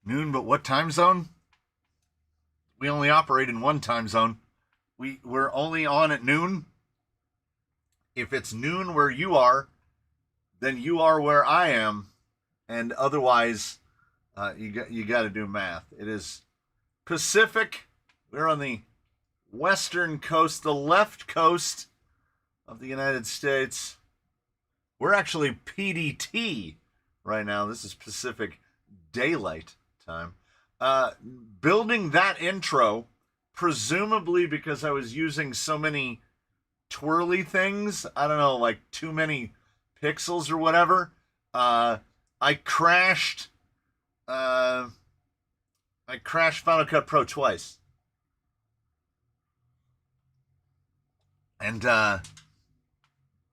Noon, but what time zone? We only operate in one time zone. We're only on at noon. If it's noon where you are, then you are where I am, and otherwise, you got to do math. It is Pacific. We're on the western coast, the left coast of the United States. We're actually PDT right now. This is Pacific Daylight Time. Building that intro, presumably because I was using so many twirly things. I don't know, like too many pixels or whatever. I crashed. I crashed Final Cut Pro twice, and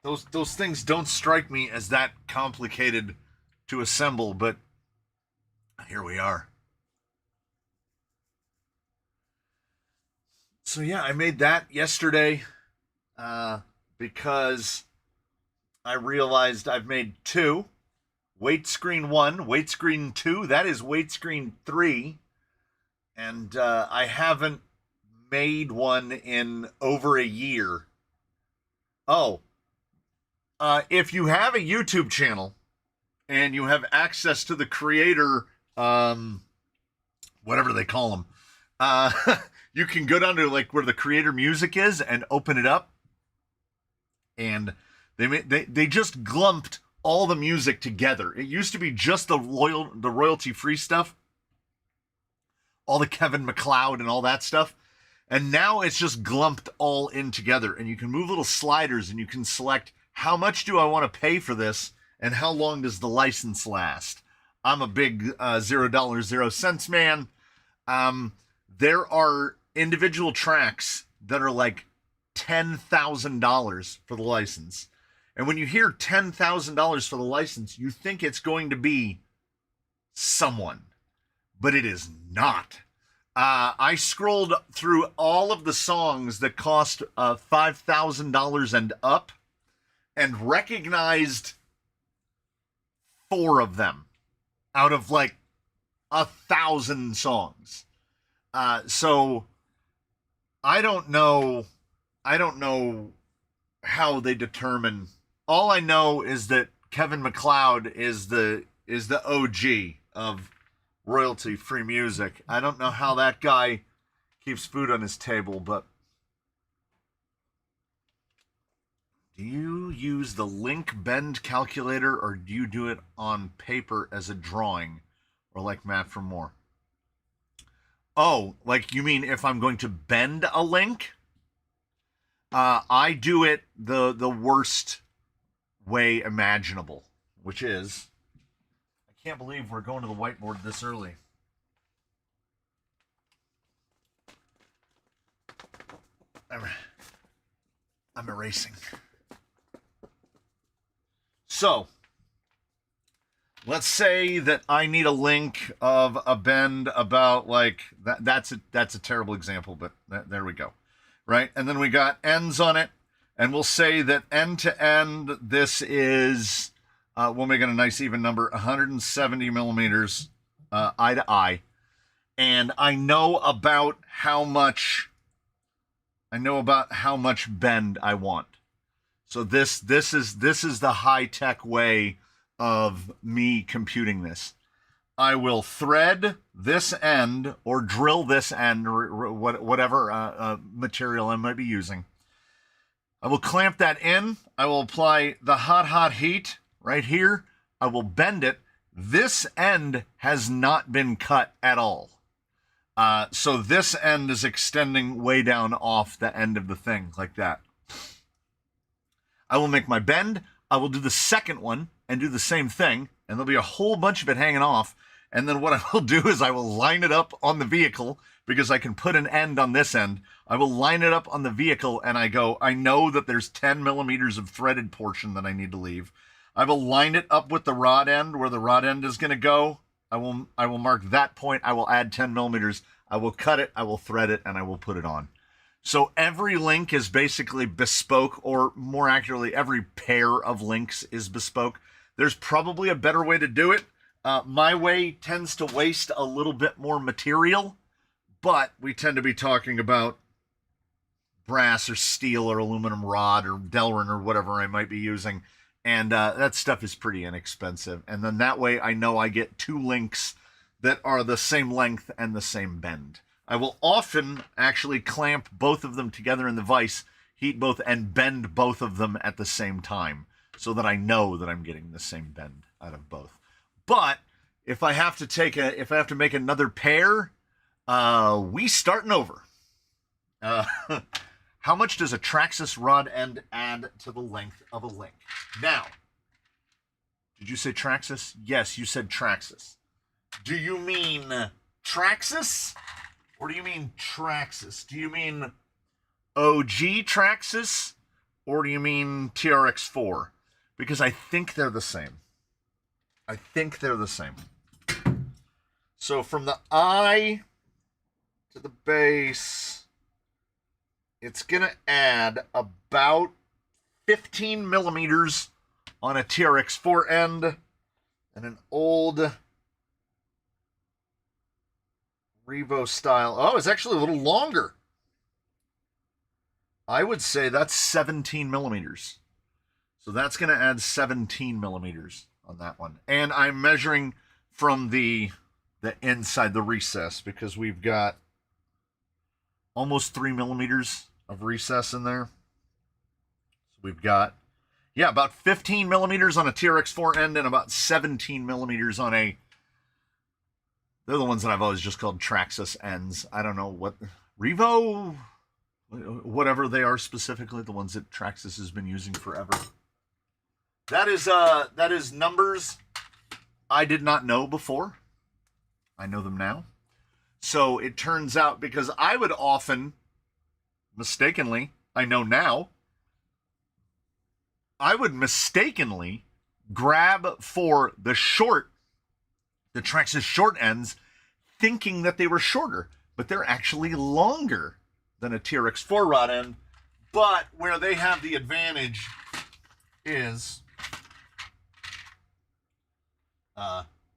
those things don't strike me as that complicated to assemble. But here we are. So yeah, I made that yesterday because I realized I've made two. Weight screen 1, weight screen 2, that is weight screen 3. And I haven't made one in over a year. Oh, if you have a YouTube channel and you have access to the creator, whatever they call them, you can go down to like where the creator music is and open it up. And they just glumped all the music together. It used to be just the royalty-free stuff, all the Kevin MacLeod and all that stuff, and now it's just glumped all in together. And you can move little sliders, and you can select how much do I want to pay for this, and how long does the license last. I'm a big $0.00 man. There are individual tracks that are like $10,000 for the license. And when you hear $10,000 for the license, you think it's going to be someone, but it is not. I scrolled through all of the songs that cost $5,000 and up and recognized 4 of them out of like 1,000 songs. So I don't know how they determine. All I know is that Kevin MacLeod is the OG of royalty-free music. I don't know how that guy keeps food on his table, but do you use the link bend calculator, or do you do it on paper as a drawing, or like Matt from More? Oh, like you mean if I'm going to bend a link? I do it the worst way imaginable, which is, I can't believe we're going to the whiteboard this early. I'm erasing. So, let's say that I need a link of a bend about like that. That's a terrible example, but there we go. Right? And then we got ends on it. And we'll say that end to end, this is, we'll make it a nice even number, 170 millimeters eye to eye. And I know about how much bend I want. So this is the high-tech way of me computing this. I will thread this end or drill this end or whatever material I might be using. I will clamp that in. I will apply the hot heat right here. I will bend it. This end has not been cut at all. So this end is extending way down off the end of the thing like that. I will make my bend. I will do the second one and do the same thing. And there'll be a whole bunch of it hanging off. And then what I will do is I will line it up on the vehicle because I can put an end on this end. I will line it up on the vehicle and I know that there's 10 millimeters of threaded portion that I need to leave. I will line it up with the rod end where the rod end is going to go. I will mark that point. I will add 10 millimeters. I will cut it. I will thread it and I will put it on. So every link is basically bespoke, or more accurately, every pair of links is bespoke. There's probably a better way to do it. My way tends to waste a little bit more material, but we tend to be talking about brass or steel or aluminum rod or Delrin or whatever I might be using. And that stuff is pretty inexpensive. And then that way I know I get two links that are the same length and the same bend. I will often actually clamp both of them together in the vise, heat both, and bend both of them at the same time so that I know that I'm getting the same bend out of both. But if I have to make another pair, we starting over. How much does a Traxxas rod end add to the length of a link? Now, did you say Traxxas? Yes, you said Traxxas. Do you mean Traxxas? Or do you mean Traxxas? Do you mean OG Traxxas? Or do you mean TRX4? Because I think they're the same. So from the eye to the base, it's going to add about 15 millimeters on a TRX4 end and an old Revo style. Oh, it's actually a little longer. I would say that's 17 millimeters. So that's going to add 17 millimeters on that one. And I'm measuring from the inside, the recess, because we've got almost 3 millimeters of recess in there. So we've got, about 15 millimeters on a TRX4 end and about 17 millimeters on a, they're the ones that I've always just called Traxxas ends. I don't know what, Revo, whatever they are specifically, the ones that Traxxas has been using forever. That is numbers I did not know before. I know them now. So it turns out, because I would often, mistakenly, I know now, I would mistakenly grab for the Traxxas short ends, thinking that they were shorter, but they're actually longer than a TRX4 rod end. But where they have the advantage is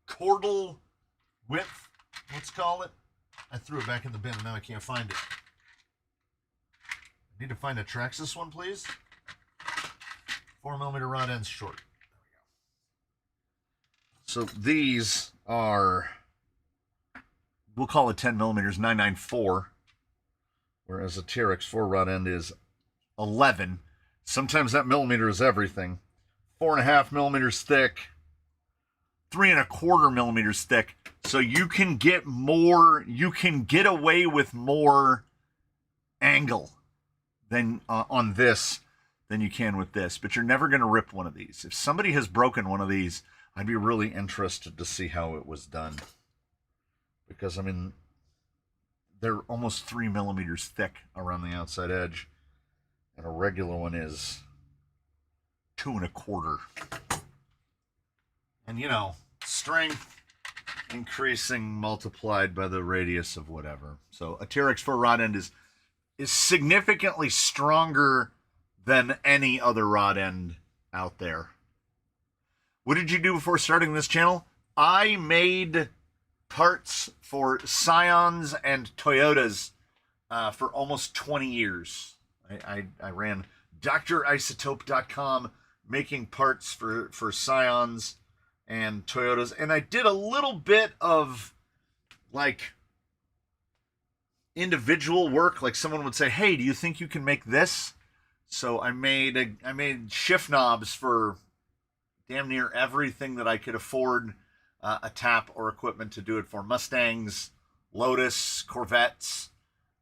chordal width, let's call it. I threw it back in the bin and now I can't find it. I need to find a Traxxas one, please. 4 millimeter rod ends short. There we go. So these are, we'll call it 10 millimeters, 994, whereas a TRX4 rod end is 11. Sometimes that millimeter is everything. 4.5 millimeters thick, 3.25 millimeters thick. So you can get more, you can get away with more angle than on this than you can with this, but you're never going to rip one of these. If somebody has broken one of these, I'd be really interested to see how it was done, because I mean, they're almost 3 millimeters thick around the outside edge, and a regular one is 2.25. And you know, strength increasing multiplied by the radius of whatever. So a TRX4 rod end is significantly stronger than any other rod end out there. What did you do before starting this channel? I made parts for Scions and Toyotas for almost 20 years. I ran DrIsotope.com making parts for Scions and Toyotas, and I did a little bit of like individual work. Like someone would say, "Hey, do you think you can make this?" So I made shift knobs for damn near everything that I could afford a tap or equipment to do it for. Mustangs, Lotus, Corvettes.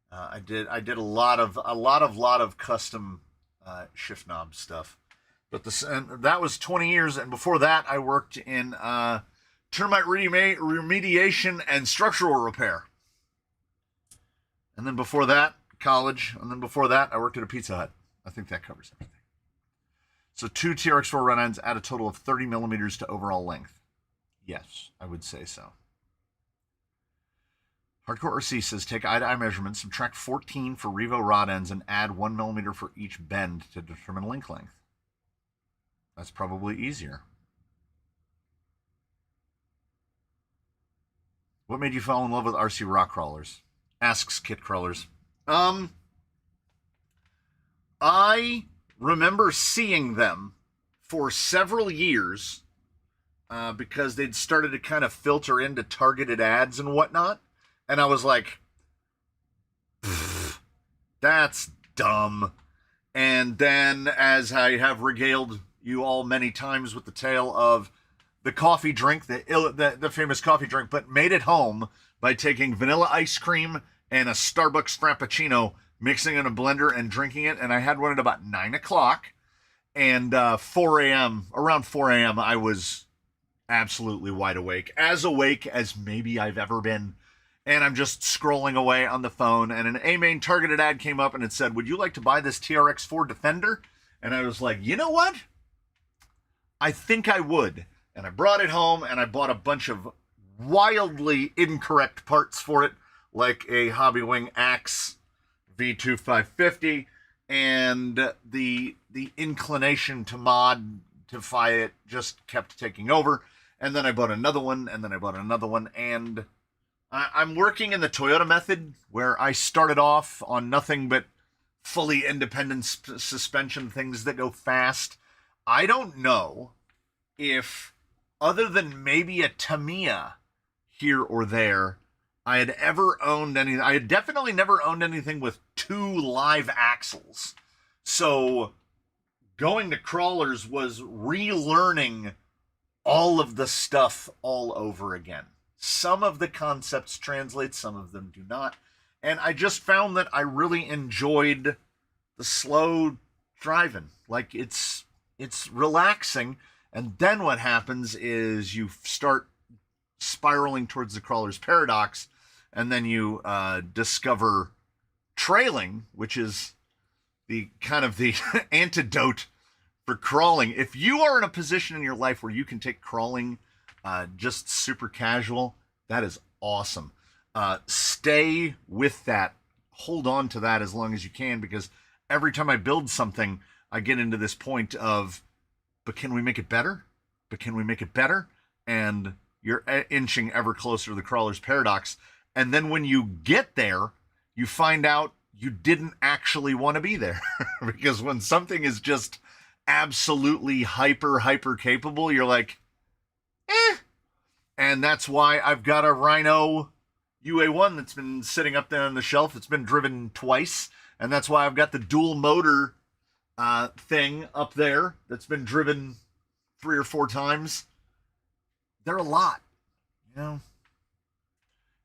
I did a lot of custom shift knob stuff. But that was 20 years, and before that, I worked in termite remediation and structural repair. And then before that, college. And then before that, I worked at a Pizza Hut. I think that covers everything. So 2 TRX4 rod ends add a total of 30 millimeters to overall length. Yes, I would say so. Hardcore RC says, take eye-to-eye measurements, subtract 14 for Revo rod ends, and add 1 millimeter for each bend to determine link length. That's probably easier. What made you fall in love with RC rock crawlers? Asks Kit Crawlers. I remember seeing them for several years because they'd started to kind of filter into targeted ads and whatnot. And I was like, that's dumb. And then, as I have regaled you all many times with the tale of the coffee drink, the famous coffee drink, but made it home by taking vanilla ice cream and a Starbucks Frappuccino, mixing it in a blender and drinking it. And I had one at about 9 o'clock. And 4 a.m., around 4 a.m., I was absolutely wide awake. As awake as maybe I've ever been. And I'm just scrolling away on the phone, and an A-Main targeted ad came up, and it said, would you like to buy this TRX-4 Defender? And I was like, you know what? I think I would. And I brought it home, and I bought a bunch of wildly incorrect parts for it, like a Hobbywing Axe V2550, and the inclination to modify it just kept taking over. And then I bought another one, and then I bought another one, and I'm working in the Toyota method, where I started off on nothing but fully independent suspension, things that go fast. I don't know if, other than maybe a Tamiya here or there, I had ever owned anything. I had definitely never owned anything with 2 live axles. So going to crawlers was relearning all of the stuff all over again. Some of the concepts translate, some of them do not. And I just found that I really enjoyed the slow driving. Like, it's relaxing. And then what happens is you start spiraling towards the crawler's paradox, and then you discover trailing, which is the kind of the antidote for crawling. If you are in a position in your life where you can take crawling just super casual, that is awesome. Stay with that. Hold on to that as long as you can, because every time I build something, I get into this point of, but can we make it better? But can we make it better? And you're inching ever closer to the crawler's paradox. And then when you get there, you find out you didn't actually want to be there. Because when something is just absolutely hyper capable, you're like, eh. And that's why I've got a Rhino UA1 that's been sitting up there on the shelf. It's been driven twice. And that's why I've got the dual motor thing up there that's been driven 3 or 4 times. They're a lot, you know.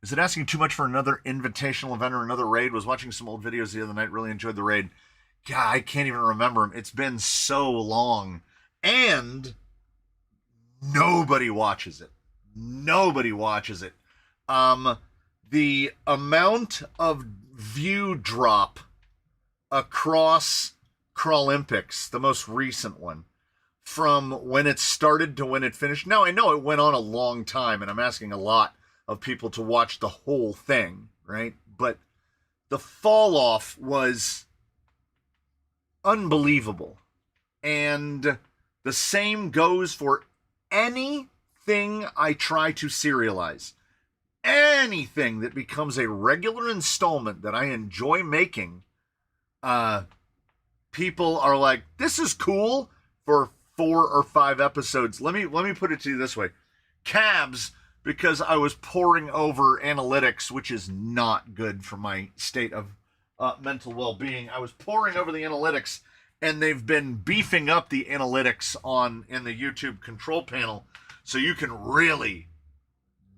Is it asking too much for another invitational event or another raid? Was watching some old videos the other night. Really enjoyed the raid. God, I can't even remember them. It's been so long. And nobody watches it. Nobody watches it. The amount of view drop across Crawlympics, the most recent one, from when it started to when it finished. Now, I know it went on a long time, and I'm asking a lot of people to watch the whole thing, right? But the fall off was unbelievable. And the same goes for anything I try to serialize. Anything that becomes a regular installment that I enjoy making, people are like, this is cool for 4 or 5 episodes. Let me put it to you this way. Cabs, because I was poring over analytics, which is not good for my state of mental well-being. I was poring over the analytics, and they've been beefing up the analytics in the YouTube control panel, so you can really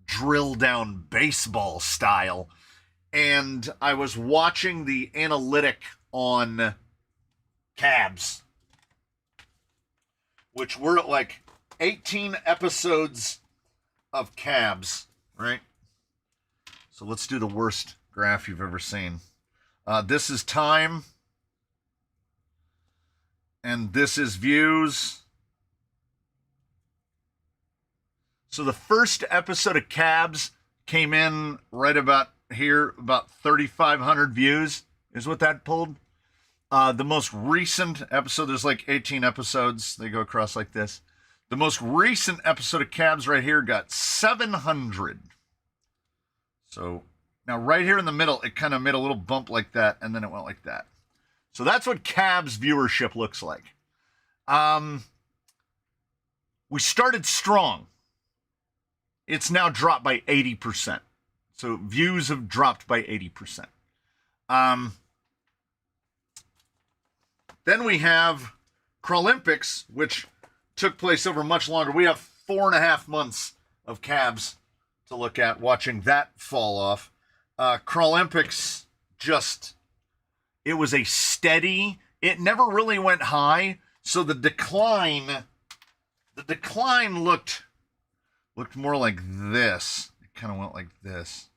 drill down baseball style. And I was watching the analytic on Cabs, which we're at like 18 episodes of Cabs, right? So let's do the worst graph you've ever seen. This is time, and this is views. So the first episode of Cabs came in right about here, about 3,500 views is what that pulled. The most recent episode, there's like 18 episodes. They go across like this. The most recent episode of Cabs right here got 700. So now right here in the middle, it kind of made a little bump like that, and then it went like that. So that's what Cab's viewership looks like. We started strong. It's now dropped by 80%. So views have dropped by 80%. Then we have Crawlympics, which took place over much longer. We have 4.5 months of Cabs to look at, watching that fall off. Crawlympics just, it was a steady, it never really went high, so the decline looked more like this. It kind of went like this.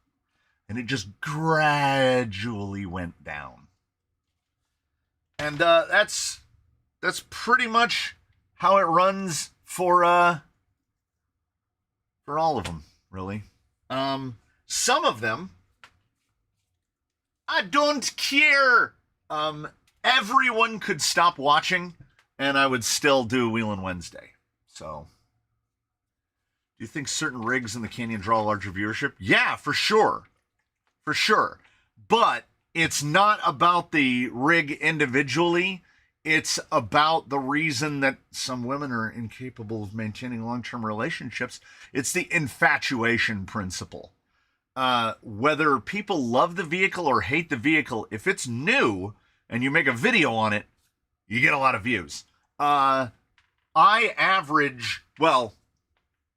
And it just gradually went down. And that's pretty much how it runs for all of them, really. Some of them, I don't care. Everyone could stop watching, and I would still do Wheelin' Wednesday. So, do you think certain rigs in the canyon draw a larger viewership? Yeah, for sure. For sure. But it's not about the rig individually. It's about the reason that some women are incapable of maintaining long-term relationships. It's the infatuation principle. Whether people love the vehicle or hate the vehicle, if it's new and you make a video on it, you get a lot of views. I average, well,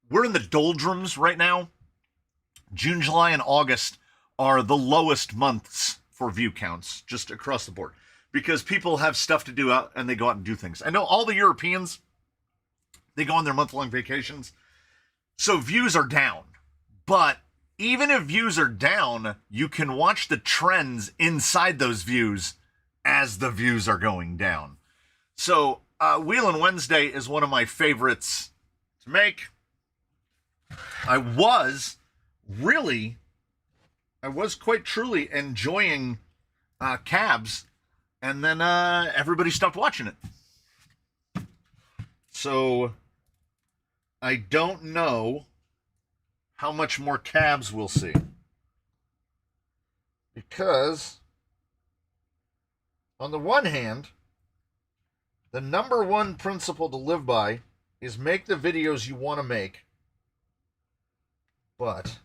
we're in the doldrums right now. June, July, and August are the lowest months for view counts, just across the board, because people have stuff to do out and they go out and do things. I know all the Europeans, they go on their month-long vacations, so views are down. But even if views are down, you can watch the trends inside those views as the views are going down. So Wheelin' Wednesday is one of my favorites to make. I was quite truly enjoying Cabs, and then everybody stopped watching it. So I don't know how much more Cabs we'll see, because on the one hand, the number one principle to live by is make the videos you want to make, but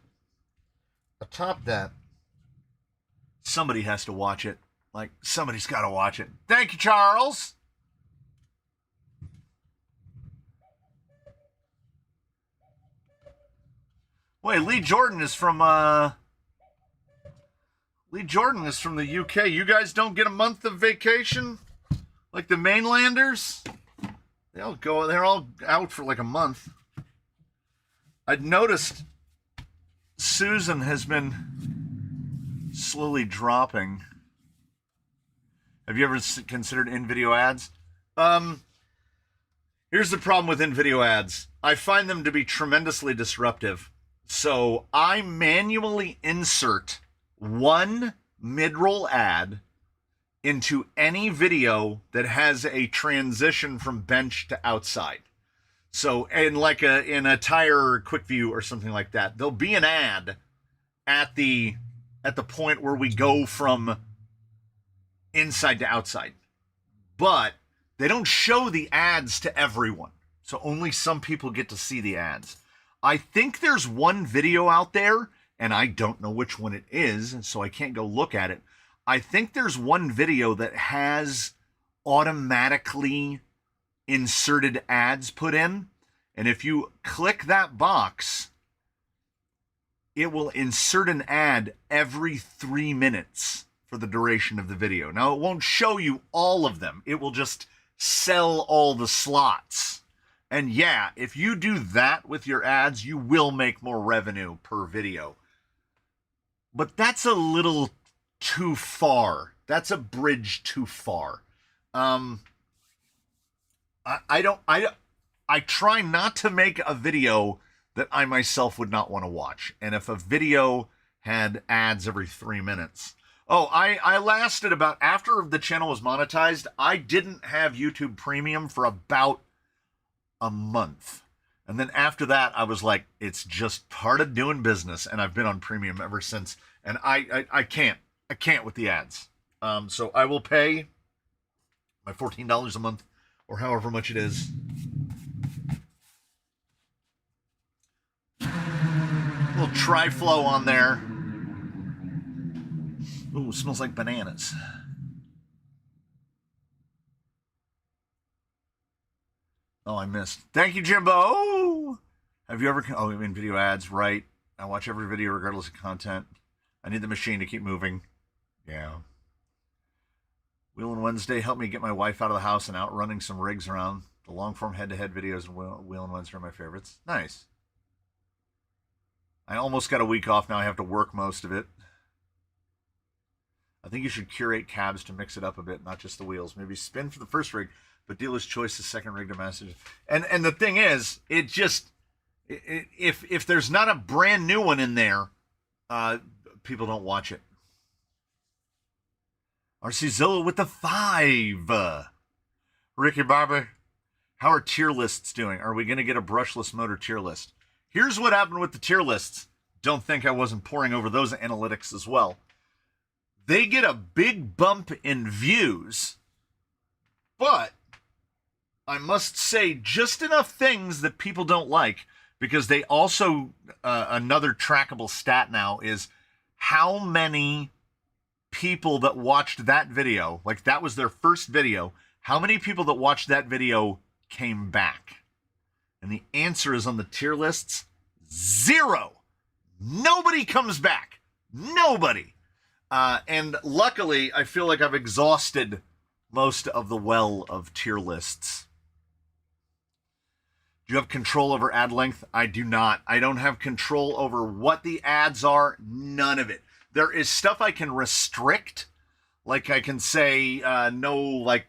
atop that, somebody has to watch it. Like, somebody's got to watch it. Thank you, Charles. Wait, Lee Jordan is from the UK. You guys don't get a month of vacation like the mainlanders? They're all out for like a month. I'd noticed Susan has been slowly dropping. Have you ever considered in-video ads? Here's the problem with in-video ads. I find them to be tremendously disruptive. So I manually insert one mid-roll ad into any video that has a transition from bench to outside. So in a tire quick view or something like that, there'll be an ad at the point where we go from inside to outside. But they don't show the ads to everyone. So only some people get to see the ads. I think there's one video out there, and I don't know which one it is, so I can't go look at it. I think there's one video that has automatically inserted ads put in, and if you click that box, it will insert an ad every 3 minutes for the duration of the video. Now, it won't show you all of them. It will just sell all the slots. And yeah, if you do that with your ads, you will make more revenue per video. But that's a little too far. That's a bridge too far. I try not to make a video that I myself would not want to watch. And if a video had ads every 3 minutes. Oh, I lasted about, after the channel was monetized, I didn't have YouTube Premium for about a month. And then after that, I was like, it's just part of doing business. And I've been on premium ever since. And I can't with the ads. So I will pay my $14 a month or however much it is. A little tri-flow on there. Ooh, smells like bananas. Oh, I missed. Thank you, Jimbo. Have you ever... Oh, I mean, video ads, right. I watch every video regardless of content. I need the machine to keep moving. Yeah. Wheel and Wednesday helped me get my wife out of the house and out running some rigs around. The long-form head-to-head videos and Wheel and Wednesday are my favorites. Nice. I almost got a week off. Now I have to work most of it. I think you should curate cabs to mix it up a bit, not just the wheels. Maybe spin for the first rig, but dealer's choice the second rig to message. And the thing is, it just... If there's not a brand new one in there, people don't watch it. RC Zilla with the 5. Ricky Barber, how are tier lists doing? Are we going to get a brushless motor tier list? Here's what happened with the tier lists. Don't think I wasn't poring over those analytics as well. They get a big bump in views, but I must say just enough things that people don't like, because they also, another trackable stat now is how many people that watched that video, like that was their first video, how many people that watched that video came back? And the answer is on the tier lists, 0. Nobody comes back. Nobody. And luckily, I feel like I've exhausted most of the well of tier lists. Do you have control over ad length? I do not. I don't have control over what the ads are. None of it. There is stuff I can restrict. Like I can say, no, like,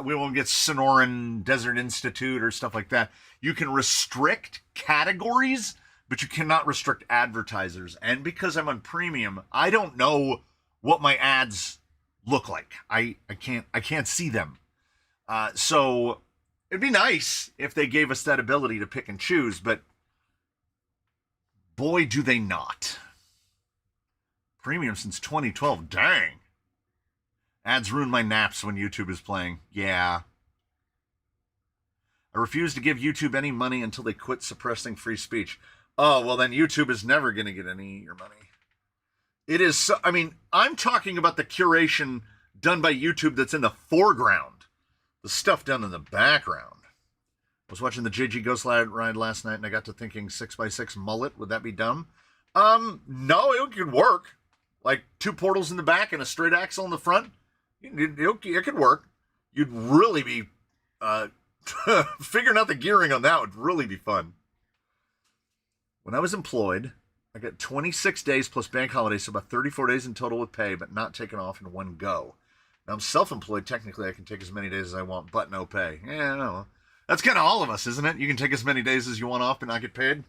we won't get Sonoran Desert Institute or stuff like that. You can restrict categories, but you cannot restrict advertisers. And because I'm on premium, I don't know what my ads look like. I can't see them. So it'd be nice if they gave us that ability to pick and choose, but boy, do they not. Premium since 2012. Dang. Ads ruin my naps when YouTube is playing. Yeah. I refuse to give YouTube any money until they quit suppressing free speech. Oh, well then YouTube is never going to get any of your money. It is so, I mean, I'm talking about the curation done by YouTube that's in the foreground. The stuff done in the background. I was watching the JG Ghost ride last night and I got to thinking 6x6 mullet. Would that be dumb? No, it could work. Like 2 portals in the back and a straight axle in the front. It could work. You'd really be figuring out the gearing on that would really be fun. When I was employed, I got 26 days plus bank holidays, so about 34 days in total with pay, but not taken off in one go. Now I'm self-employed. Technically, I can take as many days as I want, but no pay. Yeah, no. That's kind of all of us, isn't it? You can take as many days as you want off, but not get paid.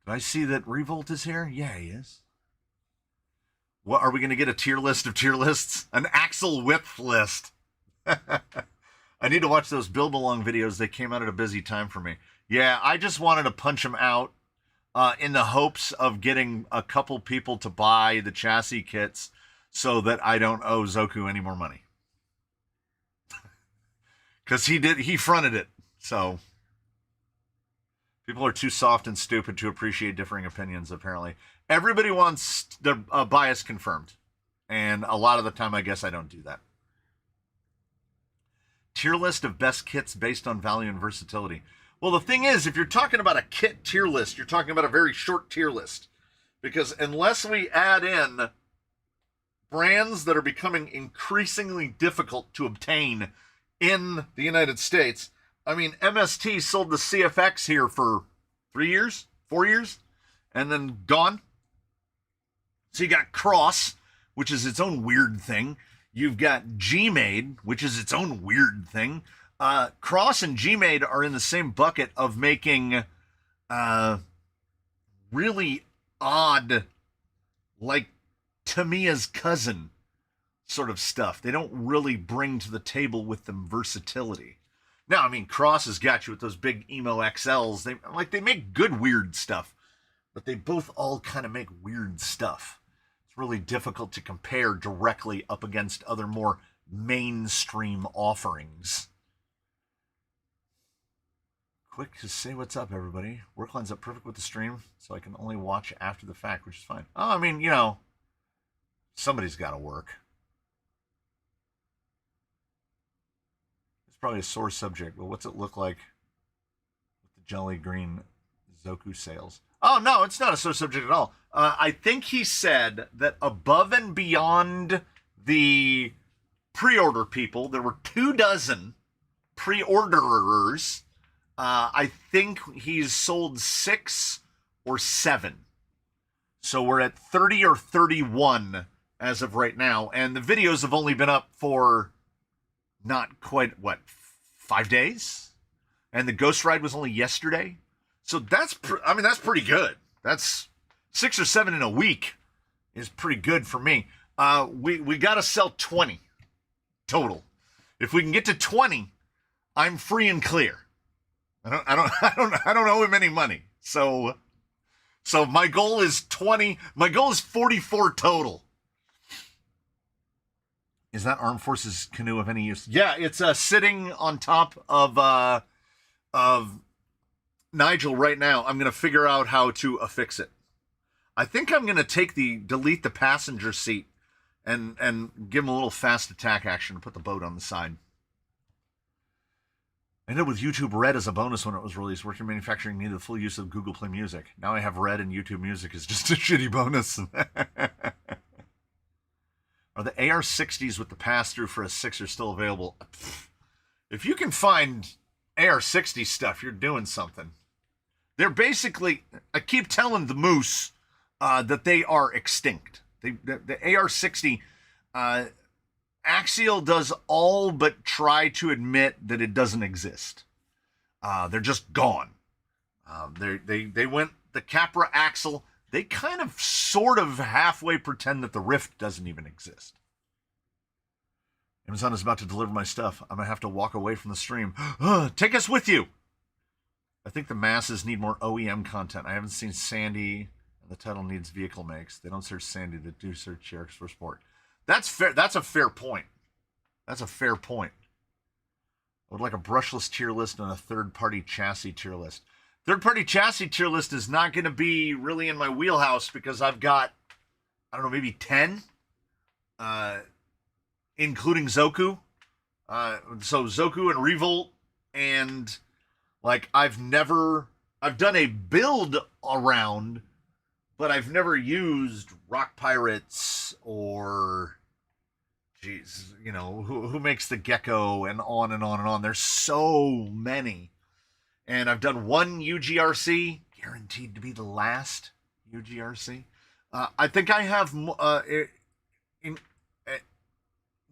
Did I see that Revolt is here? Yeah, he is. What, are we going to get a tier list of tier lists? An axle width list. I need to watch those build along videos. They came out at a busy time for me. Yeah, I just wanted to punch them out in the hopes of getting a couple people to buy the chassis kits so that I don't owe Zoku any more money. Because he fronted it. So people are too soft and stupid to appreciate differing opinions, apparently. Everybody wants their bias confirmed. And a lot of the time, I guess I don't do that. Tier list of best kits based on value and versatility. Well, the thing is, if you're talking about a kit tier list, you're talking about a very short tier list. Because unless we add in brands that are becoming increasingly difficult to obtain in the United States, I mean, MST sold the CFX here for 3 years, 4 years, and then gone. So you got Cross, which is its own weird thing. You've got G-Made, which is its own weird thing. Cross and G-Made are in the same bucket of making really odd, like Tamiya's cousin sort of stuff. They don't really bring to the table with them versatility. Now, I mean, Cross has got you with those big emo XLs. They make good weird stuff, but they both all kind of make weird stuff. It's really difficult to compare directly up against other more mainstream offerings. Quick to say what's up, everybody. Work lines up perfect with the stream, so I can only watch after the fact, which is fine. Oh, I mean, somebody's got to work. It's probably a sore subject, but what's it look like with the Jolly Green Zoku sales? Oh, no, it's not a sore subject at all. I think he said that above and beyond the pre-order people, there were 24 pre-orderers. I think he's sold 6 or 7. So we're at 30 or 31 as of right now. And the videos have only been up for not quite, 5 days? And the Ghost Ride was only yesterday. So that's pretty good. That's 6 or 7 in a week is pretty good for me. We got to sell 20 total. If we can get to 20, I'm free and clear. I don't owe him any money. So my goal is 20. My goal is 44 total. Is that Armed Forces canoe of any use? Yeah, it's sitting on top of Nigel right now. I'm gonna figure out how to affix it. I think I'm gonna delete the passenger seat and give him a little fast attack action and put the boat on the side. I ended with YouTube Red as a bonus when it was released. Working manufacturing needed the full use of Google Play Music. Now I have Red and YouTube Music is just a shitty bonus. Are the AR-60s with the pass-through for a 6 are still available? If you can find AR-60 stuff, you're doing something. They're basically, I keep telling the Moose that they are extinct. The AR-60, Axial does all but try to admit that it doesn't exist. They're just gone. They went the Capra Axle. They kind of sort of halfway pretend that the Rift doesn't even exist. Amazon is about to deliver my stuff. I'm going to have to walk away from the stream. Take us with you. I think the masses need more OEM content. I haven't seen Sandy, and the title needs vehicle makes. They don't search Sandy. They do search Jerix for sport. That's fair. That's a fair point. That's a fair point. I would like a brushless tier list and a third-party chassis tier list. Third-party chassis tier list is not going to be really in my wheelhouse because I've got, I don't know, maybe 10, including Zoku. So Zoku and Revolt, and like I've done a build around, but I've never used Rock Pirates or, geez, who makes the Gecko and on and on and on. There's so many. And I've done one UGRC, guaranteed to be the last UGRC. I think I have,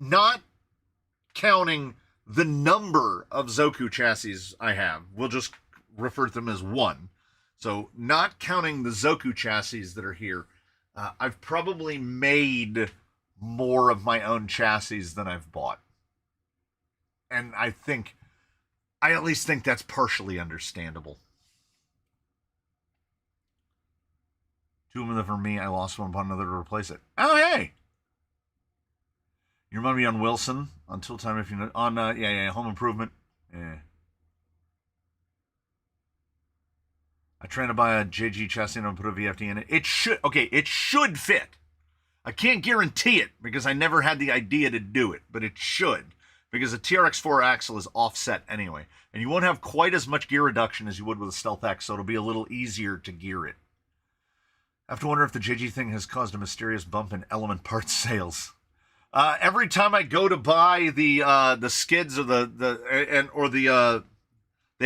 not counting the number of Zoku chassis I have, we'll just refer to them as one. So not counting the Zoku chassis that are here, I've probably made more of my own chassis than I've bought. And I at least think that's partially understandable. 2 of them for me, I lost one upon another to replace it. Oh, hey! You remind me on Wilson, on Tool Time, if you know, on, Home Improvement. Yeah. I tried to buy a JG chassis and I'll put a VFD in it. It should fit. I can't guarantee it because I never had the idea to do it, but it should. Because a TRX4 axle is offset anyway. And you won't have quite as much gear reduction as you would with a Stealth X, so it'll be a little easier to gear it. I have to wonder if the JG thing has caused a mysterious bump in element parts sales. Every time I go to buy the skids or they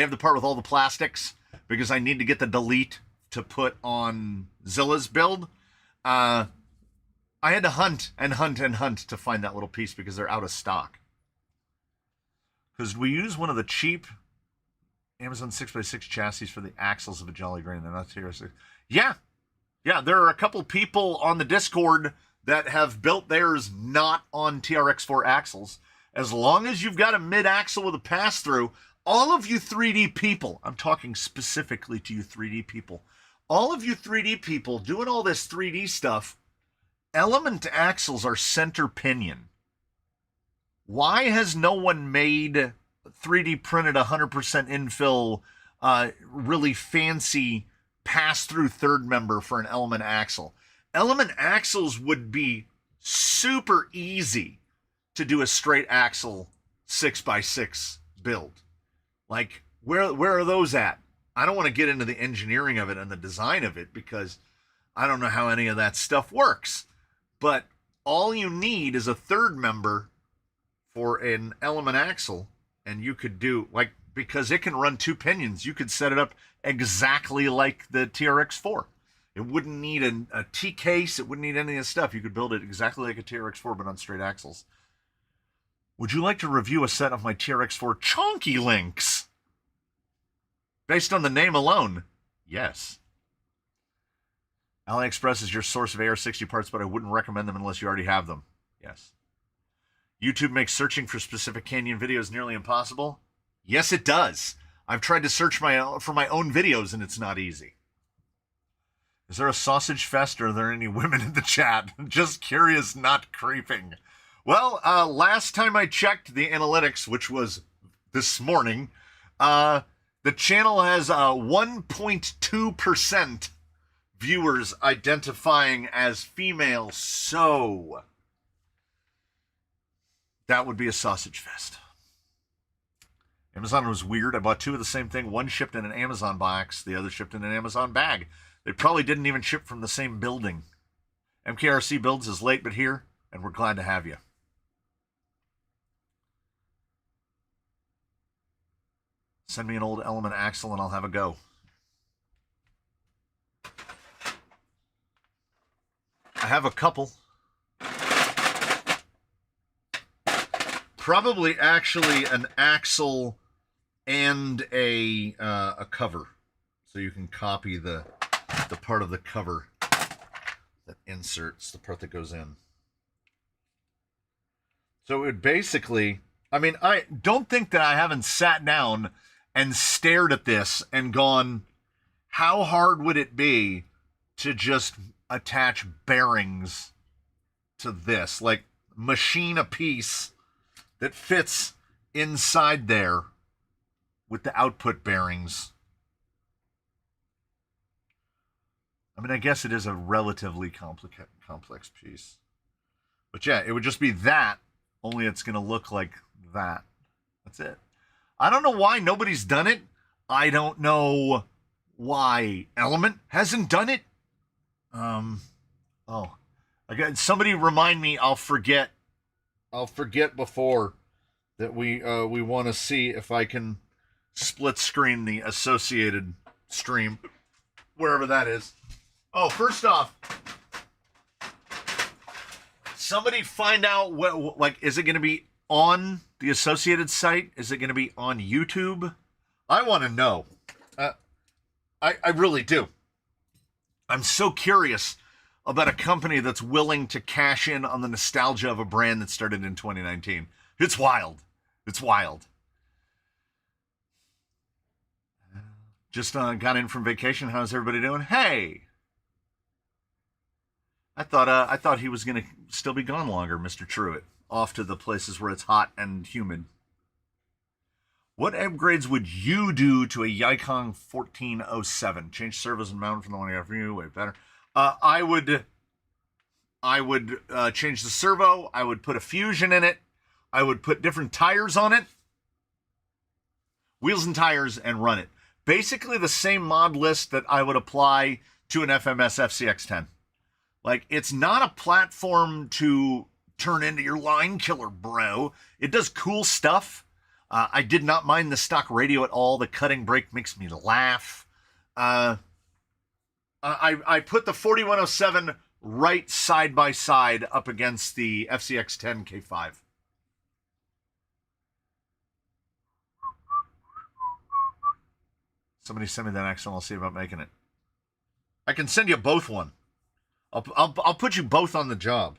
have the part with all the plastics because I need to get the delete to put on Zilla's build. I had to hunt to find that little piece because they're out of stock. Because we use one of the cheap Amazon 6x6 chassis for the axles of a Jolly Green. They're not TRX6. Yeah, there are a couple people on the Discord that have built theirs not on TRX4 axles. As long as you've got a mid-axle with a pass-through, all of you 3D people, I'm talking specifically to you 3D people, all of you 3D people doing all this 3D stuff, element axles are center pinion. Why has no one made 3D printed 100% infill, really fancy pass-through third member for an element axle? Element axles would be super easy to do a straight axle 6x6 build. Like, where are those at? I don't want to get into the engineering of it and the design of it because I don't know how any of that stuff works. But all you need is a third member for an element axle, and you could do, like, because it can run 2 pinions, you could set it up exactly like the TRX4. It wouldn't need a T-case. It wouldn't need any of this stuff. You could build it exactly like a TRX4, but on straight axles. Would you like to review a set of my TRX4 chonky links? Based on the name alone, yes. AliExpress is your source of AR-60 parts, but I wouldn't recommend them unless you already have them. Yes. YouTube makes searching for specific Canyon videos nearly impossible. Yes, it does. I've tried to search for my own videos, and it's not easy. Is there a sausage fest, or are there any women in the chat? Just curious, not creeping. Well, last time I checked the analytics, which was this morning, the channel has 1.2% viewers identifying as female, so that would be a sausage fest. Amazon was weird. I bought 2 of the same thing. One shipped in an Amazon box, the other shipped in an Amazon bag. They probably didn't even ship from the same building. MKRC Builds is late but here, and we're glad to have you. Send me an old element axle and I'll have a go. I have a couple. Probably actually an axle and a cover. So you can copy the part of the cover that inserts the part that goes in. So it would basically, I mean, I don't think that I haven't sat down and stared at this and gone, how hard would it be to just attach bearings to this? Like, machine a piece that fits inside there with the output bearings. I mean, I guess it is a relatively complex piece. But yeah, it would just be that, only it's going to look like that. That's it. I don't know why nobody's done it. I don't know why Element hasn't done it. Again, somebody remind me. I'll forget before that we want to see if I can split screen the associated stream, wherever that is. Oh, first off, somebody find out what, like, is it going to be on the associated site? Is it going to be on YouTube? I want to know. I really do. I'm so curious about a company that's willing to cash in on the nostalgia of a brand that started in 2019. It's wild. It's wild. Just got in from vacation. How's everybody doing? Hey! I thought he was going to still be gone longer, Mr. Truitt. Off to the places where it's hot and humid. What upgrades would you do to a Yikon 1407? Change servos and mount from the one I got from you. Way better. I would change the servo. I would put a fusion in it. I would put different tires on it. Wheels and tires, and run it. Basically the same mod list that I would apply to an FMS FCX10. Like, it's not a platform to turn into your line killer, bro. It does cool stuff. I did not mind the stock radio at all. The cutting brake makes me laugh. I put the 4107 right side by side up against the FCX10 K5. Somebody send me that axle and I'll see about making it. I can send you both one. I'll put you both on the job.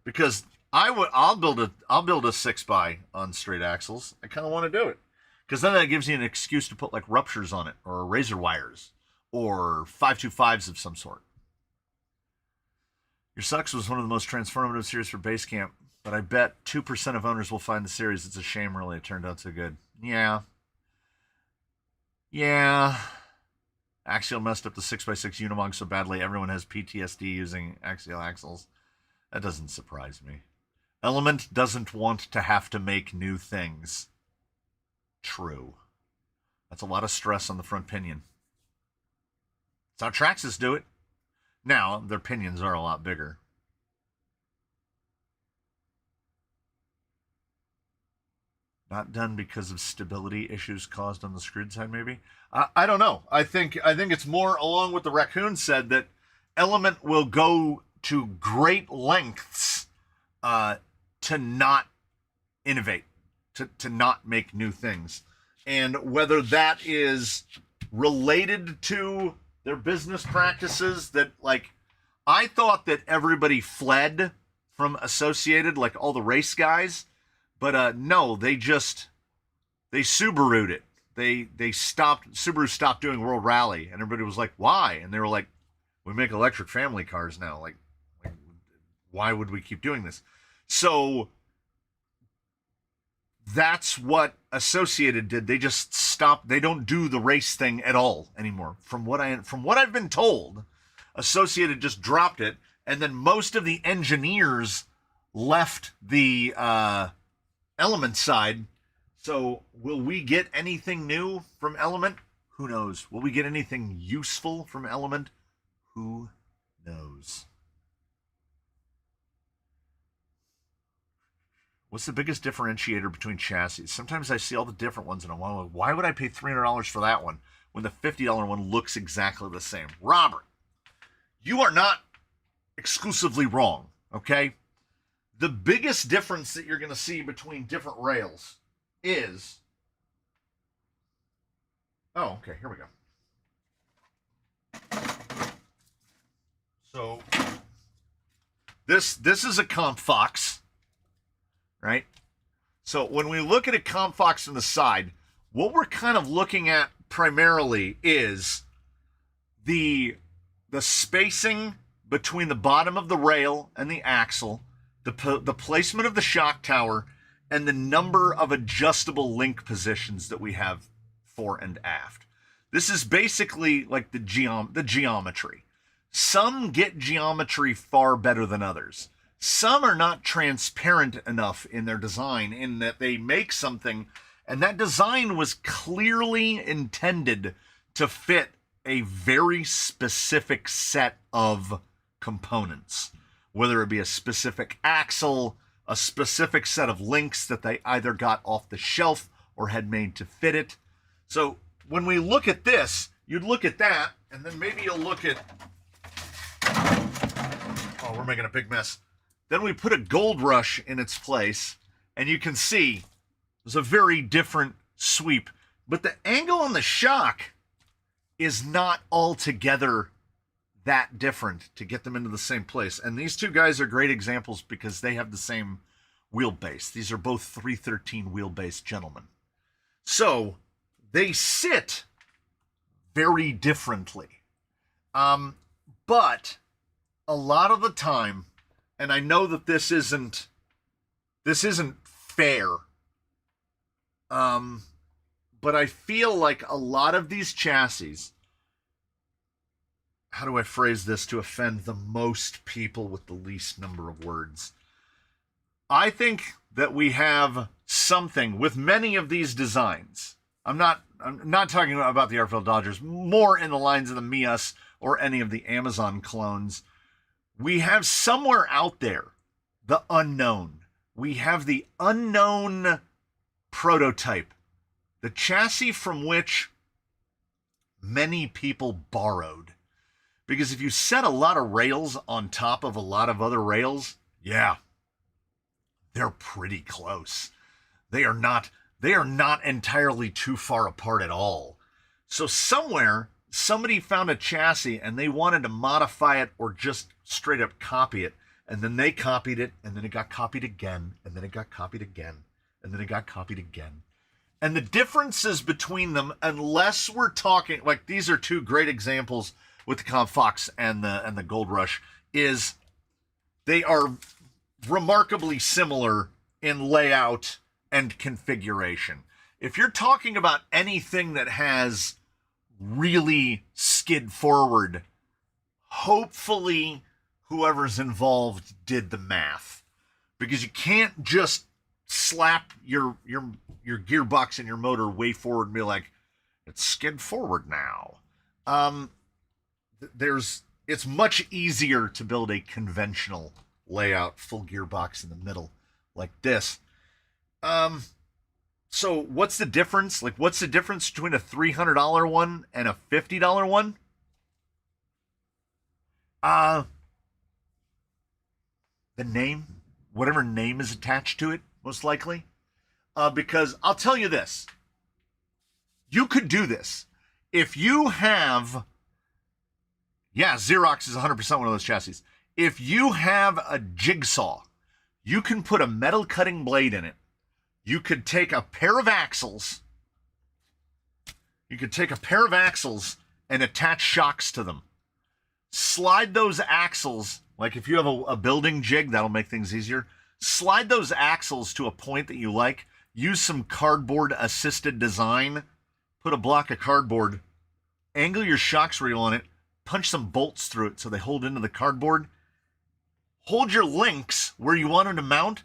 Because I'll build a 6x on straight axles. I kind of want to do it because then that gives you an excuse to put like ruptures on it or razor wires or 525s of some sort. Your Sucks was one of the most transformative series for Basecamp, but I bet 2% of owners will find the series. It's a shame, really. It turned out so good. Yeah. Axial messed up the 6x6 Unimog so badly everyone has PTSD using axial axles. That doesn't surprise me. Element doesn't want to have to make new things. True. That's a lot of stress on the front pinion. That's how Traxxas do it. Now, their pinions are a lot bigger. Not done because of stability issues caused on the screwed side, maybe? I don't know. I think it's more along with the Raccoon said that Element will go to great lengths to not innovate, to not make new things. And whether that is related to their business practices that, like, I thought that everybody fled from Associated, like all the race guys, but no, they Subaru'd it. Subaru stopped doing World Rally, and everybody was like, why? And they were like, we make electric family cars now. Like why would we keep doing this? So that's what Associated did. They just stopped. They don't do the race thing at all anymore. From what I've been told, Associated just dropped it, and then most of the engineers left the Element side. So will we get anything new from Element? Who knows? Will we get anything useful from Element? Who knows? What's the biggest differentiator between chassis? Sometimes I see all the different ones and I'm like, why would I pay $300 for that one when the $50 one looks exactly the same? Robert, you are not exclusively wrong, okay? The biggest difference that you're going to see between different rails is... Oh, okay, here we go. So, this is a Comp Fox, right? So when we look at a Comp Fox from the side, what we're kind of looking at primarily is the spacing between the bottom of the rail and the axle, the placement of the shock tower, and the number of adjustable link positions that we have fore and aft. This is basically like the geometry. Some get geometry far better than others. Some are not transparent enough in their design in that they make something, and that design was clearly intended to fit a very specific set of components, whether it be a specific axle, a specific set of links that they either got off the shelf or had made to fit it. So when we look at this, you'd look at that, and then maybe you'll look at... Oh, we're making a big mess. Then we put a Gold Rush in its place, and you can see there's a very different sweep. But the angle on the shock is not altogether that different to get them into the same place. And these two guys are great examples because they have the same wheelbase. These are both 313 wheelbase gentlemen. So they sit very differently. But a lot of the time, and I know that this isn't fair, but I feel like a lot of these chassis, how do I phrase this to offend the most people with the least number of words? I think that we have something with many of these designs. I'm not talking about the Airfield Dodgers, more in the lines of the Mias or any of the Amazon clones. We have somewhere out there the unknown. We have the unknown prototype, the chassis from which many people borrowed. Because if you set a lot of rails on top of a lot of other rails, yeah, they're pretty close. They are not entirely too far apart at all. So somewhere, somebody found a chassis and they wanted to modify it or just straight up copy it. And then they copied it, and then it got copied again, and then it got copied again, and then it got copied again. And the differences between them, unless we're talking, like these are two great examples with the Comp Fox and the Gold Rush, is they are remarkably similar in layout and configuration. If you're talking about anything that has really skid forward, hopefully whoever's involved did the math, because you can't just slap your gearbox and your motor way forward and be like, it's skid forward now. It's much easier to build a conventional layout full gearbox in the middle like this. So what's the difference? Like, what's the difference between a $300 one and a $50 one? The name, whatever name is attached to it, most likely. Because I'll tell you this. You could do this. If you have, Xerox is 100% one of those chassis. If you have a jigsaw, you can put a metal cutting blade in it. You could take a pair of axles. And attach shocks to them. Slide those axles, like if you have a building jig, that'll make things easier. Slide those axles to a point that you like. Use some cardboard assisted design. Put a block of cardboard. Angle your shocks reel on it. Punch some bolts through it so they hold into the cardboard. Hold your links where you want them to mount.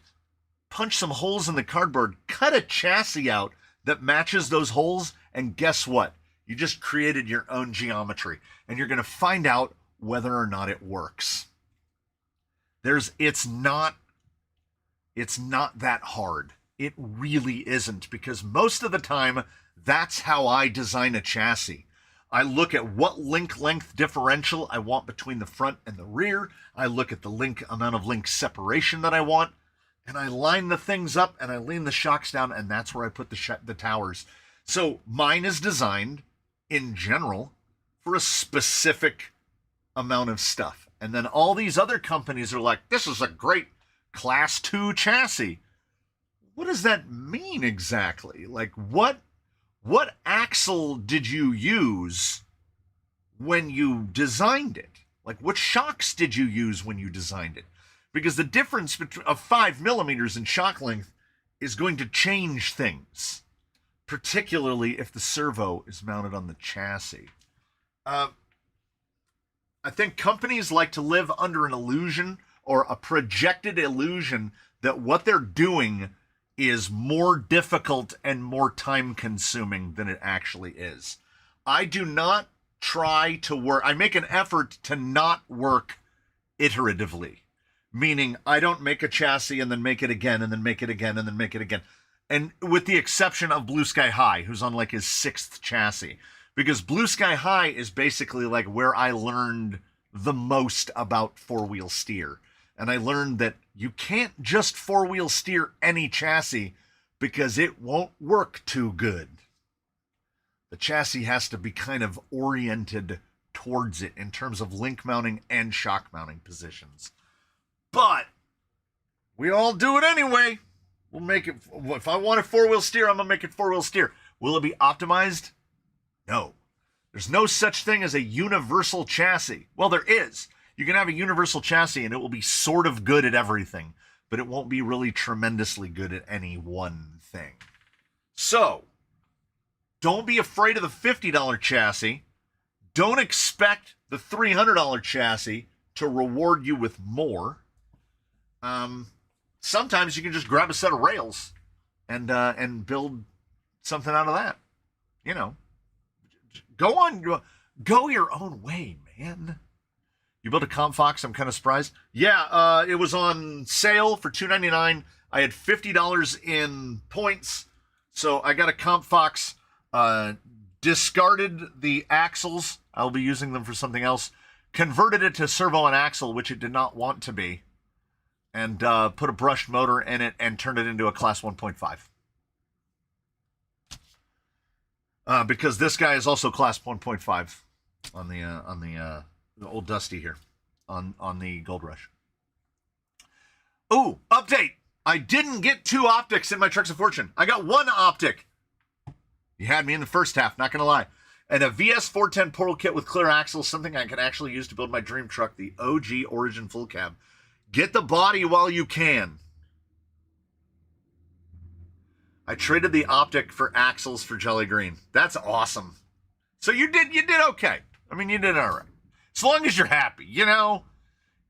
Punch some holes in the cardboard. Cut a chassis out that matches those holes. And guess what? You just created your own geometry. And you're going to find out whether or not it works. It's not that hard. It really isn't, because most of the time, that's how I design a chassis. I look at what link length differential I want between the front and the rear. I look at the amount of link separation that I want, and I line the things up and I lean the shocks down, and that's where I put the towers. So mine is designed in general for a specific amount of stuff. And then all these other companies are like, this is a great class 2 chassis. What does that mean exactly? Like, what axle did you use when you designed it? Like, what shocks did you use when you designed it? Because the difference between 5 millimeters in shock length is going to change things, particularly if the servo is mounted on the chassis. I think companies like to live under an illusion, or a projected illusion, that what they're doing is more difficult and more time consuming than it actually is. I do not try to work. I make an effort to not work iteratively, meaning I don't make a chassis and then make it again and then make it again and then make it again. And with the exception of Blue Sky High, who's on like his 6th chassis, because Blue Sky High is basically like where I learned the most about 4-wheel steer. And I learned that you can't just 4-wheel steer any chassis because it won't work too good. The chassis has to be kind of oriented towards it in terms of link mounting and shock mounting positions. But we all do it anyway. We'll make it. If I want a 4-wheel steer, I'm going to make it 4-wheel steer. Will it be optimized? No. There's no such thing as a universal chassis. Well, there is. You can have a universal chassis and it will be sort of good at everything, but it won't be really tremendously good at any one thing. So, don't be afraid of the $50 chassis. Don't expect the $300 chassis to reward you with more. Sometimes you can just grab a set of rails and build something out of that. You know, go your own way, man. You built a Comp Fox? I'm kind of surprised. Yeah, it was on sale for $2.99. I had $50 in points, so I got a Comp Fox. Discarded the axles. I'll be using them for something else. Converted it to servo and axle, which it did not want to be, and put a brushed motor in it and turned it into a Class 1.5. Because this guy is also Class 1.5 on the old Dusty here, on the Gold Rush. Ooh, update. I didn't get 2 optics in my Trucks of Fortune. I got 1 optic. You had me in the first half, not going to lie. And a VS410 portal kit with clear axles, something I can actually use to build my dream truck, the OG Origin full cab. Get the body while you can. I traded the optic for axles for Jelly Green. That's awesome. So you did okay. I mean, you did all right. As long as you're happy, you know.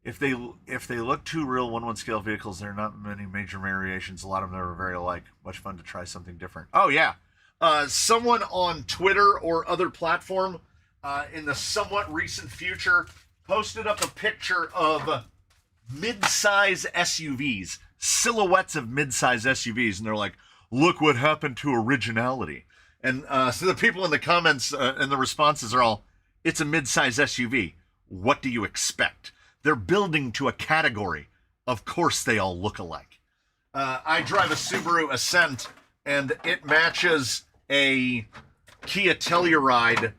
If they look too real 1/1 scale vehicles, there are not many major variations. A lot of them are very alike. Much fun to try something different. Oh yeah. Someone on Twitter or other platform in the somewhat recent future posted up a picture of mid-size SUVs, silhouettes of mid-size SUVs, and they're like, look what happened to originality. And so the people in the comments and the responses are all, it's a mid-size SUV. What do you expect? They're building to a category. Of course they all look alike. I drive a Subaru Ascent, and it matches a Kia Telluride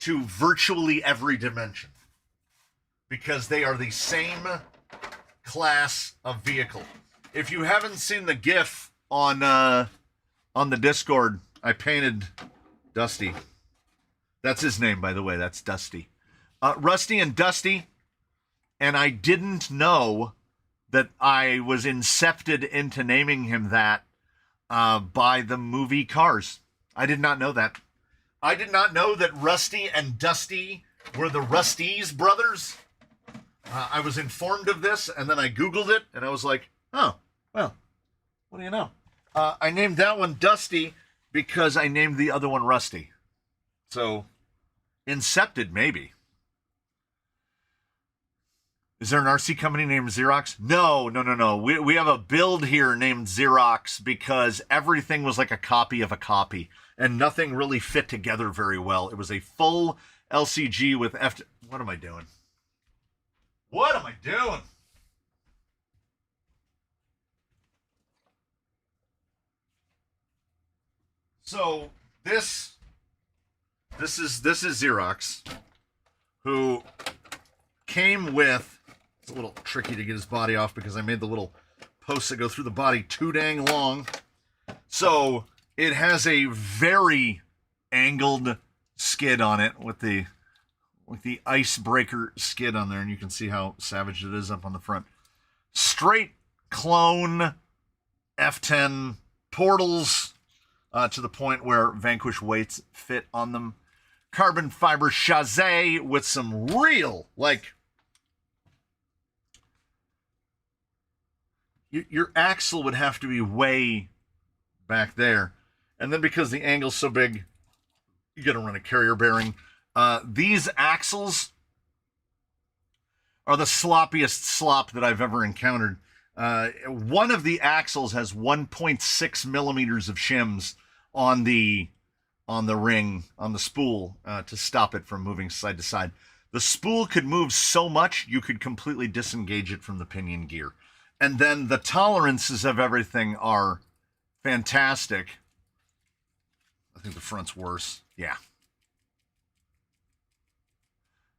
to virtually every dimension because they are the same class of vehicle. If you haven't seen the GIF on the Discord, I painted Dusty. That's his name, by the way. That's Dusty. Rusty and Dusty. And I didn't know that I was incepted into naming him that by the movie Cars. I did not know that. I did not know that Rusty and Dusty were the Rustys brothers. I was informed of this, and then I Googled it, and I was like, oh, well, what do you know? I named that one Dusty because I named the other one Rusty. So, incepted, maybe. Is there an RC company named Xerox? No. We have a build here named Xerox because everything was like a copy of a copy, and nothing really fit together very well. It was a full LCG with What am I doing? What am I doing? So this is Xerox, who came with. It's a little tricky to get his body off because I made the little posts that go through the body too dang long. So it has a very angled skid on it with the icebreaker skid on there, and you can see how savage it is up on the front. Straight clone F10 portals to the point where Vanquish weights fit on them. Carbon fiber chassis with some real, like, your axle would have to be way back there. And then because the angle's so big, you got to run a carrier bearing. These axles are the sloppiest slop that I've ever encountered. One of the axles has 1.6 millimeters of shims on the ring, on the spool, to stop it from moving side to side. The spool could move so much, you could completely disengage it from the pinion gear. And then the tolerances of everything are fantastic. I think the front's worse. Yeah.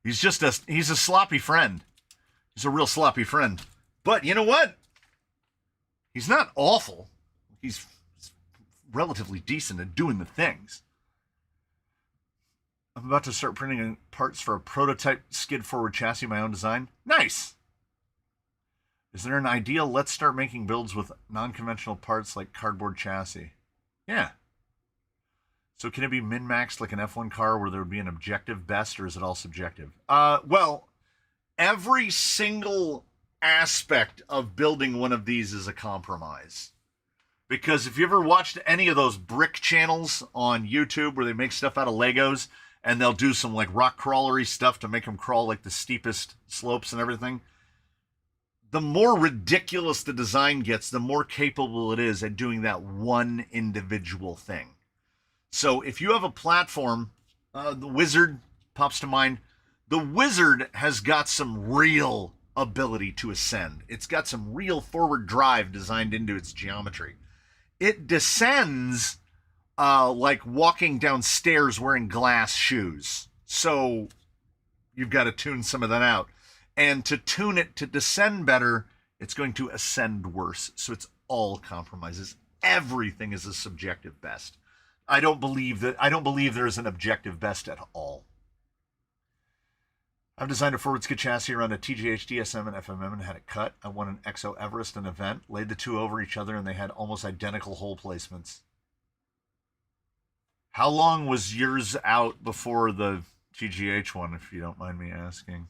He's a sloppy friend. He's a real sloppy friend. But you know what? He's not awful. He's relatively decent at doing the things. I'm about to start printing parts for a prototype skid forward chassis, my own design. Nice. Is there an ideal, let's start making builds with non-conventional parts like cardboard chassis? Yeah. So can it be min-maxed like an F1 car where there would be an objective best, or is it all subjective? Well, every single aspect of building one of these is a compromise. Because if you ever watched any of those brick channels on YouTube where they make stuff out of Legos, and they'll do some like rock crawlery stuff to make them crawl like the steepest slopes and everything, the more ridiculous the design gets, the more capable it is at doing that one individual thing. So if you have a platform, the Wizard pops to mind. The Wizard has got some real ability to ascend. It's got some real forward drive designed into its geometry. It descends like walking down stairs wearing glass shoes. So you've got to tune some of that out. And to tune it to descend better it's going to ascend worse. So it's all compromises. Everything is a subjective best. I don't believe there's an objective best at all. I've designed a forward skid chassis around a TGH DSM and FMM and had it cut. I won an XO Everest an event, laid the two over each other, and they had almost identical hole placements. How long was yours out before the TGH one, if you don't mind me asking?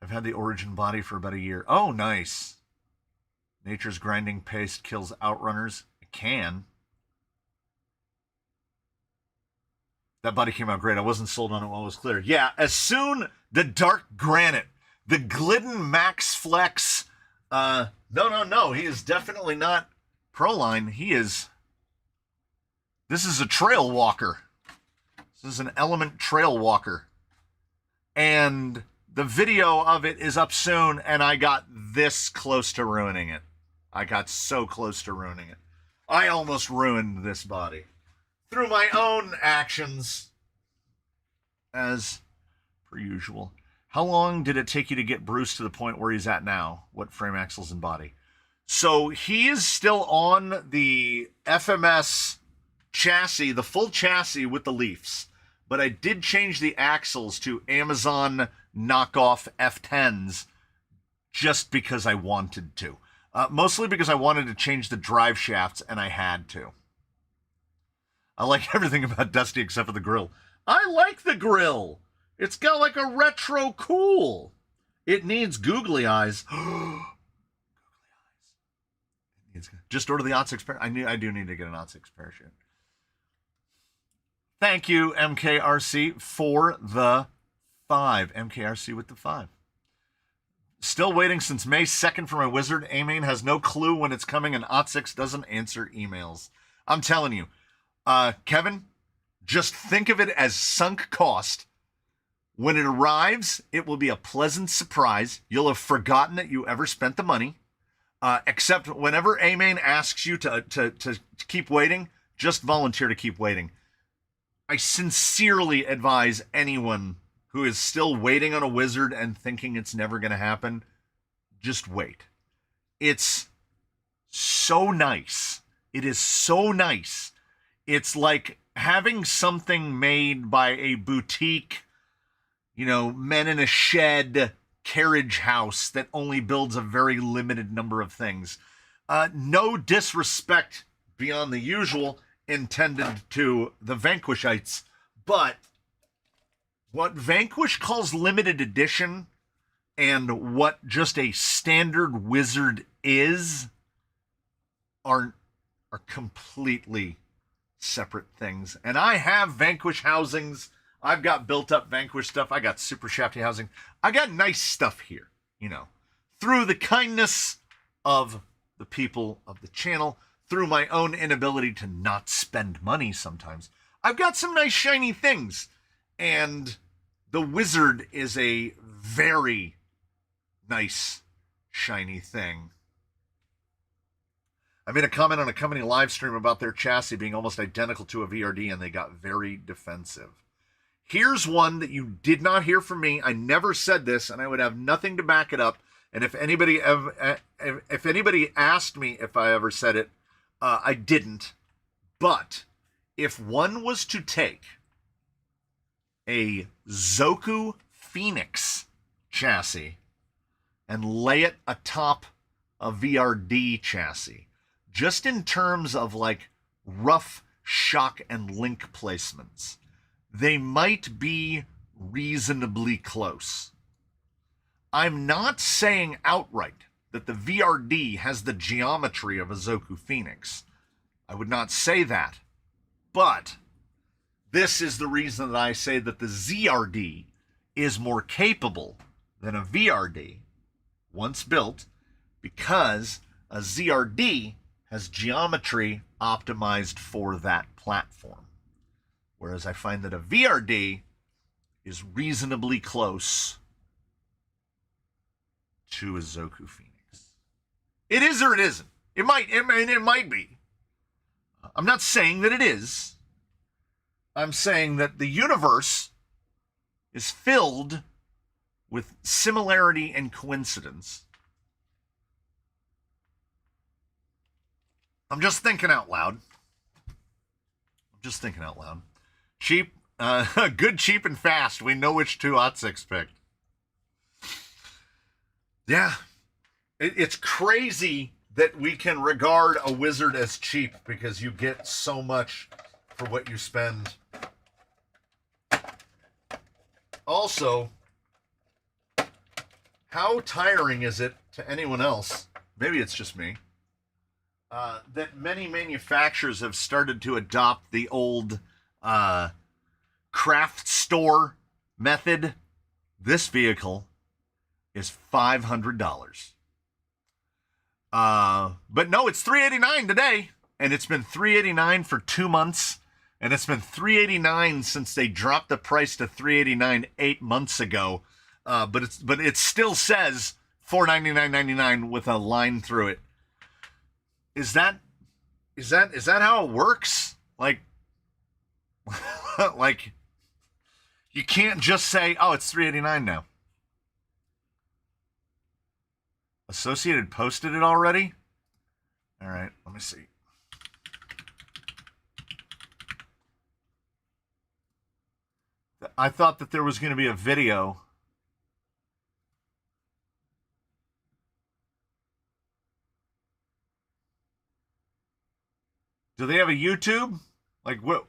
I've had the Origin body for about a year. Oh, nice. Nature's grinding pace kills outrunners. It can. That body came out great. I wasn't sold on it while it was clear. Yeah, as soon the dark granite, the Glidden Max Flex. No. He is definitely not Proline. This is a trail walker. This is an Element trail walker. And the video of it is up soon, and I got this close to ruining it. I got so close to ruining it. I almost ruined this body through my own actions, as per usual. How long did it take you to get Bruce to the point where he's at now? What frame, axles, and body? So he is still on the FMS chassis, the full chassis with the leafs. But I did change the axles to Amazon knockoff F10s just because I wanted to. Mostly because I wanted to change the drive shafts, and I had to. I like everything about Dusty except for the grill. I like the grill. It's got like a retro cool. It needs googly eyes. Googly eyes. Just order the OT6 parachute. I do need to get an OT6 parachute. Thank you, MKRC, for the 5. MKRC with the 5. Still waiting since May 2nd for my wizard. Amain has no clue when it's coming, and OT6 doesn't answer emails. I'm telling you. Kevin, just think of it as sunk cost. When it arrives, it will be a pleasant surprise. You'll have forgotten that you ever spent the money. Except whenever Amain asks you to keep waiting, just volunteer to keep waiting. I sincerely advise anyone who is still waiting on a wizard and thinking it's never going to happen, just wait. It's so nice. It is so nice. It's like having something made by a boutique, men in a shed carriage house that only builds a very limited number of things. No disrespect beyond the usual intended to the Vanquishites, but what Vanquish calls limited edition and what just a standard wizard are completely separate things. And I have Vanquish housings. I've got built up Vanquish stuff. I got super shafty housing. I got nice stuff here, through the kindness of the people of the channel, through my own inability to not spend money sometimes. I've got some nice shiny things. And the wizard is a very nice shiny thing. I made a comment on a company live stream about their chassis being almost identical to a VRD, and they got very defensive. Here's one that you did not hear from me. I never said this, and I would have nothing to back it up. And if anybody asked me if I ever said it, I didn't. But if one was to take a Zoku Phoenix chassis and lay it atop a VRD chassis, just in terms of like rough shock and link placements, they might be reasonably close. I'm not saying outright that the VRD has the geometry of a Zoku Phoenix. I would not say that. But this is the reason that I say that the ZRD is more capable than a VRD once built, because a ZRD has geometry optimized for that platform. Whereas I find that a VRD is reasonably close to a Zoku Phoenix. It is or it isn't. It might be. I'm not saying that it is. I'm saying that the universe is filled with similarity and coincidence. I'm just thinking out loud. Cheap, good, cheap, and fast. We know which two Otsix picked. Yeah. It's crazy that we can regard a wizard as cheap because you get so much for what you spend. Also, how tiring is it to anyone else, maybe it's just me, that many manufacturers have started to adopt the old craft store method? This vehicle is $500. But no, it's $389 today, and it's been $389 for 2 months, and it's been $389 since they dropped the price to $389 8 months ago. But it still says $499.99 with a line through it. Is that how it works? Like, like you can't just say, oh, it's $389 now. Associated posted it already? All right, let me see. I thought that there was going to be a video. Do they have a YouTube? Like, what?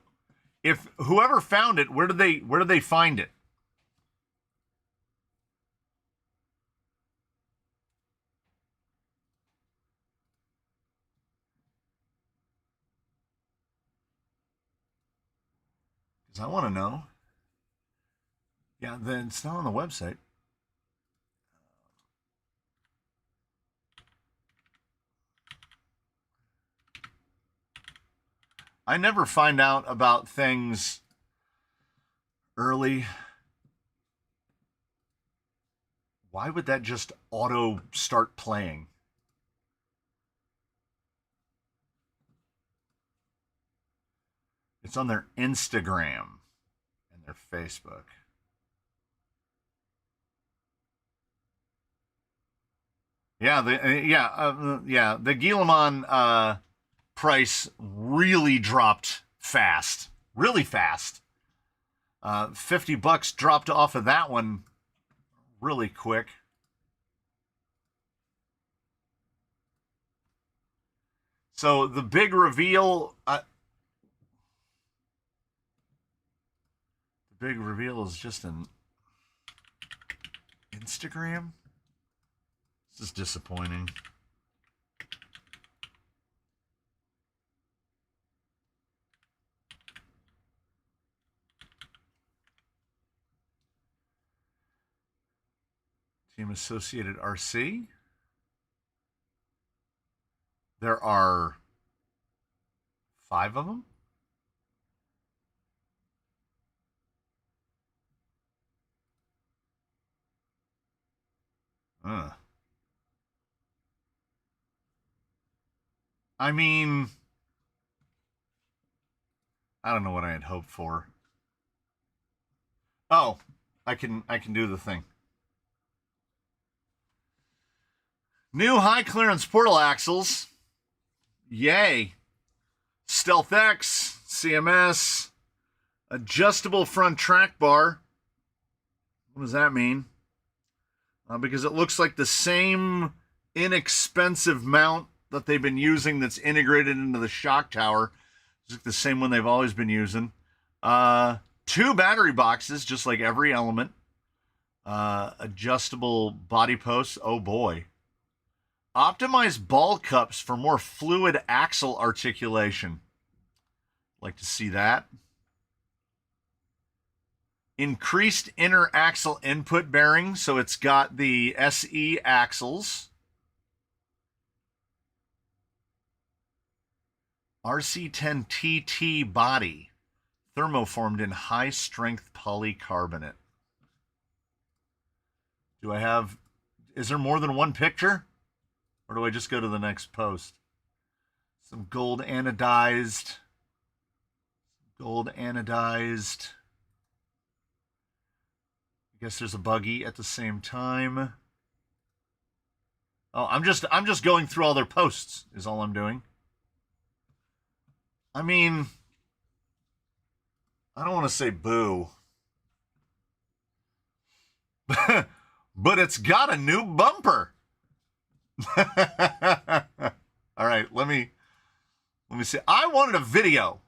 If whoever found it, where did they find it? Because I want to know. Yeah, then it's not on the website. I never find out about things early. Why would that just auto start playing? It's on their Instagram and their Facebook. Yeah, the Guillemot price really dropped fast, really fast. $50 dropped off of that one really quick. So the big reveal, is just an Instagram. This is disappointing. Team Associated RC. There are 5 of them. I mean, I don't know what I had hoped for. Oh, I can do the thing. New high clearance portal axles. Yay. Stealth X, CMS, adjustable front track bar. What does that mean? Because it looks like the same inexpensive mount that they've been using that's integrated into the shock tower. It's like the same one they've always been using. 2 battery boxes, just like every element. Adjustable body posts. Oh boy. Optimized ball cups for more fluid axle articulation. Like to see that. Increased inner axle input bearing, so it's got the SE axles. RC10TT body, thermoformed in high-strength polycarbonate. Is there more than one picture? Or do I just go to the next post? Some gold anodized. I guess there's a buggy at the same time. Oh, I'm just going through all their posts is all I'm doing. I mean, I don't want to say boo. But it's got a new bumper. All right, let me see. I wanted a video.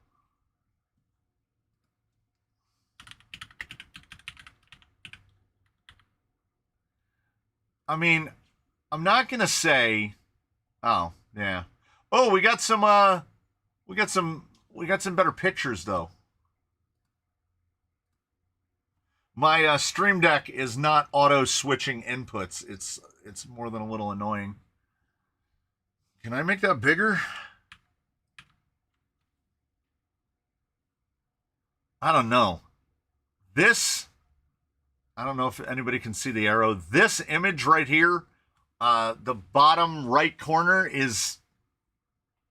I mean, I'm not gonna say. Oh yeah. Oh, we got some better pictures though. My Stream Deck is not auto switching inputs. It's more than a little annoying. Can I make that bigger? I don't know. This, I don't know if anybody can see the arrow. This image right here, the bottom right corner is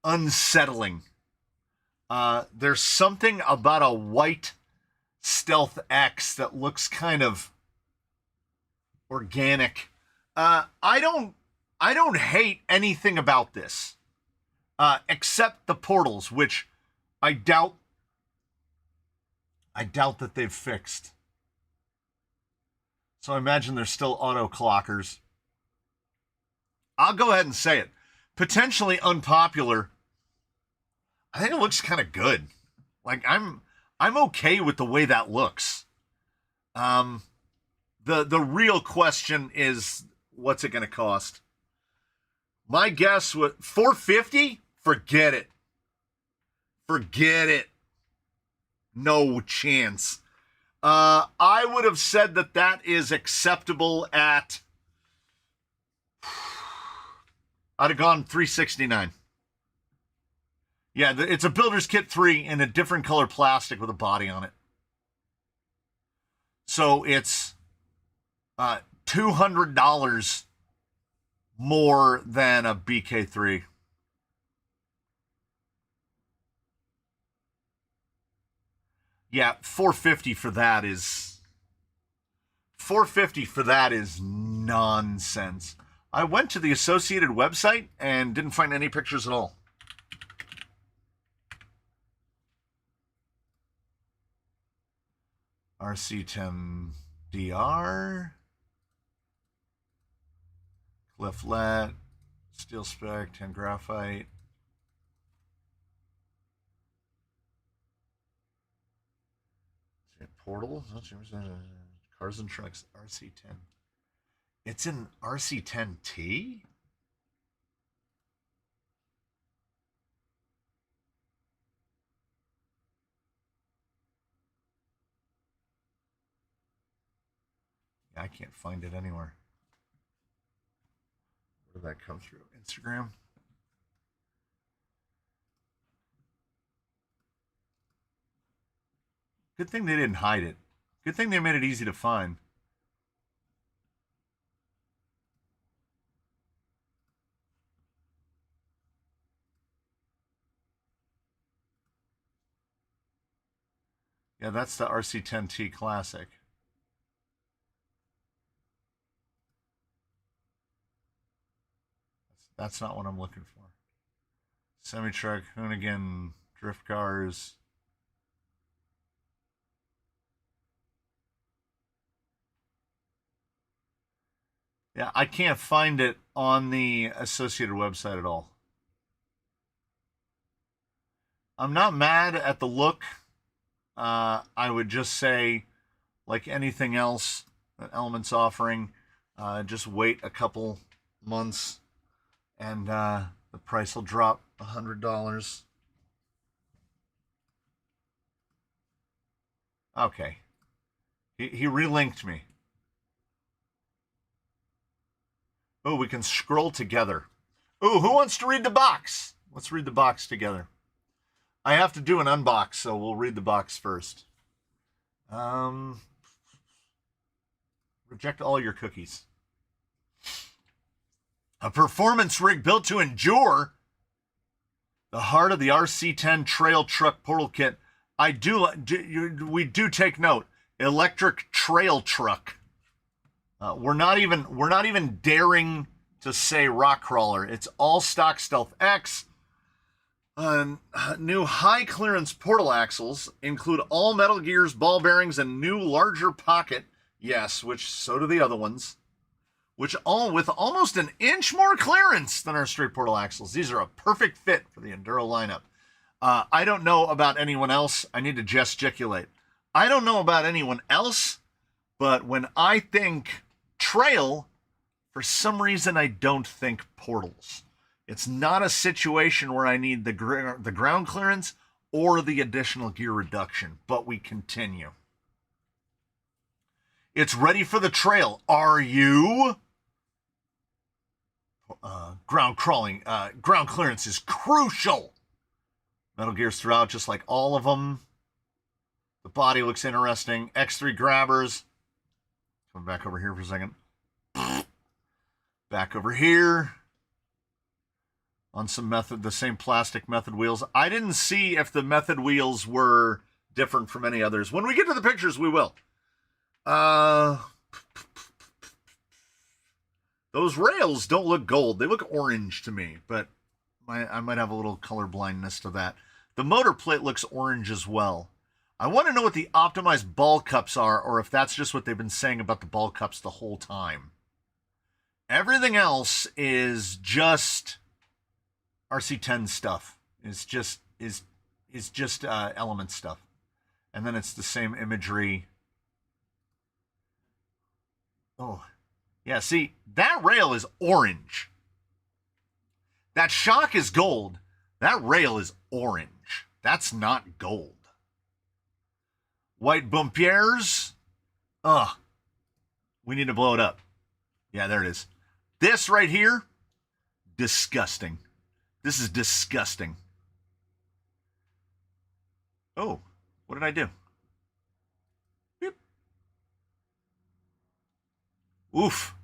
unsettling. There's something about a white Stealth X that looks kind of organic. I don't hate anything about this, except the portals, which I doubt that they've fixed. So I imagine they're still auto clockers. I'll go ahead and say it. Potentially unpopular. I think it looks kind of good. Like I'm okay with the way that looks. The real question is, what's it going to cost? My guess was $450. Forget it. Forget it. No chance. I would have said that is acceptable at. I'd have gone $369. Yeah, it's a Builder's Kit 3 in a different color plastic with a body on it. So it's $200 more than a BK3. Yeah, $450 for that is nonsense. I went to the Associated website and didn't find any pictures at all. RC10DR, Clifflet, Steel Spec, 10 Graphite. Portal, Cars and Trucks, RC10. It's an RC10T? Yeah, I can't find it anywhere. Where did that come through? Instagram? Good thing they didn't hide it. Good thing they made it easy to find. Yeah, that's the RC10T Classic. That's not what I'm looking for. Semi-truck, Hoonigan, drift cars. Yeah, I can't find it on the Associated website at all. I'm not mad at the look. I would just say, like anything else that Element's offering, just wait a couple months and the price will drop $100. Okay. He relinked me. Oh, we can scroll together. Oh, who wants to read the box? Let's read the box together. I have to do an unbox, so we'll read the box first. Reject all your cookies. A performance rig built to endure. The heart of the RC10 trail truck portal kit. We do take note. Electric trail truck. We're not even daring to say rock crawler. It's all stock Stealth X. New high clearance portal axles include all Metal Gear's ball bearings and new larger pocket. Yes, which so do the other ones. Which all with almost an inch more clearance than our straight portal axles. These are a perfect fit for the Enduro lineup. I don't know about anyone else. I need to gesticulate. I don't know about anyone else, but when I think trail, for some reason I don't think portals. It's not a situation where I need the ground clearance or the additional gear reduction, but we continue. It's ready for the trail. Are you? Ground clearance is crucial. Metal Gears throughout, just like all of them. The body looks interesting. X3 grabbers. Come back over here for a second. Back over here. On some the same plastic method wheels. I didn't see if the method wheels were different from any others. When we get to the pictures, we will. Those rails don't look gold. They look orange to me, but I might have a little color blindness to that. The motor plate looks orange as well. I want to know what the optimized ball cups are, or if that's just what they've been saying about the ball cups the whole time. Everything else is just RC10 stuff. It's just element stuff, and then it's the same imagery. Oh, yeah. See, that rail is orange. That shock is gold. That rail is orange. That's not gold. White bompiers. Ugh. We need to blow it up. Yeah, there it is. This right here, disgusting. This is disgusting. Oh, what did I do? Beep. Oof.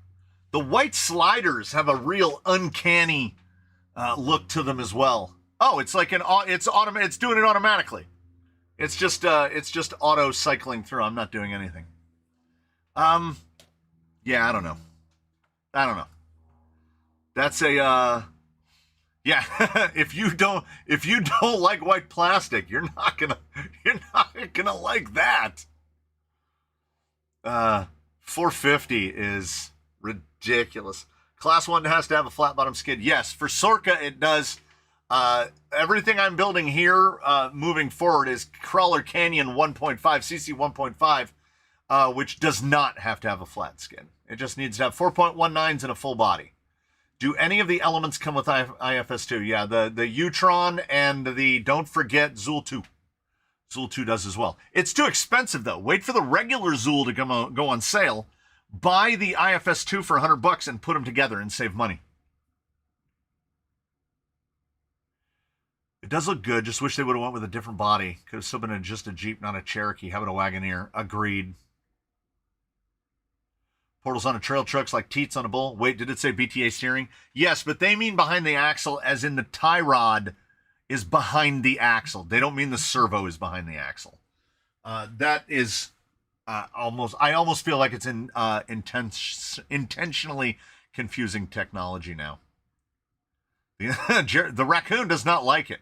The white sliders have a real uncanny look to them as well. Oh, it's like it's doing it automatically. It's just auto cycling through. I'm not doing anything. Yeah, I don't know. That's a yeah. if you don't like white plastic, you're not gonna like that. 450 is ridiculous. Class 1 has to have a flat bottom skid. Yes, for Sorka it does. Everything I'm building here moving forward is Crawler Canyon 1.5, CC 1.5, which does not have to have a flat skid. It just needs to have 4.19s and a full body. Do any of the elements come with IFS2? Yeah, the Utron and the, don't forget, Zool 2. Zool 2 does as well. It's too expensive, though. Wait for the regular Zool to go on sale. Buy the IFS2 for $100 and put them together and save money. It does look good. Just wish they would have went with a different body. Could have still been just a Jeep, not a Cherokee. How about a Wagoneer? Agreed. Portals on a trail truck's like teats on a bull. Wait, did it say BTA steering? Yes, but they mean behind the axle as in the tie rod is behind the axle. They don't mean the servo is behind the axle. That is I almost feel like it's intentionally confusing technology now. The raccoon does not like it.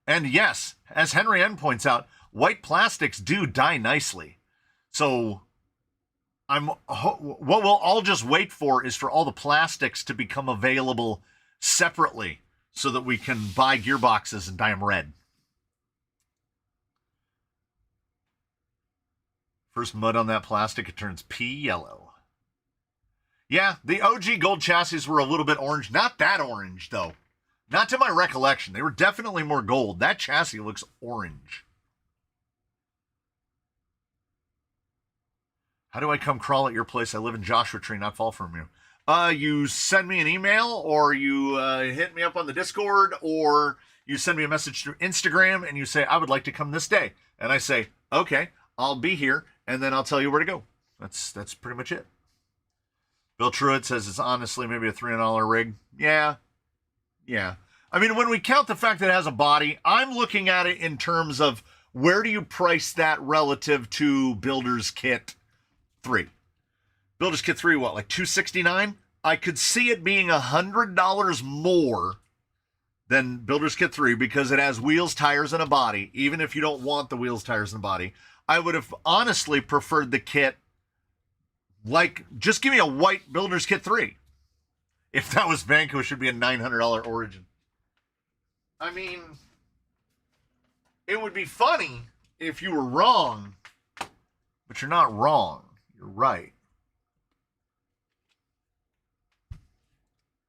And yes, as Henry N points out, white plastics do die nicely. So what we'll all just wait for is for all the plastics to become available separately so that we can buy gearboxes and dye them red. First mud on that plastic, it turns pea yellow. Yeah, the OG gold chassis were a little bit orange. Not that orange, though. Not to my recollection. They were definitely more gold. That chassis looks orange. How do I come crawl at your place? I live in Joshua Tree, not far from you. You send me an email, or you hit me up on the Discord, or you send me a message through Instagram, and you say, I would like to come this day. And I say, okay, I'll be here, and then I'll tell you where to go. That's pretty much it. Bill Truitt says it's honestly maybe a $300 rig. Yeah. I mean, when we count the fact that it has a body, I'm looking at it in terms of where do you price that relative to builder's kit 3. Builder's Kit 3, what, like $269? I could see it being $100 more than Builder's Kit 3 because it has wheels, tires, and a body. Even if you don't want the wheels, tires, and body, I would have honestly preferred the kit. Like, just give me a white Builder's Kit 3. If that was Vanco, it should be a $900 Origin. I mean, it would be funny if you were wrong, but you're not wrong. You're right.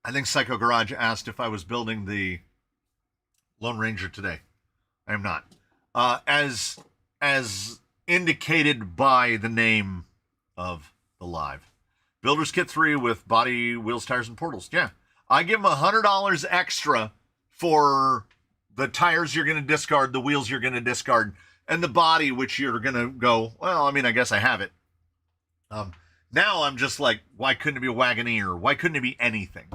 I think Psycho Garage asked if I was building the Lone Ranger today. I am not. As indicated by the name of the live. Builder's Kit 3 with body, wheels, tires, and portals. Yeah. I give them $100 extra for the tires you're going to discard, the wheels you're going to discard, and the body, which you're going to go, well, I mean, I guess I have it. Now I'm just like, why couldn't it be a Wagoneer? Why couldn't it be anything?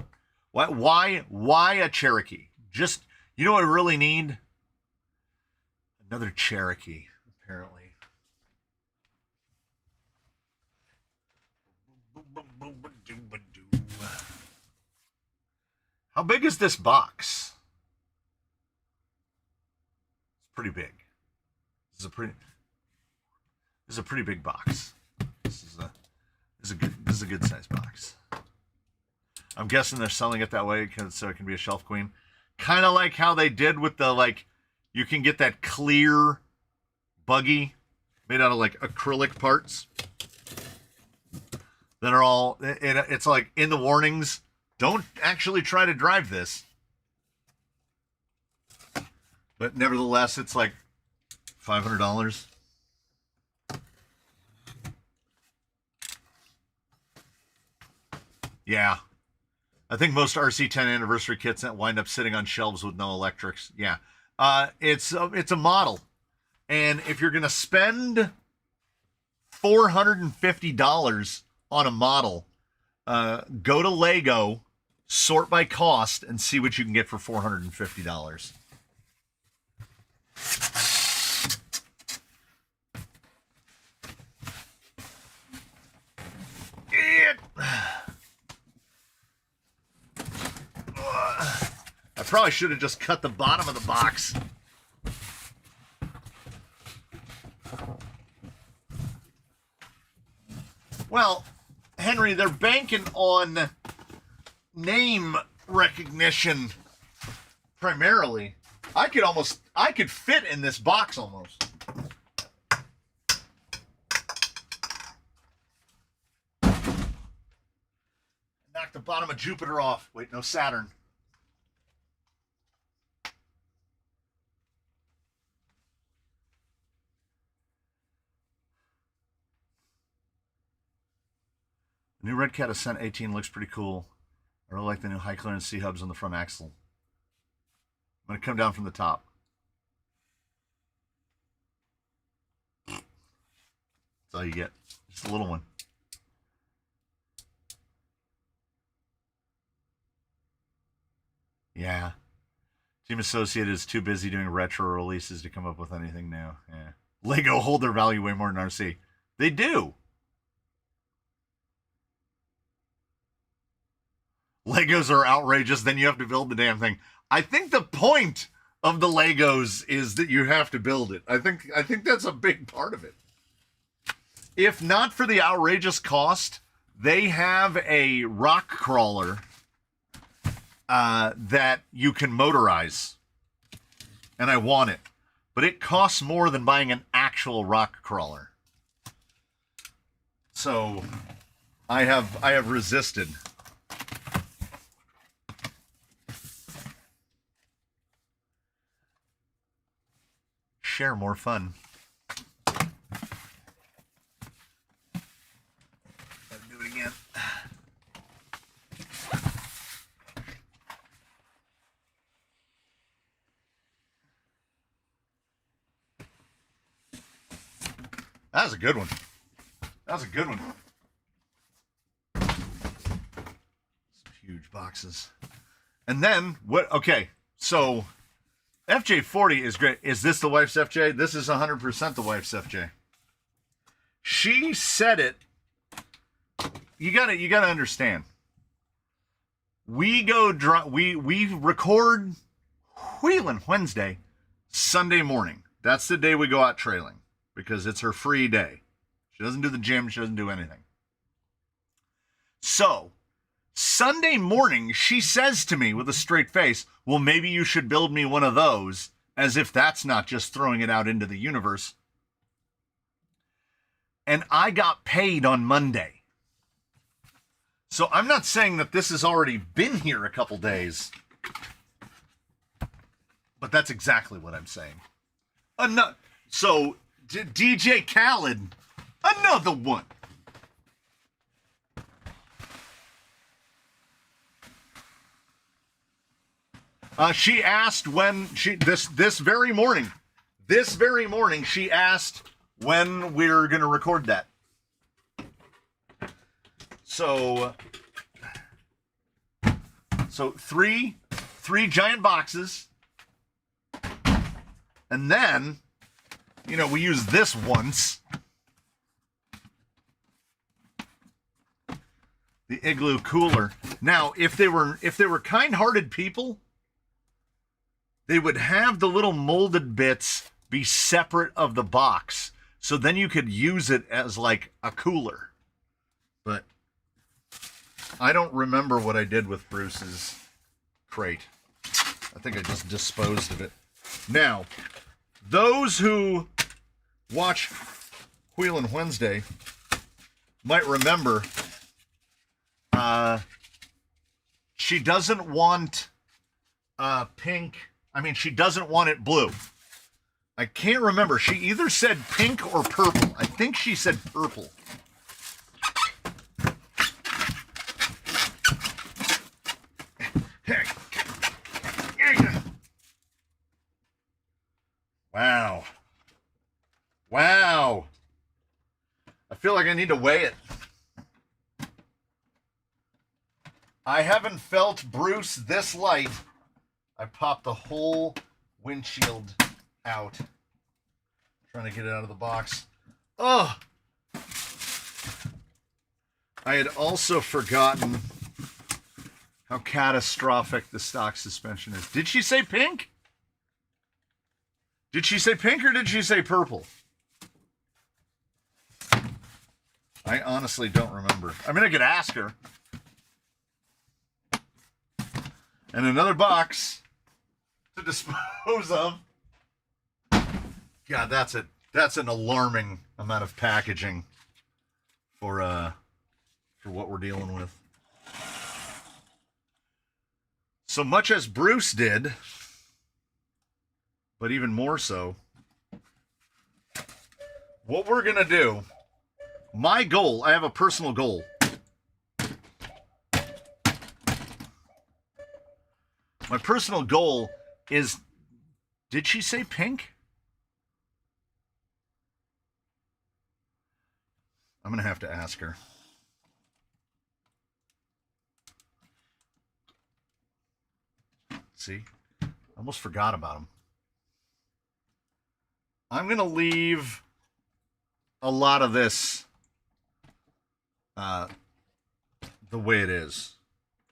Why a Cherokee? Just, you know what I really need? Another Cherokee, apparently. How big is this box? It's pretty big. This is a pretty big box. This is a good size box. I'm guessing they're selling it that way so it can be a shelf queen. Kind of like how they did with the, like, you can get that clear buggy made out of like acrylic parts that are all, it's like in the warnings, don't actually try to drive this. But nevertheless, it's like $500. Yeah. I think most RC10 anniversary kits that wind up sitting on shelves with no electrics. Yeah. It's a model. And if you're going to spend $450 on a model, go to Lego, sort by cost, and see what you can get for $450. I probably should have just cut the bottom of the box. Well, Henry, they're banking on name recognition primarily. I could fit in this box almost. Knock the bottom of Jupiter off. Wait, no, Saturn. The new Red Cat Ascent 18 looks pretty cool. I really like the new high clearance C-hubs on the front axle. I'm going to come down from the top. That's all you get. Just a little one. Yeah. Team Associated is too busy doing retro releases to come up with anything new. Yeah. Lego hold their value way more than RC. They do. Legos are outrageous, then you have to build the damn thing. I think the point of the Legos is that you have to build it. I think that's a big part of it. If not for the outrageous cost, they have a rock crawler that you can motorize. And I want it. But it costs more than buying an actual rock crawler. So I have resisted. Share more fun. Gotta do it again. That was a good one. That was a good one. Some huge boxes. And then, what? Okay, so FJ40 is great. Is this the wife's FJ? This is 100% the wife's FJ. She said it you gotta understand. We record Wheeling Wednesday, Sunday morning. That's the day we go out trailing because it's her free day. She doesn't do the gym. She doesn't do anything. So Sunday morning, she says to me with a straight face, well, maybe you should build me one of those, as if that's not just throwing it out into the universe. And I got paid on Monday. So I'm not saying that this has already been here a couple days. But that's exactly what I'm saying. So, DJ Khaled, another one. She asked when this very morning, she asked when we're gonna record that. So three giant boxes, and then, we use this once. The Igloo cooler. Now, if they were kind-hearted people, they would have the little molded bits be separate of the box, so then you could use it as like a cooler. But I don't remember what I did with Bruce's crate. I think I just disposed of it. Now, those who watch Wheelin' Wednesday might remember she doesn't want pink. I mean, she doesn't want it blue. I can't remember. She either said pink or purple. I think she said purple. Wow. Wow. I feel like I need to weigh it. I haven't felt Bruce this light. I popped the whole windshield out. Trying to get it out of the box. Oh! I had also forgotten how catastrophic the stock suspension is. Did she say pink? Did she say pink or did she say purple? I honestly don't remember. I mean, I could ask her. And another box to dispose of. God, that's an alarming amount of packaging for what we're dealing with. So much as Bruce did, but even more so, what we're gonna do, my goal, I have a personal goal. My personal goal is, did she say pink? I'm going to have to ask her. See? I almost forgot about them. I'm going to leave a lot of this the way it is.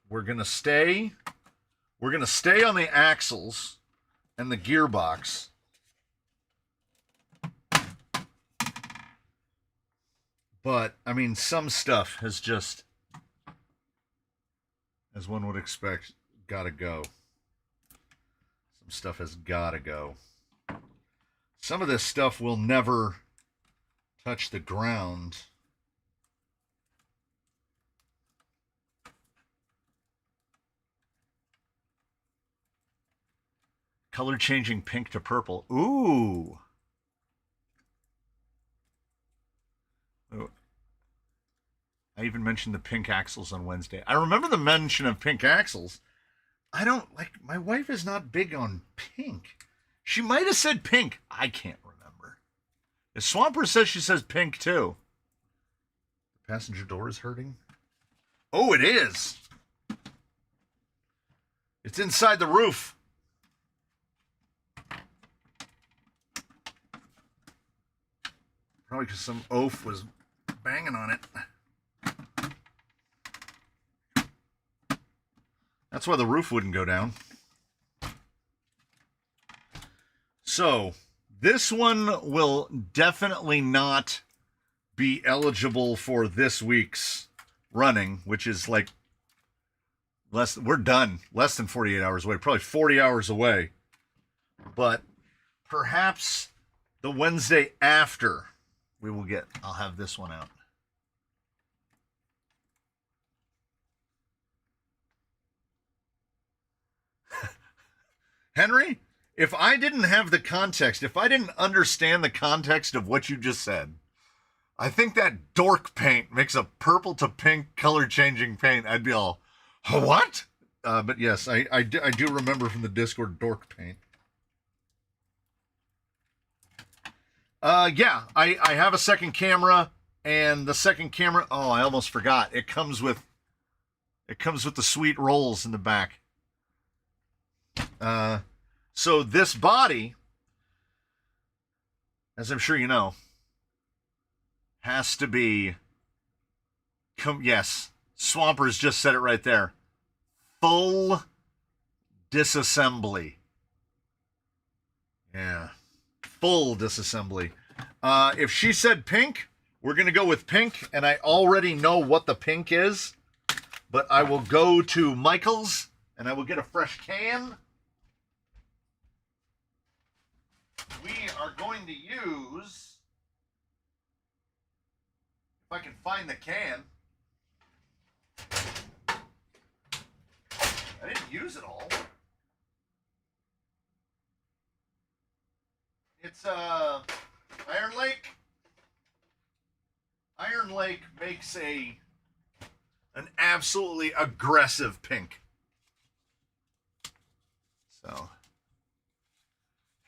We're going to stay on the axles and the gearbox. But, I mean, some stuff has just, as one would expect, got to go. Some stuff has got to go. Some of this stuff will never touch the ground. Color changing pink to purple. Ooh. I even mentioned the pink axles on Wednesday. I remember the mention of pink axles. I don't like, my wife is not big on pink. She might have said pink. I can't remember. If Swamper says she says pink too. The passenger door is hurting. Oh, it is. It's inside the roof. Probably because some oaf was banging on it. That's why the roof wouldn't go down. So, this one will definitely not be eligible for this week's running, which is like we're done. Less than 48 hours away. Probably 40 hours away. But perhaps the Wednesday after I'll have this one out. Henry, if I didn't have the context, if I didn't understand the context of what you just said, I think that dork paint makes a purple to pink color changing paint. I'd be all, what? But yes, I do remember from the Discord dork paint. Yeah, I have a second camera, and the second camera, oh, I almost forgot. It comes with the sweet rolls in the back. So this body, as I'm sure you know, has to be, yes, Swampers just said it right there, full disassembly. Yeah, full disassembly. If she said pink, we're going to go with pink, and I already know what the pink is, but I will go to Michael's, and I will get a fresh can. We are going to use, if I can find the can. I didn't use it all. It's Iron Lake. Iron Lake makes an absolutely aggressive pink. So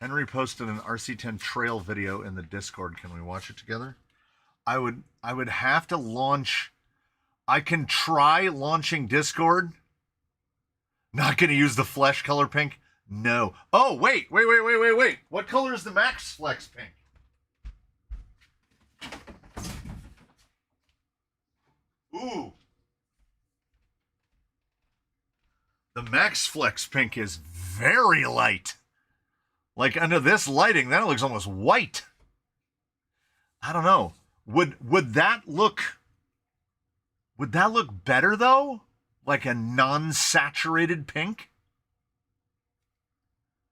Henry posted an RC10 trail video in the Discord. Can we watch it together? I would have to launch. I can try launching Discord. Not going to use the flesh color pink. No. Oh, wait. What color is the Max Flex pink? Ooh. The Max Flex pink is very light. Like under this lighting, that looks almost white. I don't know. Would that look better though? Like a non-saturated pink?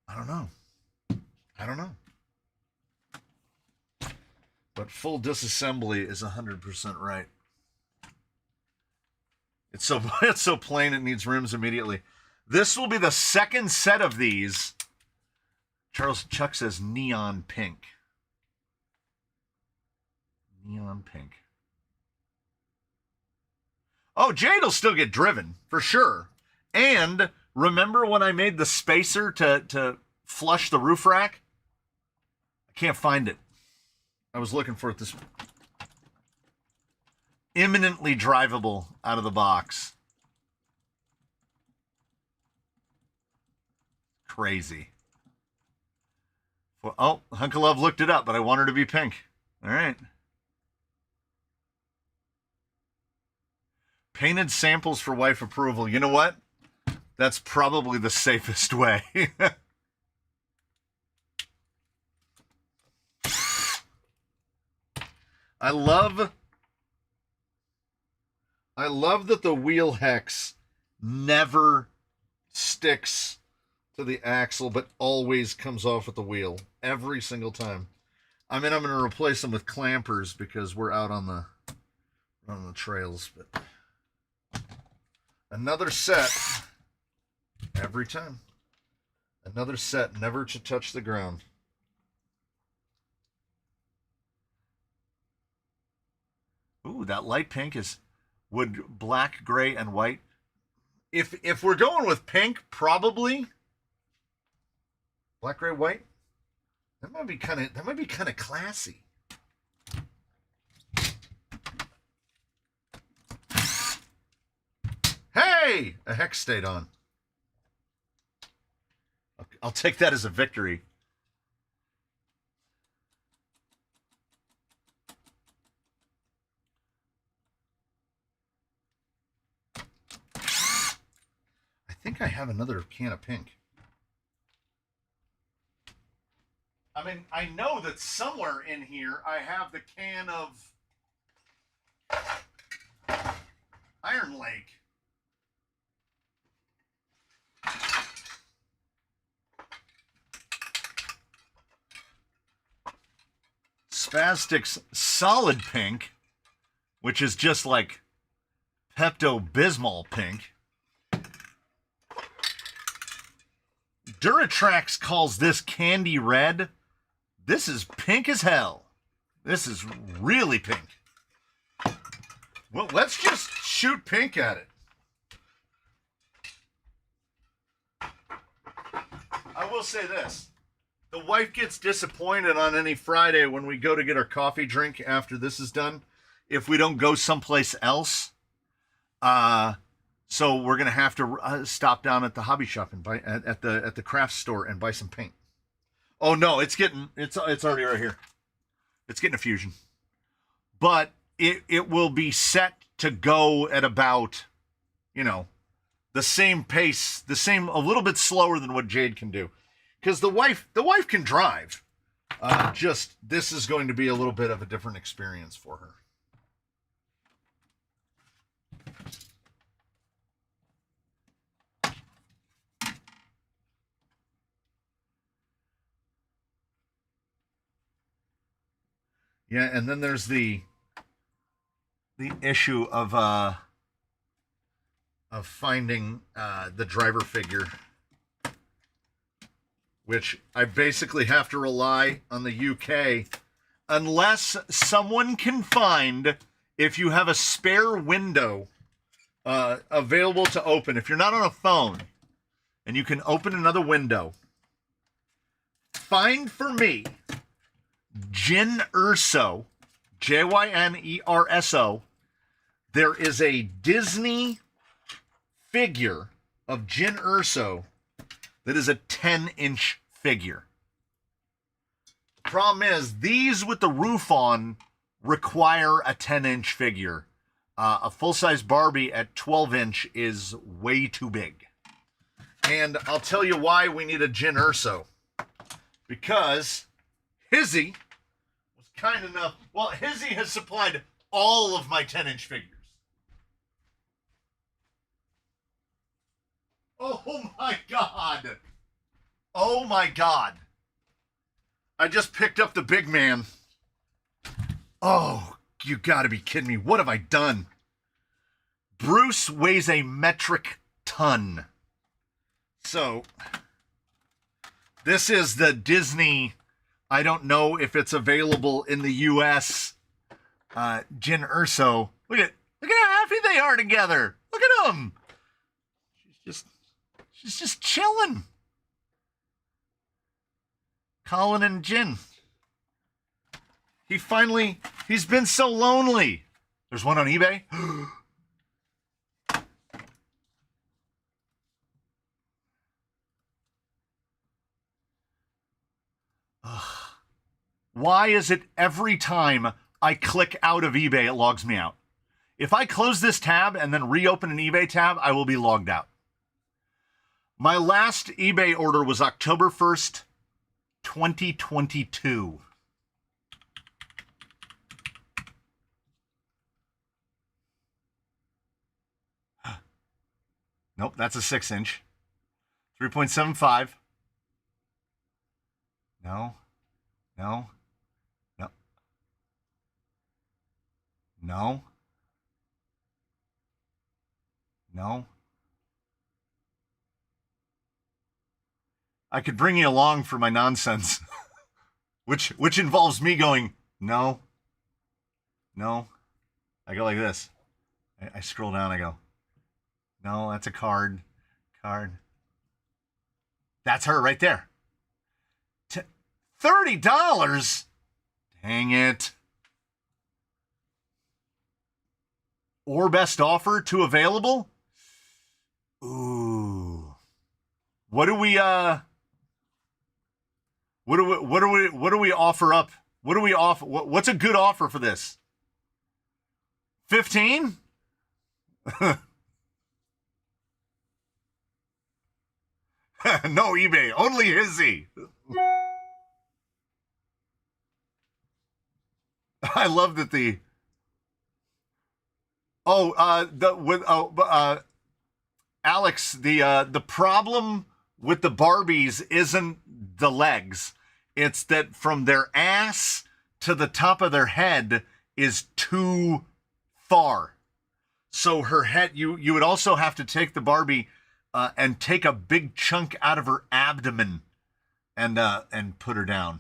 I don't know. But full disassembly is 100% right. It's so plain it needs rims immediately. This will be the second set of these. Charles Chuck says neon pink. Neon pink. Oh, Jade will still get driven, for sure. And remember when I made the spacer to flush the roof rack? I can't find it. I was looking for it this... Imminently drivable out of the box. Crazy. Well, oh, Hunk of Love looked it up, but I want her to be pink. All right. Painted samples for wife approval. You know what? That's probably the safest way. I love that the wheel hex never sticks to the axle, but always comes off at the wheel every single time. I mean, I'm going to replace them with clampers because we're out on the trails, but another set every time. Another set never to touch the ground. Ooh, that light pink is would black, gray, and white. If we're going with pink, probably black, gray, white. That might be kind of classy. Hey, a hex stayed on. I'll take that as a victory. I think I have another can of pink. I mean, I know that somewhere in here I have the can of Iron Lake. Spastic's Solid Pink, which is just like Pepto-Bismol pink. Duratrax calls this Candy Red. This is pink as hell. This is really pink. Well, let's just shoot pink at it. I will say this. The wife gets disappointed on any Friday when we go to get our coffee drink after this is done if we don't go someplace else. So we're gonna have to stop down at the hobby shop and buy at the craft store and buy some paint. Oh no, it's already right here. It's getting a fusion, but it will be set to go at about, the same pace, a little bit slower than what Jade can do, because the wife can drive. Just this is going to be a little bit of a different experience for her. Yeah, and then there's the issue of finding the driver figure, which I basically have to rely on the UK, unless someone can find, if you have a spare window available to open, if you're not on a phone and you can open another window, find for me Jyn Erso, Jynerso. There is a Disney figure of Jyn Erso that is a 10-inch figure. The problem is, these with the roof on require a 10-inch figure. A full-size Barbie at 12-inch is way too big. And I'll tell you why we need a Jyn Erso. Because Hizzy was kind enough... Well, Hizzy has supplied all of my 10-inch figures. Oh my God. Oh my God. I just picked up the big man. Oh, you gotta be kidding me. What have I done? Bruce weighs a metric ton. So, this is the Disney, I don't know if it's available in the US, Jyn Erso. Look at how happy they are together. Look at them. She's just chilling. Colin and Jyn. He's been so lonely. There's one on eBay. Why is it every time I click out of eBay, it logs me out? If I close this tab and then reopen an eBay tab, I will be logged out. My last eBay order was October 1st, 2022. Nope, that's a 6-inch. 3.75. No. No. No. No. No. I could bring you along for my nonsense, which involves me going, no. No. I go like this. I scroll down, I go, no, that's a card. That's her right there. $30? Dang it. Or best offer, 2 available? Ooh. What do we offer up? What do we offer? What's a good offer for this? 15? No eBay, only Hizzy. I love that the Alex, the problem with the Barbies isn't the legs. It's that from their ass to the top of their head is too far. So her head, you would also have to take the Barbie and take a big chunk out of her abdomen and put her down.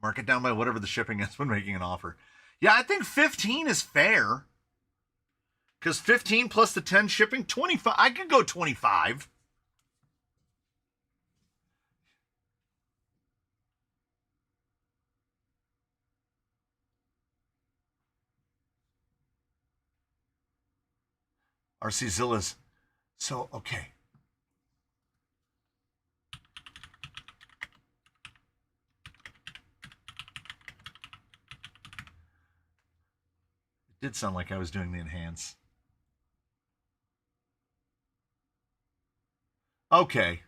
Mark it down by whatever the shipping is when making an offer. Yeah, I think 15 is fair. Because 15 plus the 10 shipping, 25. I could go 25. RC Zilla's. So, okay. It did sound like I was doing the enhance. Okay.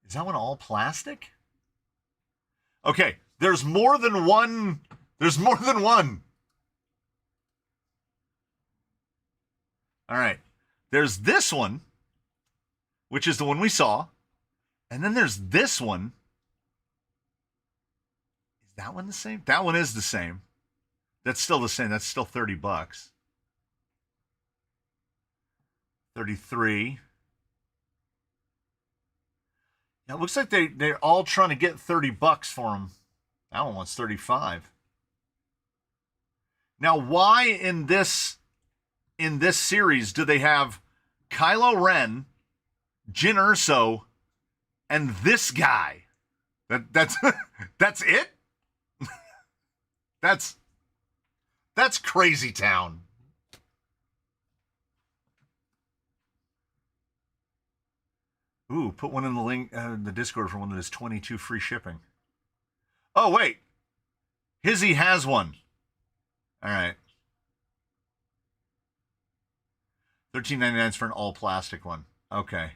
Is that one all plastic? Okay, there's more than one. There's more than one. All right. There's this one, which is the one we saw. And then there's this one. Is that one the same? That one is the same. That's still the same. That's still $30. 33. Yeah, it looks like they're all trying to get $30 for them. That one wants 35. Now, why in this series do they have Kylo Ren, Jyn Erso, and this guy? That's that's it? That's crazy town. Ooh, put one in the link in the Discord for one that is 22 free shipping. Oh, wait. Hizzy has one. All right. $13.99 for an all-plastic one. Okay.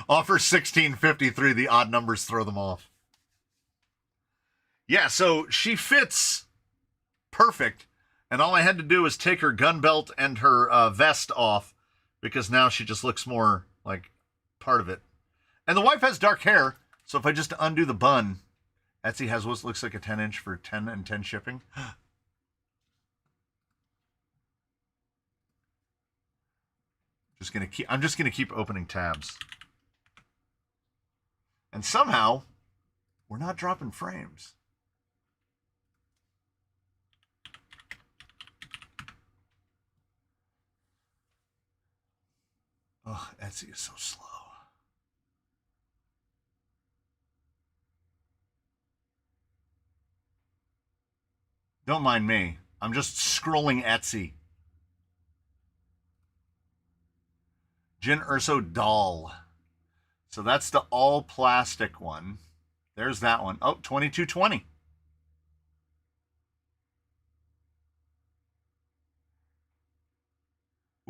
Offer $16.53. The odd numbers throw them off. Yeah, so she fits perfect. And all I had to do was take her gun belt and her vest off, because now she just looks more like part of it. And the wife has dark hair, so if I just undo the bun, Etsy has what looks like a 10-inch for 10 and 10 shipping. I'm just gonna keep opening tabs. And somehow, we're not dropping frames. Oh, Etsy is so slow. Don't mind me. I'm just scrolling Etsy. Jyn Erso doll. So that's the all plastic one. There's that one. Oh, $22.20.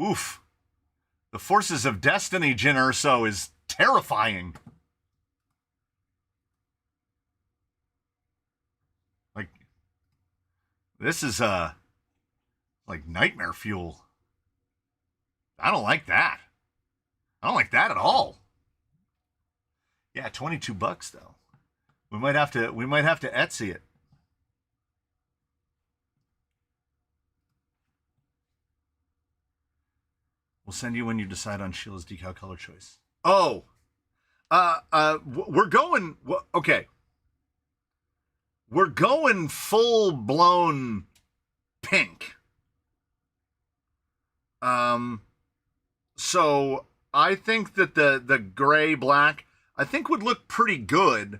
Oof. The Forces of Destiny Jyn Erso is terrifying. Like, this is like nightmare fuel. I don't like that. I don't like that at all. Yeah, $22 though. We might have to Etsy it. We'll send you when you decide on Sheila's decal color choice. Oh, we're going. Okay, we're going full blown pink. So I think that the gray black I think would look pretty good.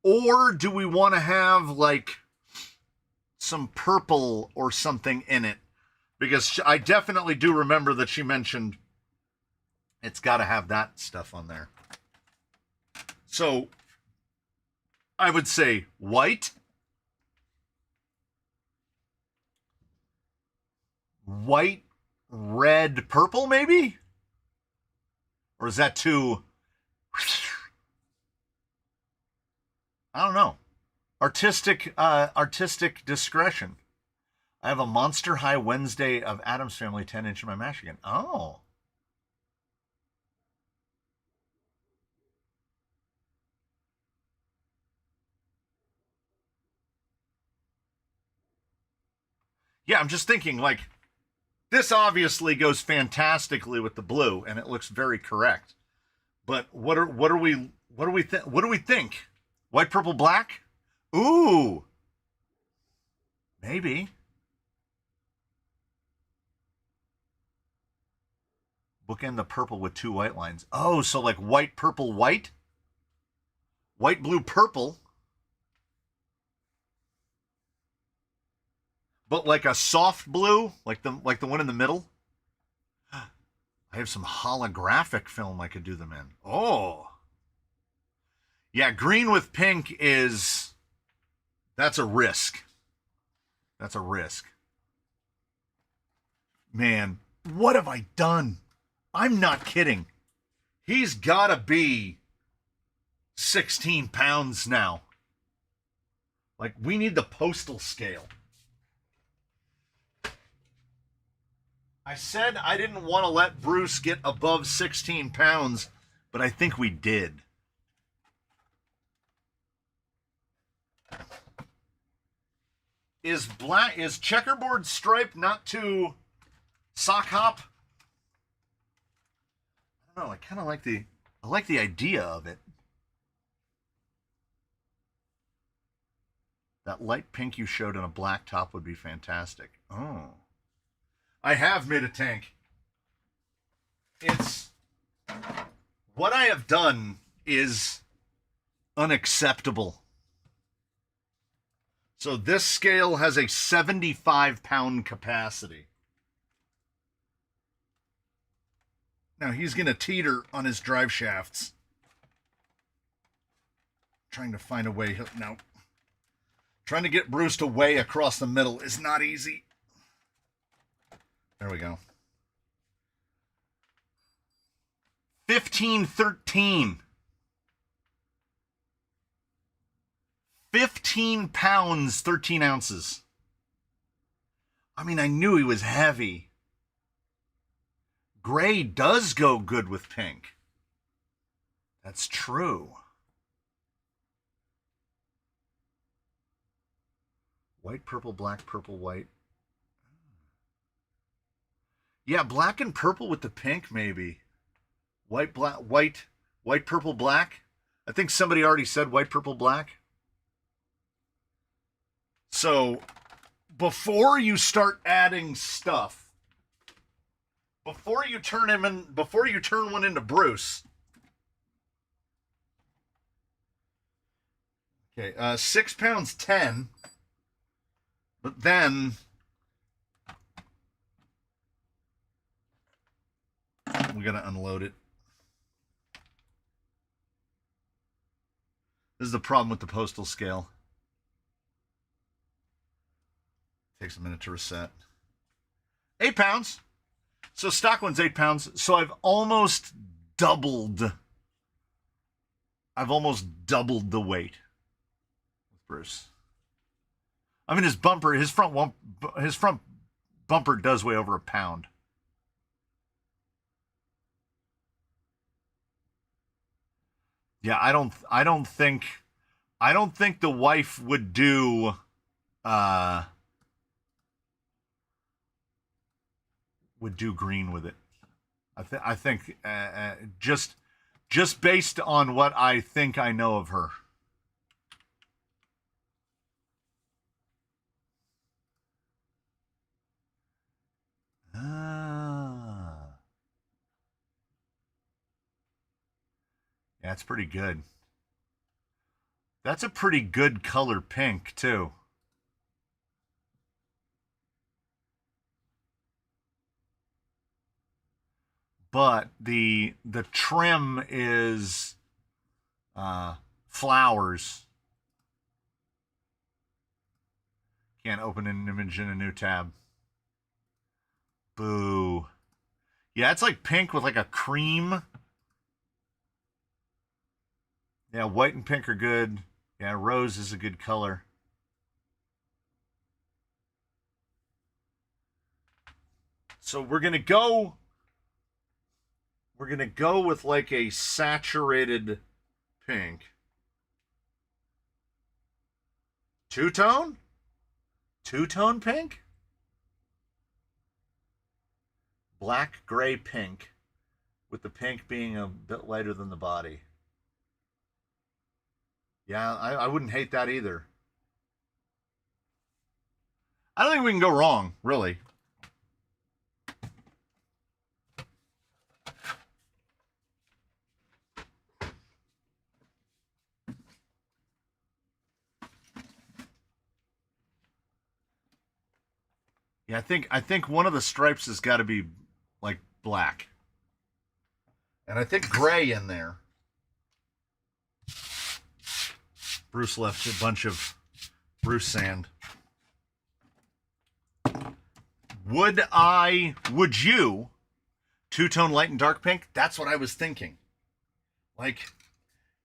Or do we want to have like some purple or something in it? Because I definitely do remember that she mentioned it's got to have that stuff on there. So I would say white. White red purple maybe? Or is that too... I don't know. Artistic discretion. I have a Monster High Wednesday of Addams Family 10-inch in my mash again. Oh. Yeah, I'm just thinking, like, this obviously goes fantastically with the blue, and it looks very correct. But what do we think? White, purple, black? Ooh. Maybe. Bookend the purple with 2 white lines. Oh, so like white, purple, white? White, blue, purple. But like a soft blue, like the one in the middle. I have some holographic film I could do them in. Oh. Yeah, green with pink that's a risk. That's a risk. Man, what have I done? I'm not kidding. He's got to be 16 pounds now. Like, we need the postal scale. I said I didn't want to let Bruce get above 16 pounds, but I think we did. Is checkerboard stripe not too sock hop? I don't know. I kind of like the idea of it. That light pink you showed on a black top would be fantastic. Oh. I have made a tank. What I have done is unacceptable. So this scale has a 75-pound capacity. Now he's going to teeter on his drive shafts. Trying to find a way. Now, trying to get Bruce to weigh across the middle is not easy. There we go. 1513. 15 pounds, 13 ounces. I mean, I knew he was heavy. Gray does go good with pink. That's true. White, purple, black, purple, white. Yeah, black and purple with the pink, maybe. White, black, white, purple, black. I think somebody already said white, purple, black. So, before you start adding stuff, before you turn one into Bruce. Okay, 6 pounds 10. But then we gotta unload it. This is the problem with the postal scale. Takes a minute to reset. 8 pounds. So stock one's 8 pounds. So I've almost doubled the weight with Bruce. I mean, his front bumper does weigh over a pound. Yeah, I don't think the wife would do green with it. I think just based on what I think I know of her. Yeah, it's pretty good. That's a pretty good color pink, too. But the trim is flowers. Can't open an image in a new tab. Boo. Yeah, it's like pink with like a cream. Yeah, white and pink are good. Yeah, rose is a good color. So we're going to go with like a saturated pink. Two-tone? Two-tone pink? Black, gray, pink, with the pink being a bit lighter than the body. Yeah, I wouldn't hate that either. I don't think we can go wrong, really. Yeah, I think one of the stripes has got to be like black. And I think gray in there. Bruce left a bunch of Bruce sand. Would you two-tone light and dark pink? That's what I was thinking. Like,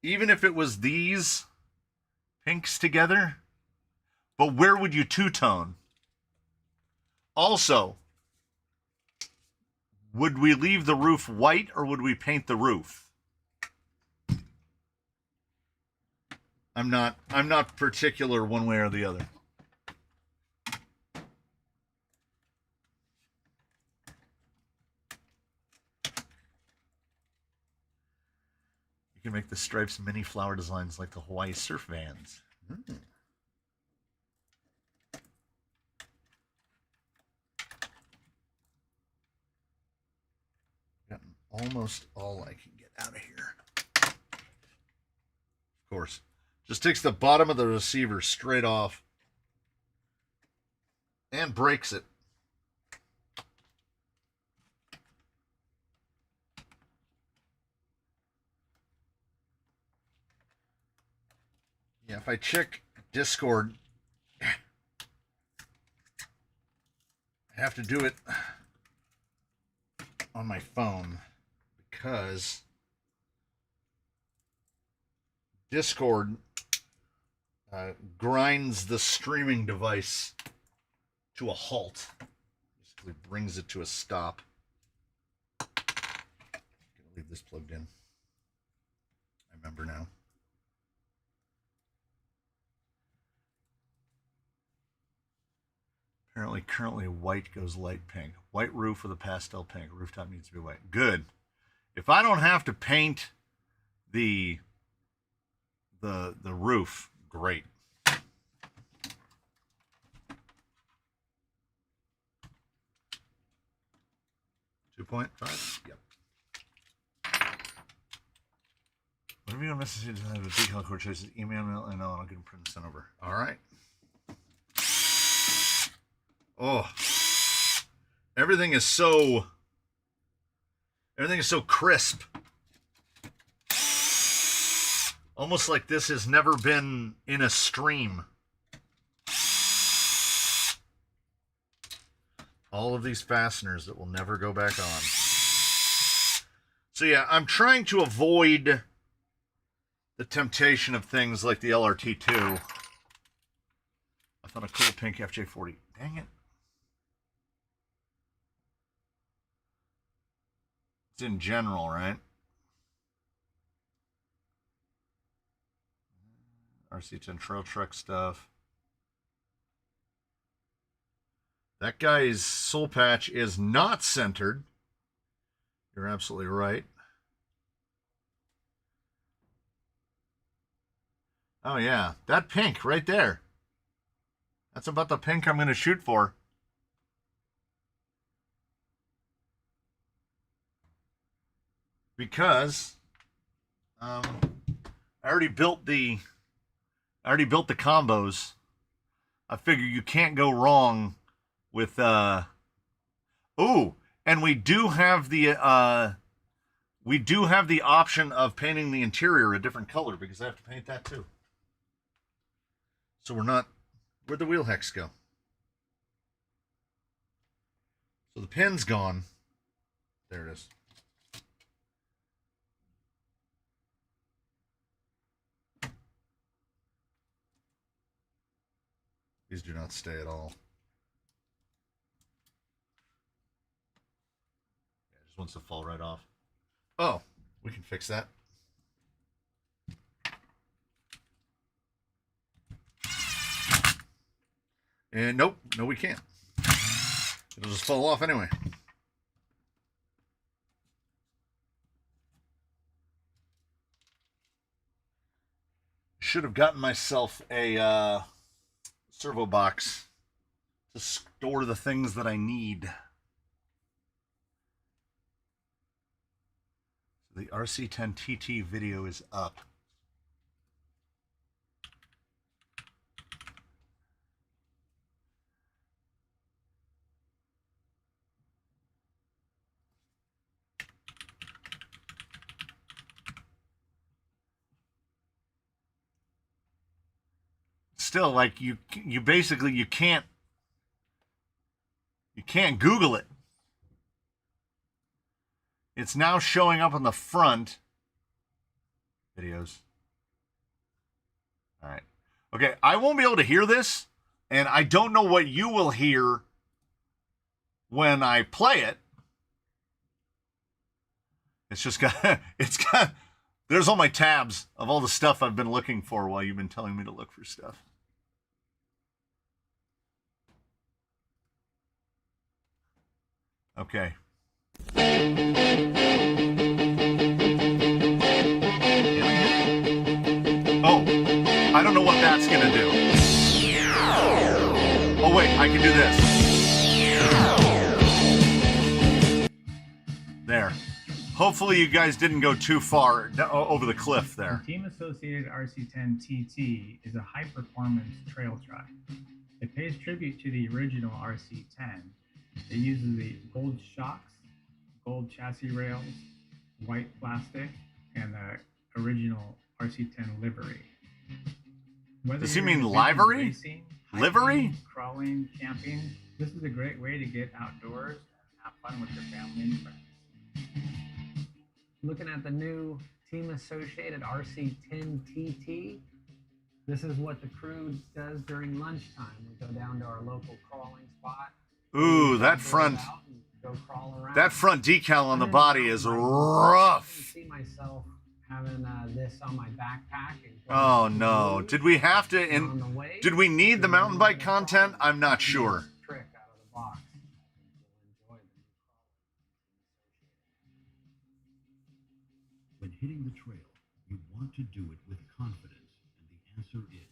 even if it was these pinks together, but where would you two-tone? Also, would we leave the roof white or would we paint the roof? I'm not particular one way or the other. You can make the stripes mini flower designs like the Hawaii surf vans. Gotten almost all I can get out of here. Of course. Just takes the bottom of the receiver straight off and breaks it. Yeah, if I check Discord, I have to do it on my phone because Discord grinds the streaming device to a halt. Basically brings it to a stop. I'm gonna leave this plugged in. I remember now. Apparently, currently white goes light pink. White roof with a pastel pink. Rooftop needs to be white. Good. If I don't have to paint the roof, great. $2.5. Yep. Whatever you message is have a detail core choices, email me, and I'll get them printed and sent over. All right. Oh, everything is so crisp. Almost like this has never been in a stream. All of these fasteners that will never go back on. So yeah, I'm trying to avoid the temptation of things like the LRT2. I thought a cool pink FJ40. Dang it. It's in general, right? RC10 trail truck stuff. That guy's soul patch is not centered. You're absolutely right. Oh, yeah. That pink right there. That's about the pink I'm going to shoot for. Because I already built the combos. I figure you can't go wrong with ooh, and we do have the option of painting the interior a different color because I have to paint that too. So we're not, where'd the wheel hex go? So the pin's gone. There it is. These do not stay at all. Yeah, it just wants to fall right off. Oh, we can fix that. And nope, no we can't. It'll just fall off anyway. Should have gotten myself a servo box to store the things that I need. The RC10TT video is up. Still, like you basically you can't Google it. It's now showing up on the front videos. All right. Okay, I won't be able to hear this, and I don't know what you will hear when I play it. It's just got there's all my tabs of all the stuff I've been looking for while you've been telling me to look for stuff. Okay. Oh, I don't know what that's gonna do. Oh wait, I can do this. There. Hopefully you guys didn't go too far over the cliff there. The Team Associated RC10TT is a high-performance trail truck. It pays tribute to the original RC10. It uses the gold shocks, gold chassis rails, white plastic, and the original RC10 livery. Does he mean livery? Racing, livery? hiking, crawling, camping. This is a great way to get outdoors and have fun with your family and friends. Looking at the new Team Associated RC10TT, this is what the crew does during lunchtime. We go down to our local crawling spot. Ooh, that front decal on the body is rough. I see myself having this on my backpack. Oh no! Did we have to? Did we need the mountain bike content? I'm not sure. Trick out of the box. When hitting the trail, you want to do it with confidence, and the answer is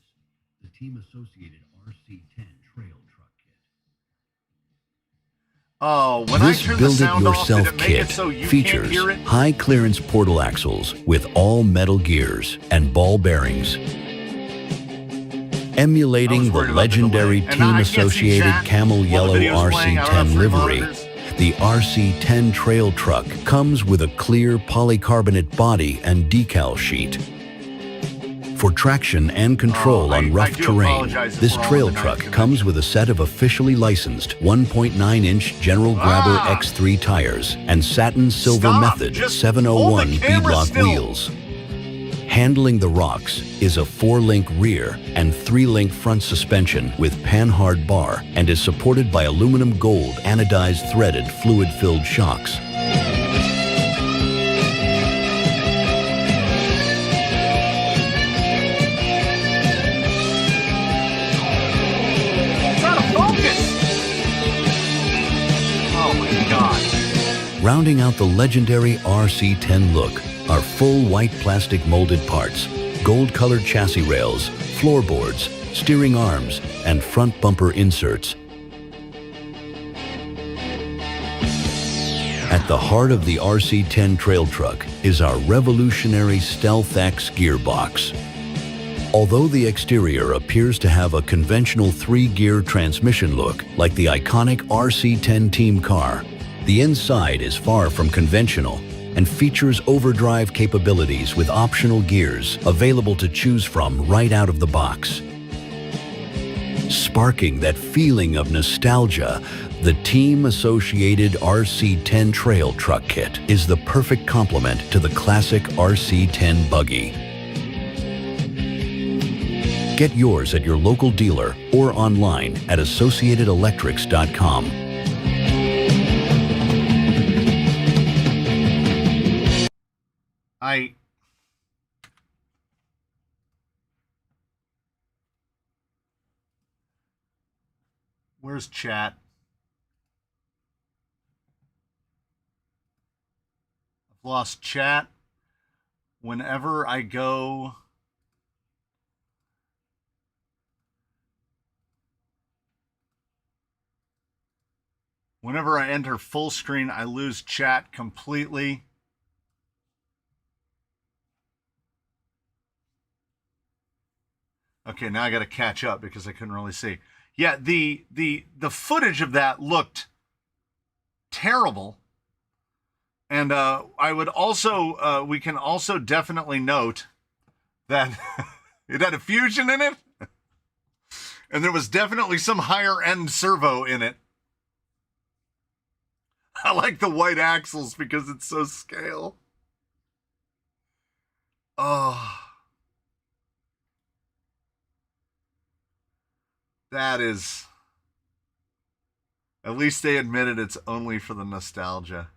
the Team Associated RC10 Trail Truck Kit. Oh, when This I turn the Build It sound off, did Yourself it make kit it so you can't features hear it? high clearance portal axles with all metal gears and ball bearings. Emulating the legendary Team Associated Camel Yellow RC10 livery, the RC10 Trail Truck comes with a clear polycarbonate body and decal sheet. For traction and control on rough terrain, this trail truck comes with a set of officially licensed 1.9-inch General Grabber X3 tires and satin silver method 701 beadlock wheels. Handling the rocks is a 4-link rear and 3-link front suspension with panhard bar and is supported by aluminum gold anodized threaded fluid-filled shocks. Rounding out the legendary RC10 look are full white plastic molded parts, gold-colored chassis rails, floorboards, steering arms, and front bumper inserts. At the heart of the RC10 trail truck is our revolutionary Stealth X gearbox. Although the exterior appears to have a conventional 3-gear transmission look like the iconic RC10 team car, the inside is far from conventional and features overdrive capabilities with optional gears available to choose from right out of the box. sparking that feeling of nostalgia, the team-associated RC10 Trail Truck Kit is the perfect complement to the classic RC10 buggy. Get yours at your local dealer or online at associatedelectrics.com. Where's chat? I've lost chat. Whenever I go... Whenever I enter full screen, I lose chat completely. Okay, now I got to catch up because I couldn't really see. Yeah, the footage of that looked terrible. And I would also, we can also definitely note that it had a Fusion in it. And there was definitely some higher end servo in it. I like the white axles because it's so scale. Oh. That is... At least they admitted it's only for the nostalgia.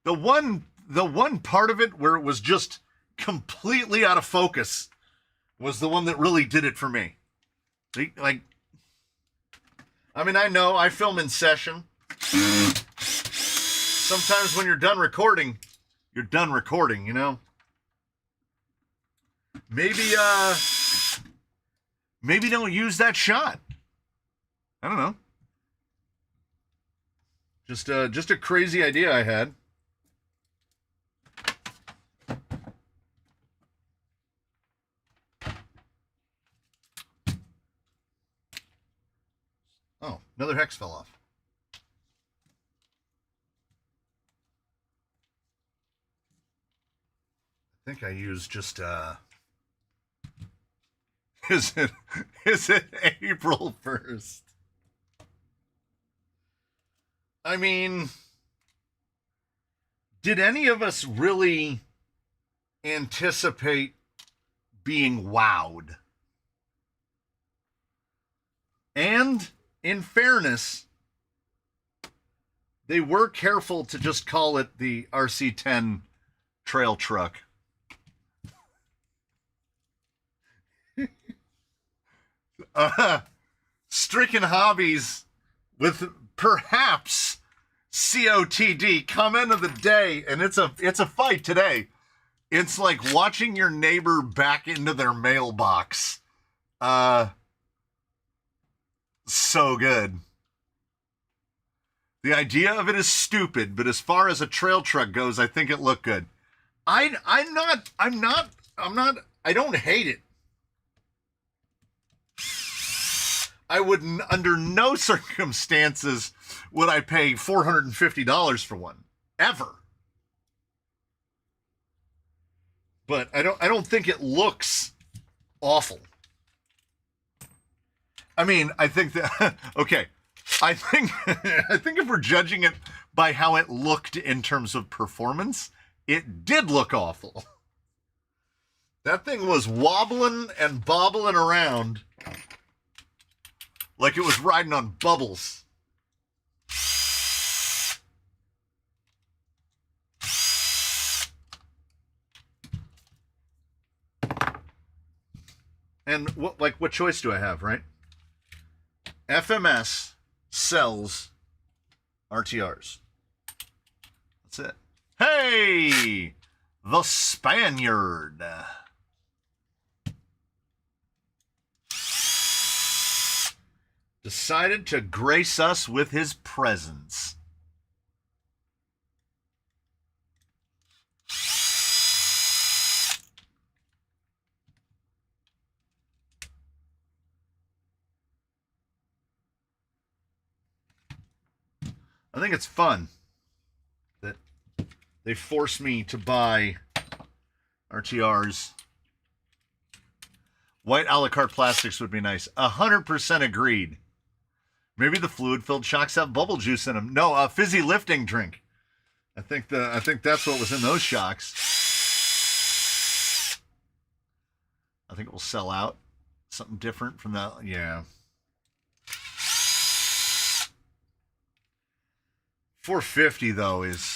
The one part of it where it was just completely out of focus was the one that really did it for me. Like, I mean, I know I film in session. Sometimes when you're done recording, you know? Maybe don't use that shot. I don't know. Just a crazy idea I had. Oh, another hex fell off. I think I used just is it April 1st? I mean, did any of us really anticipate being wowed? And in fairness, they were careful to just call it the RC10 trail truck. Stricken Hobbies with perhaps COTD comment of the day, and it's a fight today. It's like watching your neighbor back into their mailbox. So good. The idea of it is stupid, but as far as a trail truck goes, I think it looked good. I don't hate it. I wouldn't, under no circumstances would I pay $450 for one, ever. But I don't think it looks awful. I mean, I think that okay. I think if we're judging it by how it looked in terms of performance, it did look awful. That thing was wobbling and bobbling around like it was riding on bubbles. And what choice do I have, right? FMS sells RTRs. That's it. Hey, the Spaniard. Decided to grace us with his presence. I think it's fun that they force me to buy RTRs White a la carte plastics would be nice. 100% agreed. Maybe the fluid-filled shocks have bubble juice in them. No, a fizzy lifting drink. I think that's what was in those shocks. I think it will sell out. Something different from that. Yeah. $450 though is.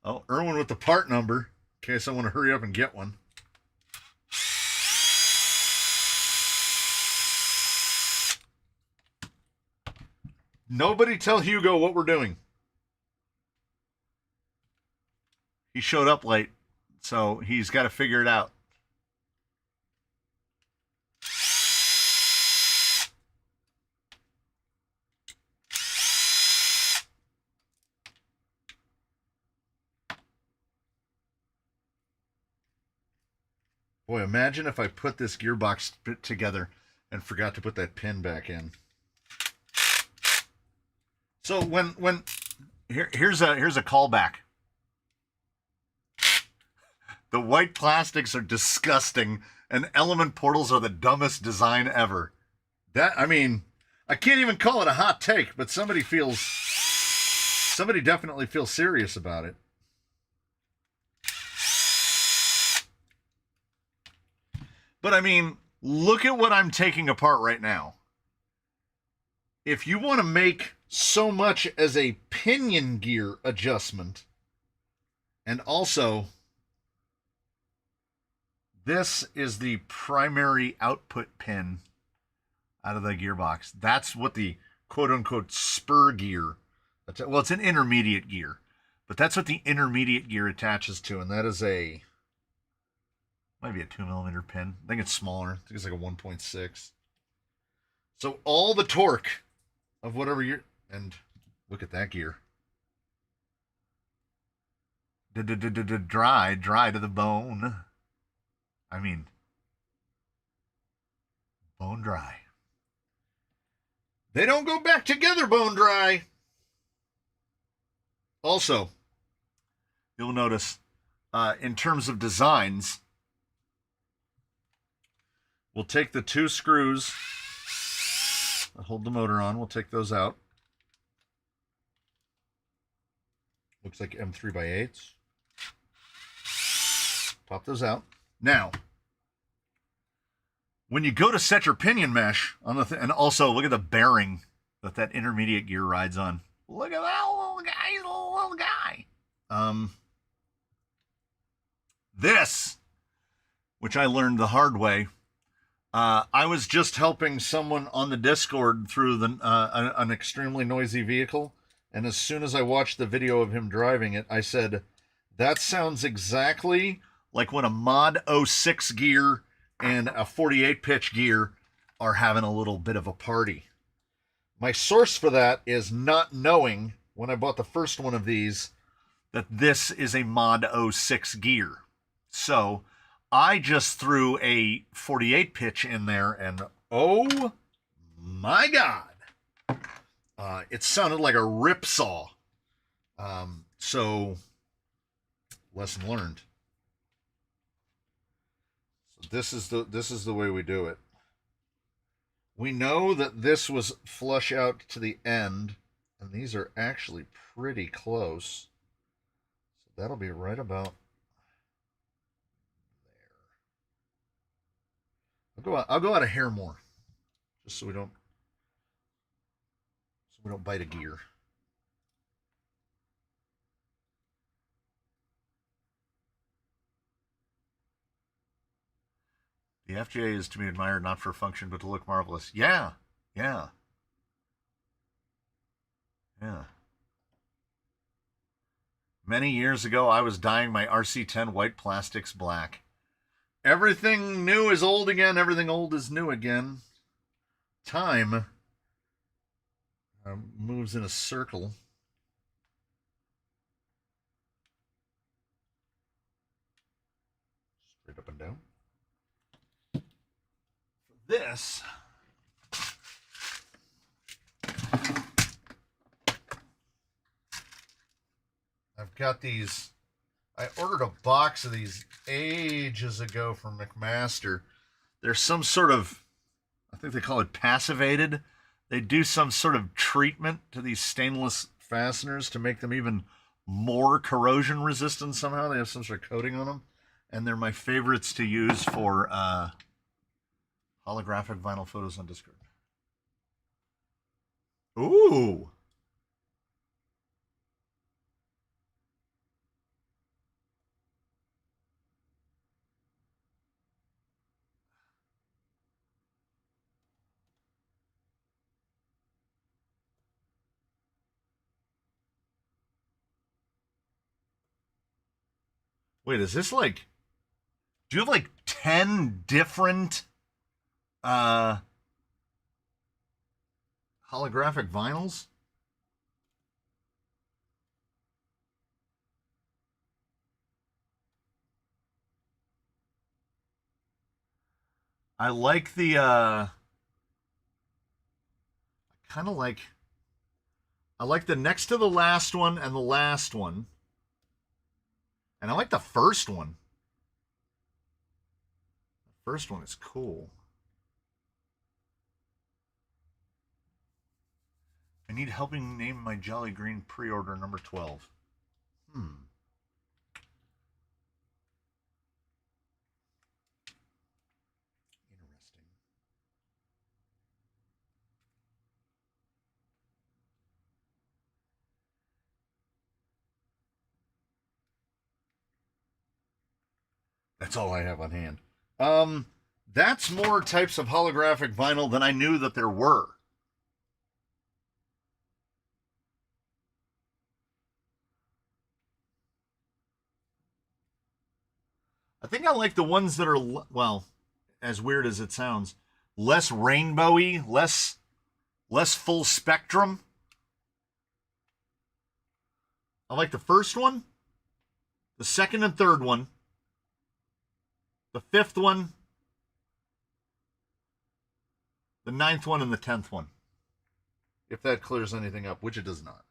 Oh, Irwin with the part number, in case I want to hurry up and get one. Nobody tell Hugo what we're doing. He showed up late, so he's got to figure it out. Boy, imagine if I put this gearbox bit together and forgot to put that pin back in. So here's a callback. The white plastics are disgusting, and element portals are the dumbest design ever. I can't even call it a hot take, but somebody definitely feels serious about it. But I mean, look at what I'm taking apart right now. If you want to make so much as a pinion gear adjustment, and also this is the primary output pin out of the gearbox. That's what the quote-unquote spur gear, well, it's an intermediate gear, but that's what the intermediate gear attaches to, and that is might be a 2mm pin. I think it's smaller. I think it's like a 1.6. So all the torque of whatever you're, and look at that gear. Dry to the bone. I mean, bone dry. They don't go back together bone dry. Also, you'll notice in terms of designs, we'll take the two screws that hold the motor on. We'll take those out. Looks like M3x8s. Pop those out. Now, when you go to set your pinion mesh on the and also look at the bearing that intermediate gear rides on. Look at that little guy. He's a little guy. This, which I learned the hard way. I was just helping someone on the Discord through an extremely noisy vehicle, and as soon as I watched the video of him driving it, I said, that sounds exactly like when a Mod 06 gear and a 48 pitch gear are having a little bit of a party. My source for that is not knowing, when I bought the first one of these, that this is a Mod 06 gear. So I just threw a 48 pitch in there, and oh my God, it sounded like a rip saw. So lesson learned. So this is the way we do it. We know that this was flush out to the end, and these are actually pretty close. So that'll be right about there. I'll go out a hair more, just so we don't bite a gear. The FJ is to be admired not for function, but to look marvelous. Yeah. Many years ago, I was dyeing my RC10 white plastics black. Everything new is old again. Everything old is new again. Time moves in a circle. Straight up and down. This I've got these I ordered a box of these ages ago from McMaster. There's some sort of, I think they call it passivated. They do some sort of treatment to these stainless fasteners to make them even more corrosion resistant somehow. They have some sort of coating on them. And they're my favorites to use for holographic vinyl photos on Discord. Ooh. Wait, is this like, do you have like 10 different holographic vinyls? I like the I kind of like, I like the next to the last one and the last one. And I like the first one. The first one is cool. I need helping name my Jolly Green pre-order number 12. Interesting. That's all I have on hand. That's more types of holographic vinyl than I knew that there were. I think I like the ones that are, well, as weird as it sounds, less rainbowy, less full spectrum. I like the first one, the second and third one, the fifth one, the ninth one, and the 10th one. If that clears anything up, which it does not.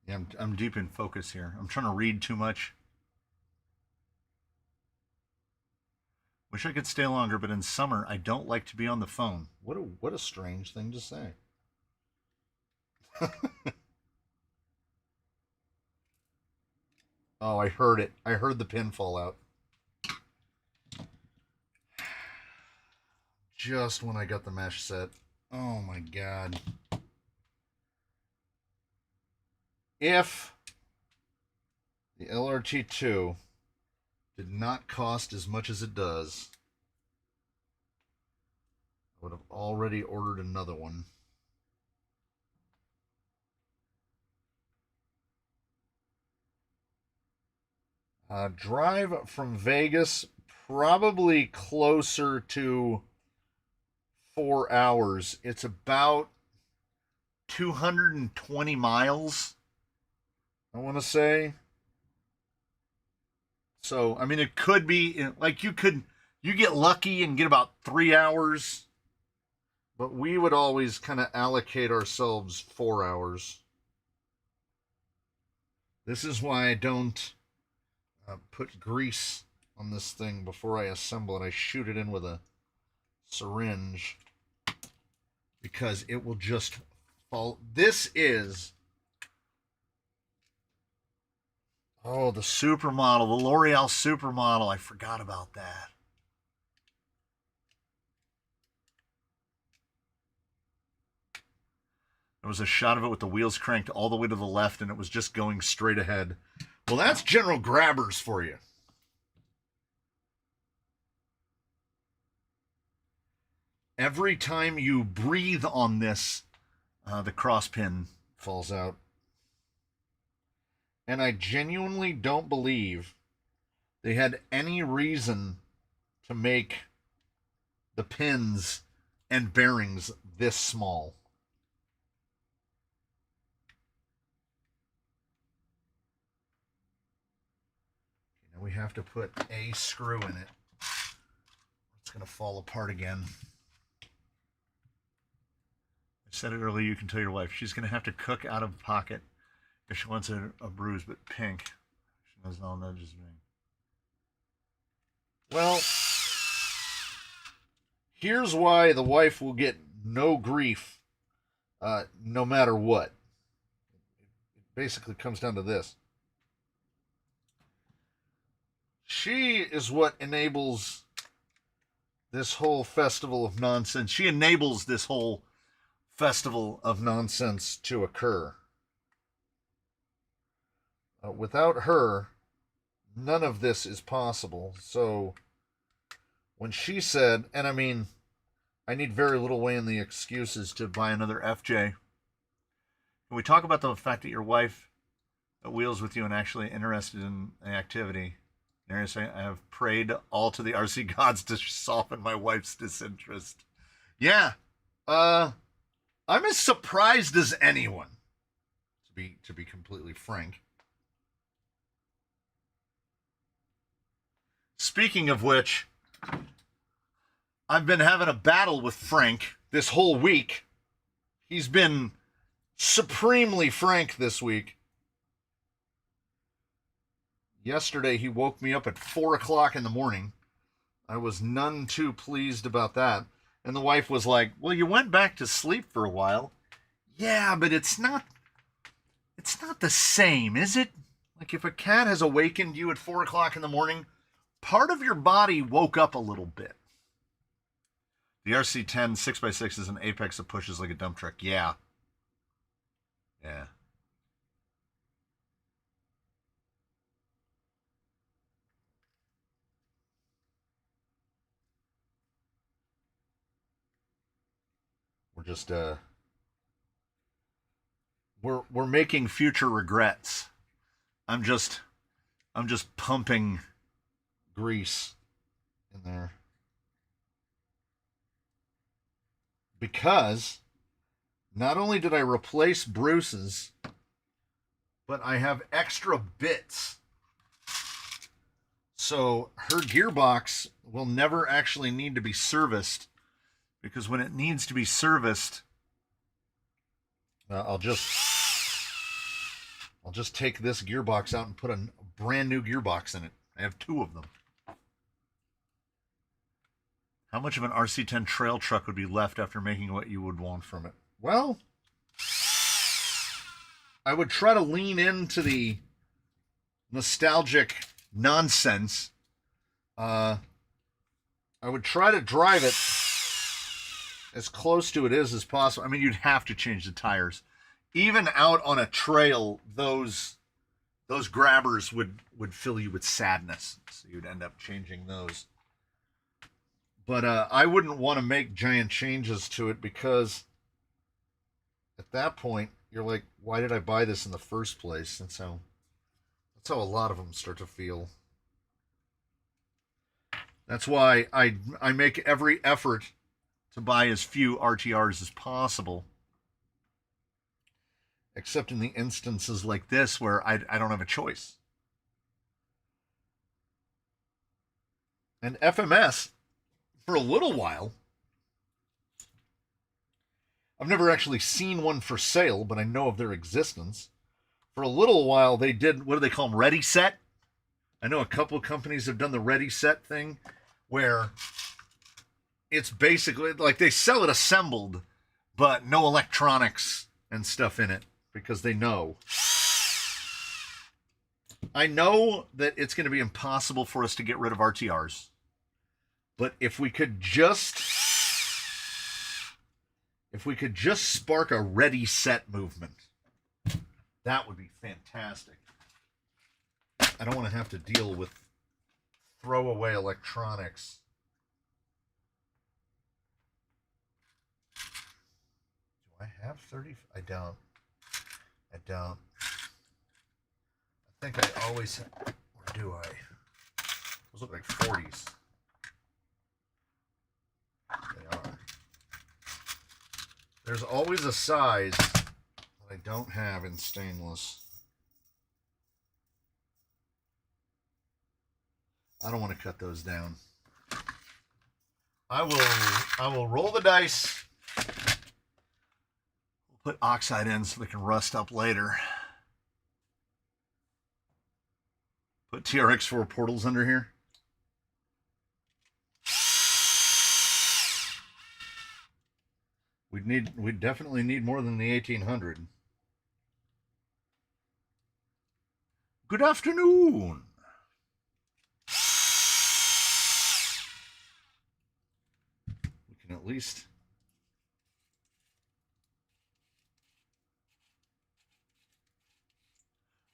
Yeah, I'm deep in focus here. I'm trying to read too much. Wish I could stay longer, but in summer I don't like to be on the phone. What a strange thing to say. Oh, I heard it. I heard the pin fall out. Just when I got the mesh set. Oh my god. If the LRT2 did not cost as much as it does, I would have already ordered another one. Drive from Vegas, probably closer to 4 hours. It's about 220 miles, I want to say. So, I mean, it could be like you get lucky and get about 3 hours, but we would always kind of allocate ourselves 4 hours. This is why I don't put grease on this thing before I assemble it. I shoot it in with a syringe because it will just fall. This is, oh, the supermodel, the L'Oreal supermodel. I forgot about that. There was a shot of it with the wheels cranked all the way to the left and it was just going straight ahead. Well, that's General Grabbers for you. Every time you breathe on this, the cross pin falls out. And I genuinely don't believe they had any reason to make the pins and bearings this small. Now we have to put a screw in it. It's going to fall apart again. I said it earlier, you can tell your wife. She's going to have to cook out of pocket if she wants a bruise, but pink. She knows all nudges me. Well, here's why the wife will get no grief no matter what. It basically comes down to this. She is what enables this whole festival of nonsense. She enables this whole festival of nonsense to occur. Without her, none of this is possible. So when she said, and I mean, I need very little way in the excuses to buy another FJ. Can we talk about the fact that your wife wheels with you and actually interested in the activity? I have prayed all to the RC gods to soften my wife's disinterest. Yeah, I'm as surprised as anyone, to be completely frank. Speaking of which, I've been having a battle with Frank this whole week. He's been supremely frank this week. Yesterday, he woke me up at 4 o'clock in the morning. I was none too pleased about that. And the wife was like, well, you went back to sleep for a while. Yeah, but it's not the same, is it? Like if a cat has awakened you at 4 o'clock in the morning, part of your body woke up a little bit. The RC10 6x6 is an apex that pushes like a dump truck. Yeah. Yeah. We're just we're making future regrets. I'm just pumping grease in there. Because not only did I replace Bruce's, but I have extra bits. So her gearbox will never actually need to be serviced, because when it needs to be serviced, I'll just take this gearbox out and put a brand new gearbox in it. I have 2 of them. How much of an RC10 trail truck would be left after making what you would want from it? Well, I would try to lean into the nostalgic nonsense. I would try to drive it as close to it as possible. I mean, you'd have to change the tires. Even out on a trail, those grabbers would fill you with sadness. So you'd end up changing those. But I wouldn't want to make giant changes to it, because at that point, you're like, why did I buy this in the first place? And so that's how a lot of them start to feel. That's why I make every effort to buy as few RTRs as possible. Except in the instances like this where I don't have a choice. And FMS, for a little while, I've never actually seen one for sale, but I know of their existence. For a little while, they did, what do they call them, Ready Set? I know a couple of companies have done the Ready Set thing, where it's basically, like they sell it assembled, but no electronics and stuff in it, because they know. I know that it's going to be impossible for us to get rid of RTRs. But if we could just spark a ready set movement, that would be fantastic. I don't want to have to deal with throwaway electronics. Do I have 30? I don't. think I always, or do I? Those look like 40s. They are. There's always a size that I don't have in stainless. I don't want to cut those down. I will roll the dice. We'll put oxide in so they can rust up later. Put TRX4 portals under here. We'd definitely need more than the 1800. Good afternoon. We can at least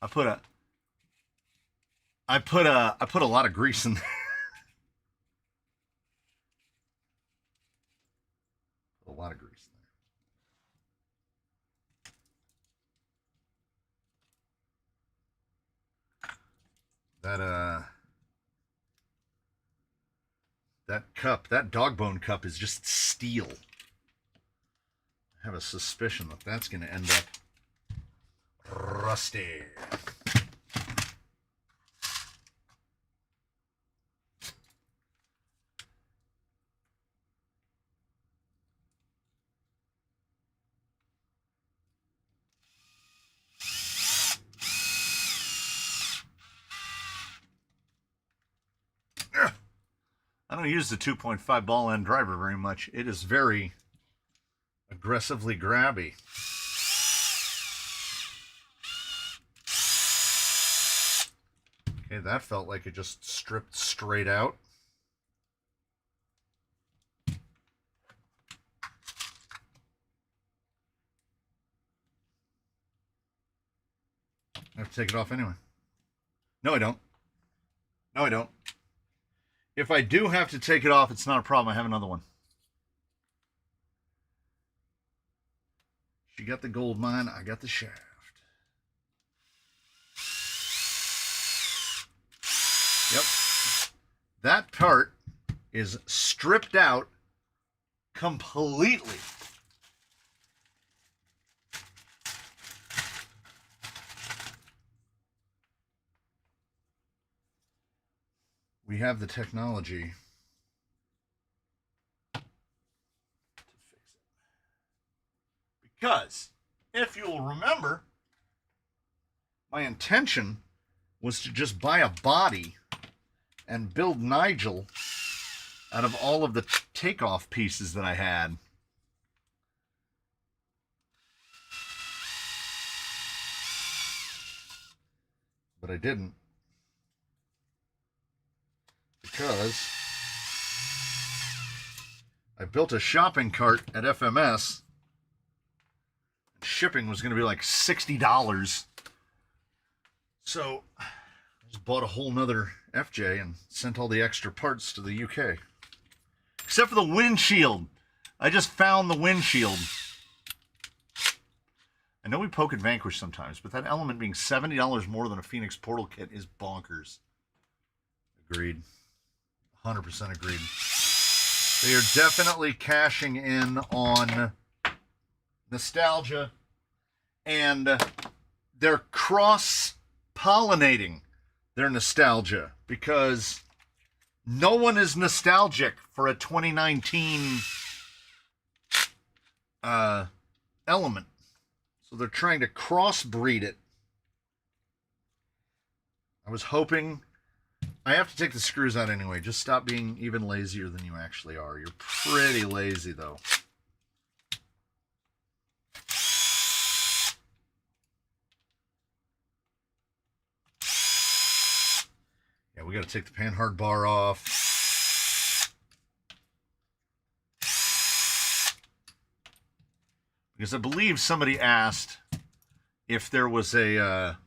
I put a lot of grease in there. A lot of grease in there. That cup, that dog bone cup is just steel. I have a suspicion that that's going to end up rusty. I don't use the 2.5 ball end driver very much. It is very aggressively grabby. Okay, that felt like it just stripped straight out. I have to take it off anyway. No, I don't. No, I don't. If I do have to take it off, it's not a problem. I have another one. She got the gold mine. I got the shaft. Yep. That part is stripped out completely. We have the technology to fix it. Because, if you'll remember, my intention was to just buy a body and build Nigel out of all of the takeoff pieces that I had. But I didn't. Because I built a shopping cart at FMS. Shipping was going to be like $60. So I just bought a whole nother FJ and sent all the extra parts to the UK. Except for the windshield. I just found the windshield. I know we poke at Vanquish sometimes, but that element being $70 more than a Phoenix Portal kit is bonkers. Agreed. 100% agreed. They are definitely cashing in on nostalgia, and they're cross-pollinating their nostalgia, because no one is nostalgic for a 2019 element. So they're trying to crossbreed it. I was hoping... I have to take the screws out anyway. Just stop being even lazier than you actually are. You're pretty lazy, though. Yeah, we got to take the panhard bar off. Because I believe somebody asked if there was if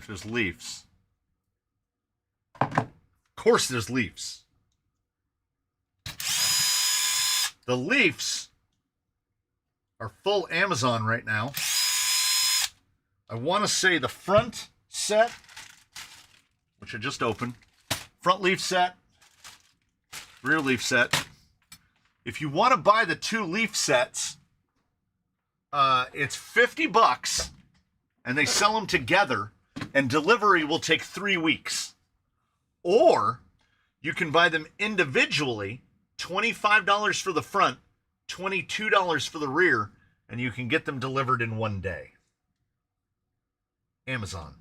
there's leaves. Of course there's leaves. The leaves are full Amazon right now. I want to say the front set, which I just opened. Front leaf set, rear leaf set. If you want to buy the 2 leaf sets, it's $50, and they sell them together, and delivery will take 3 weeks. Or you can buy them individually, $25 for the front, $22 for the rear, and you can get them delivered in 1 day. Amazon.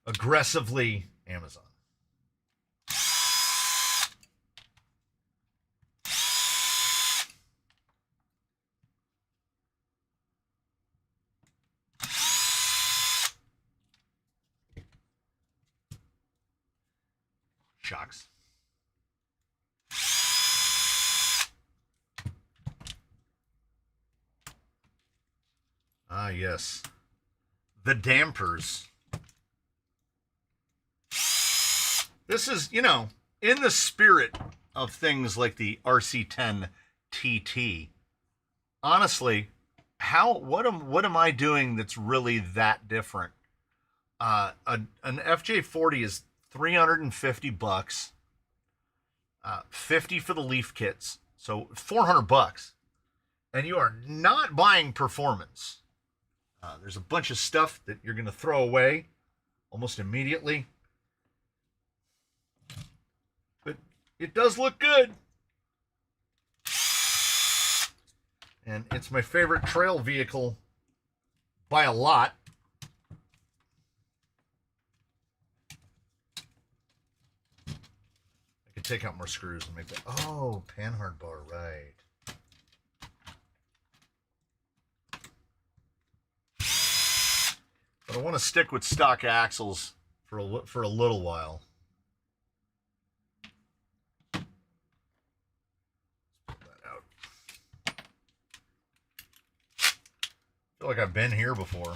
Aggressively Amazon. Shocks. Ah, yes. The dampers. This is, you know, in the spirit of things like the RC10 TT. Honestly, what am I doing that's really that different? An FJ40 is $350, 50 for the leaf kits, so $400, and you are not buying performance. There's a bunch of stuff that you're going to throw away almost immediately, but it does look good, and it's my favorite trail vehicle by a lot. Take out more screws and make that. Oh, panhard bar, right. But I want to stick with stock axles for a little while. Let's pull that out. I feel like I've been here before.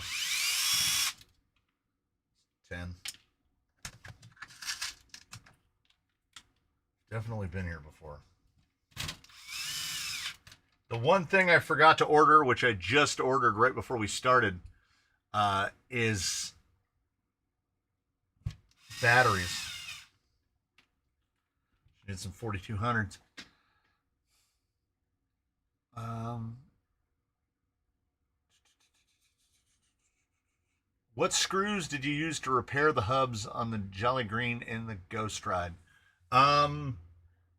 10. Definitely been here before. The one thing I forgot to order, which I just ordered right before we started, is batteries. Need some 4200s. What screws did you use to repair the hubs on the Jolly Green in the Ghost Ride?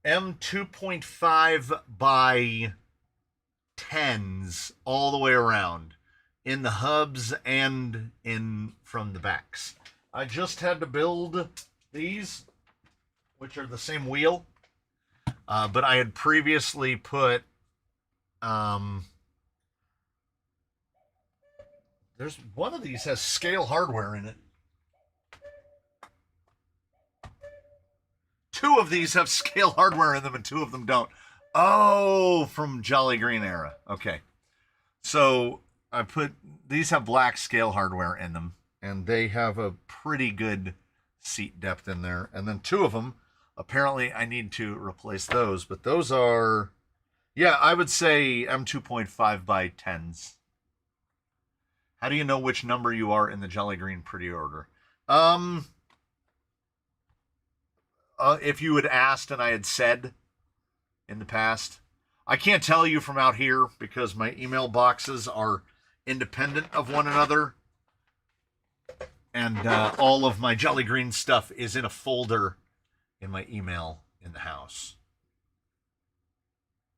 M2.5 by 10s all the way around in the hubs and in from the backs. I just had to build these, which are the same wheel, but I had previously put there's one of these has scale hardware in it. 2 of these have scale hardware in them and 2 of them don't. Oh, from Jolly Green era. Okay. So I put, these have black scale hardware in them, and they have a pretty good seat depth in there. And then 2 of them, apparently I need to replace those, but those are, yeah, I would say M2.5 by 10s. How do you know which number you are in the Jolly Green pre-order? If you had asked and I had said in the past, I can't tell you from out here because my email boxes are independent of one another, and all of my Jolly Green stuff is in a folder in my email in the house.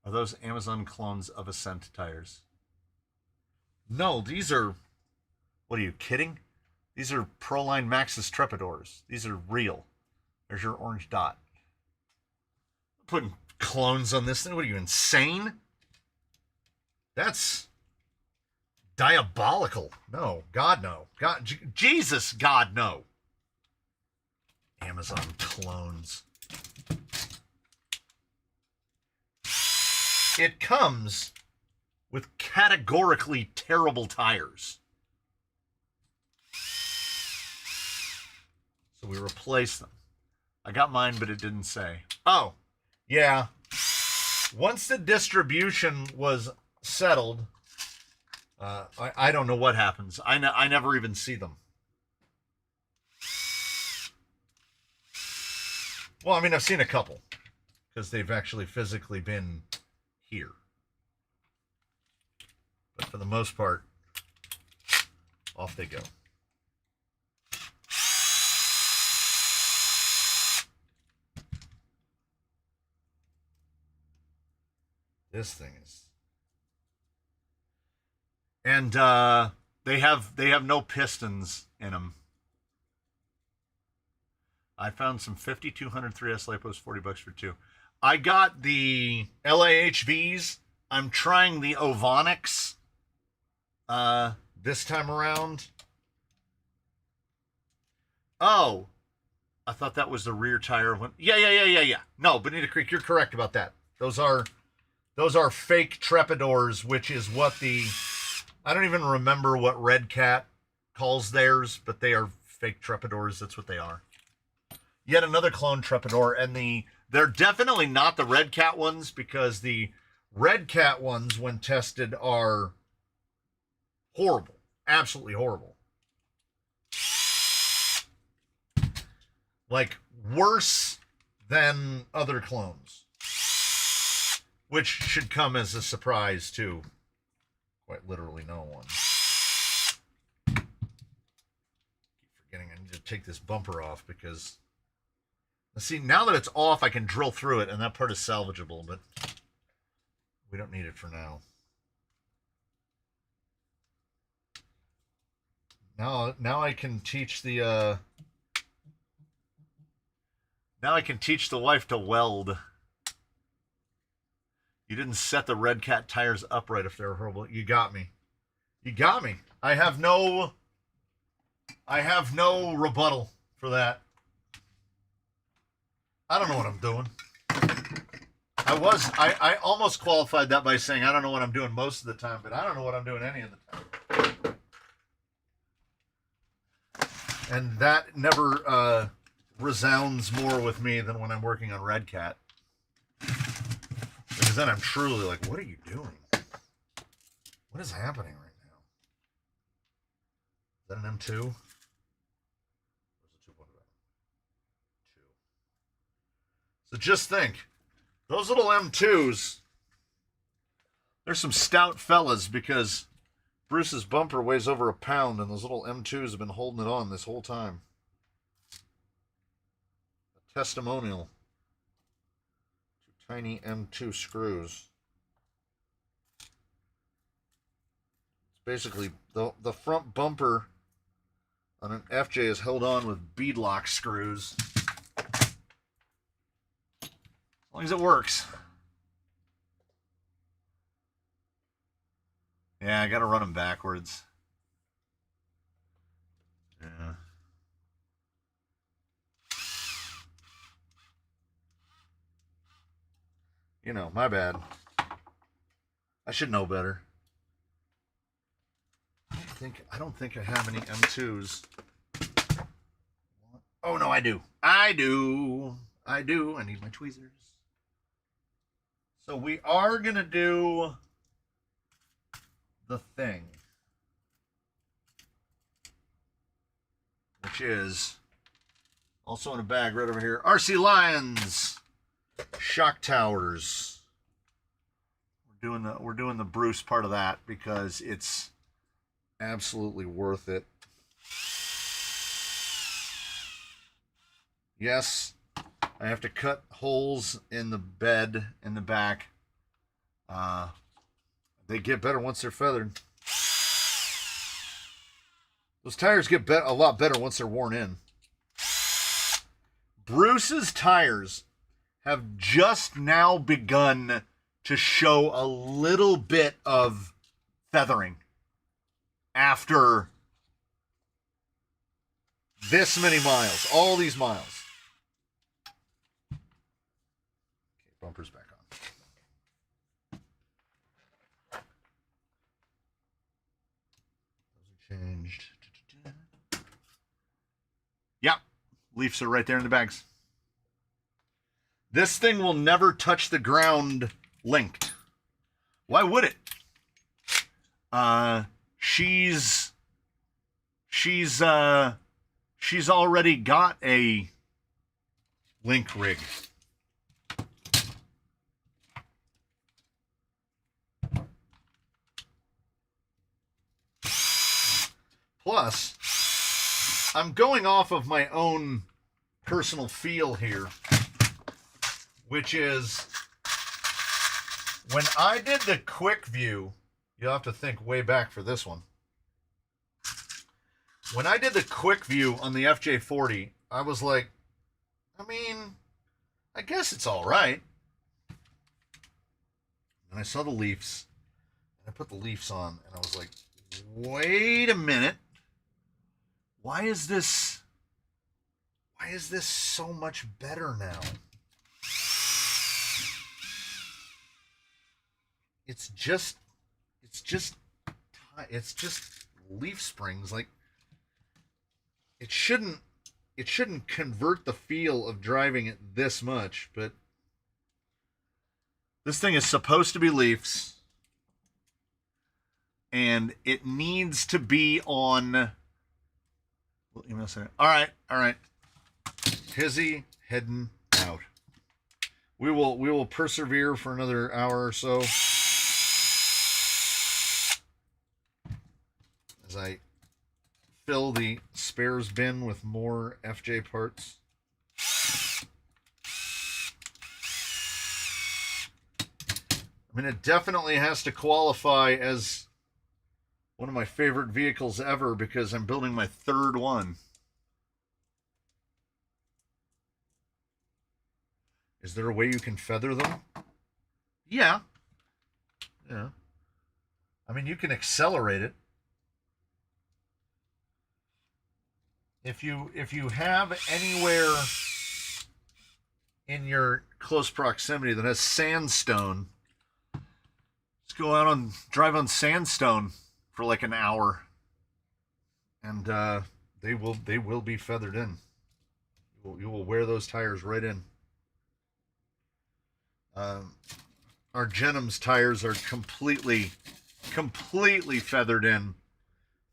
Are those Amazon clones of Ascent tires? No, these are, what are you kidding? These are Proline Maxxis Trepidors. These are real. There's your orange dot. I'm putting clones on this thing. What are you, insane? That's diabolical. No, God, no. God, Jesus, God, no. Amazon clones. It comes with categorically terrible tires. So we replace them. I got mine, but it didn't say. Oh, yeah. Once the distribution was settled, I don't know what happens. I never even see them. Well, I mean, I've seen a couple because they've actually physically been here. But for the most part, off they go. This thing is, and they have no pistons in them. I found some 5200 3S LiPos, $40 for two. I got the LAHVs. I'm trying the Ovonics this time around. Oh, I thought that was the rear tire one. Yeah. No, Bonita Creek, you're correct about that. Those are fake Trepidors, which is what I don't even remember what Red Cat calls theirs, but they are fake Trepidors. That's what they are. Yet another clone Trepidor, and they're definitely not the Red Cat ones, because the Red Cat ones, when tested, are horrible. Absolutely horrible. Like, worse than other clones. Which should come as a surprise to quite literally no one. Keep forgetting I need to take this bumper off because... See, now that it's off, I can drill through it, and that part is salvageable, but we don't need it for now. Now I can teach the wife to weld. You didn't set the Red Cat tires upright if they were horrible. You got me. You got me. I have no rebuttal for that. I don't know what I'm doing. I almost qualified that by saying I don't know what I'm doing most of the time, but I don't know what I'm doing any of the time. And that never resounds more with me than when I'm working on Red Cat. Because then I'm truly like, what are you doing? What is happening right now? Is that an M2? Or is it 2.0? 2. So just think, those little M2s, they're some stout fellas, because Bruce's bumper weighs over 1 pound, and those little M2s have been holding it on this whole time. A testimonial. Tiny M2 screws. It's basically the front bumper on an FJ is held on with beadlock screws. As long as it works. Yeah, I gotta run them backwards. Yeah. You know, my bad. I should know better. I don't think I have any M2s. Oh no, I do. I need my tweezers. So we are gonna do the thing, which is also in a bag right over here. RC Lions shock towers. We're doing the Bruce part of that because it's absolutely worth it. Yes, I have to cut holes in the bed in the back. They get better once they're feathered. Those tires get a lot better once they're worn in. Bruce's tires have just now begun to show a little bit of feathering after this many miles, all these miles. Okay, bumper's back on. Those are changed. Yep, leaves are right there in the bags. This thing will never touch the ground linked. Why would it? she's already got a link rig. Plus, I'm going off of my own personal feel here, which is when I did the quick view, you'll have to think way back for this one. When I did the quick view on the FJ40, I was like, I mean, I guess it's all right. And I saw the Leafs, and I put the Leafs on, and I was like, wait a minute. Why is this so much better now? It's just leaf springs. Like, it shouldn't convert the feel of driving it this much, but this thing is supposed to be Leafs, and it needs to be on. All right. Hizzy heading out. We will persevere for another hour or so as I fill the spares bin with more FJ parts. I mean, it definitely has to qualify as one of my favorite vehicles ever because I'm building my third one. Is there a way you can feather them? Yeah. Yeah. I mean, you can accelerate it. If you have anywhere in your close proximity that has sandstone, just go out and drive on sandstone for like an hour, and they will be feathered in. You will wear those tires right in. Our Jenham's tires are completely feathered in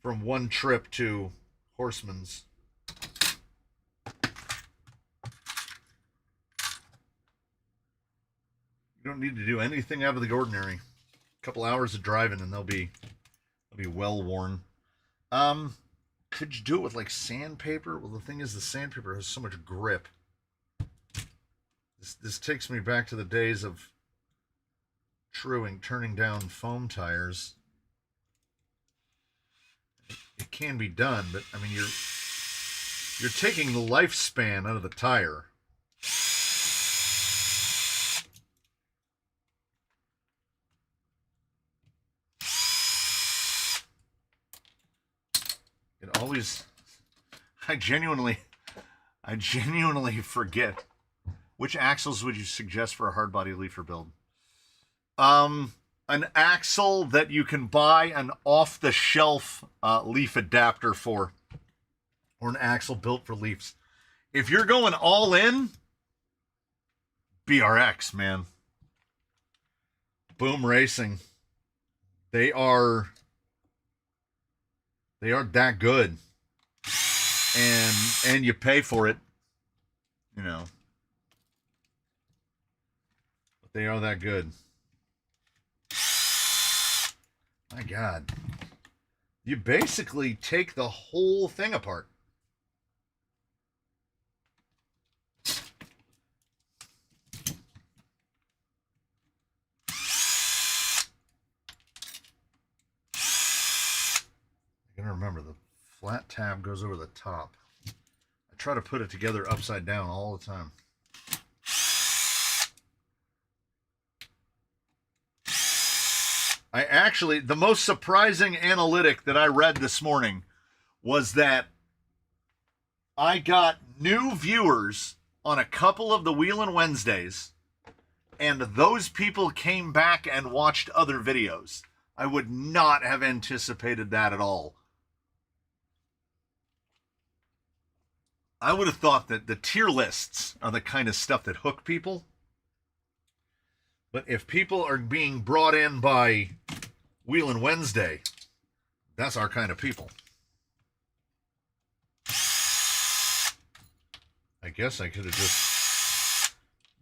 from one trip to Horseman's. You don't need to do anything out of the ordinary. A couple hours of driving and they'll be well worn. Could you do it with like sandpaper? Well, the thing is, the sandpaper has so much grip. This takes me back to the days of turning down foam tires. It can be done, but I mean, you're taking the lifespan out of the tire. It always, I genuinely forget. Which axles would you suggest for a hard body leafer build? An axle that you can buy an off-the-shelf leaf adapter for, or an axle built for Leafs. If you're going all in, BRX, man. Boom Racing. They are that good. And you pay for it, you know. But they are that good. My God. You basically take the whole thing apart. You gotta remember, the flat tab goes over the top. I try to put it together upside down all the time. The most surprising analytic that I read this morning was that I got new viewers on a couple of the Wheelin' Wednesdays, and those people came back and watched other videos. I would not have anticipated that at all. I would have thought that the tier lists are the kind of stuff that hook people. But if people are being brought in by Wheelin' Wednesday, That's our kind of people. I guess I could have just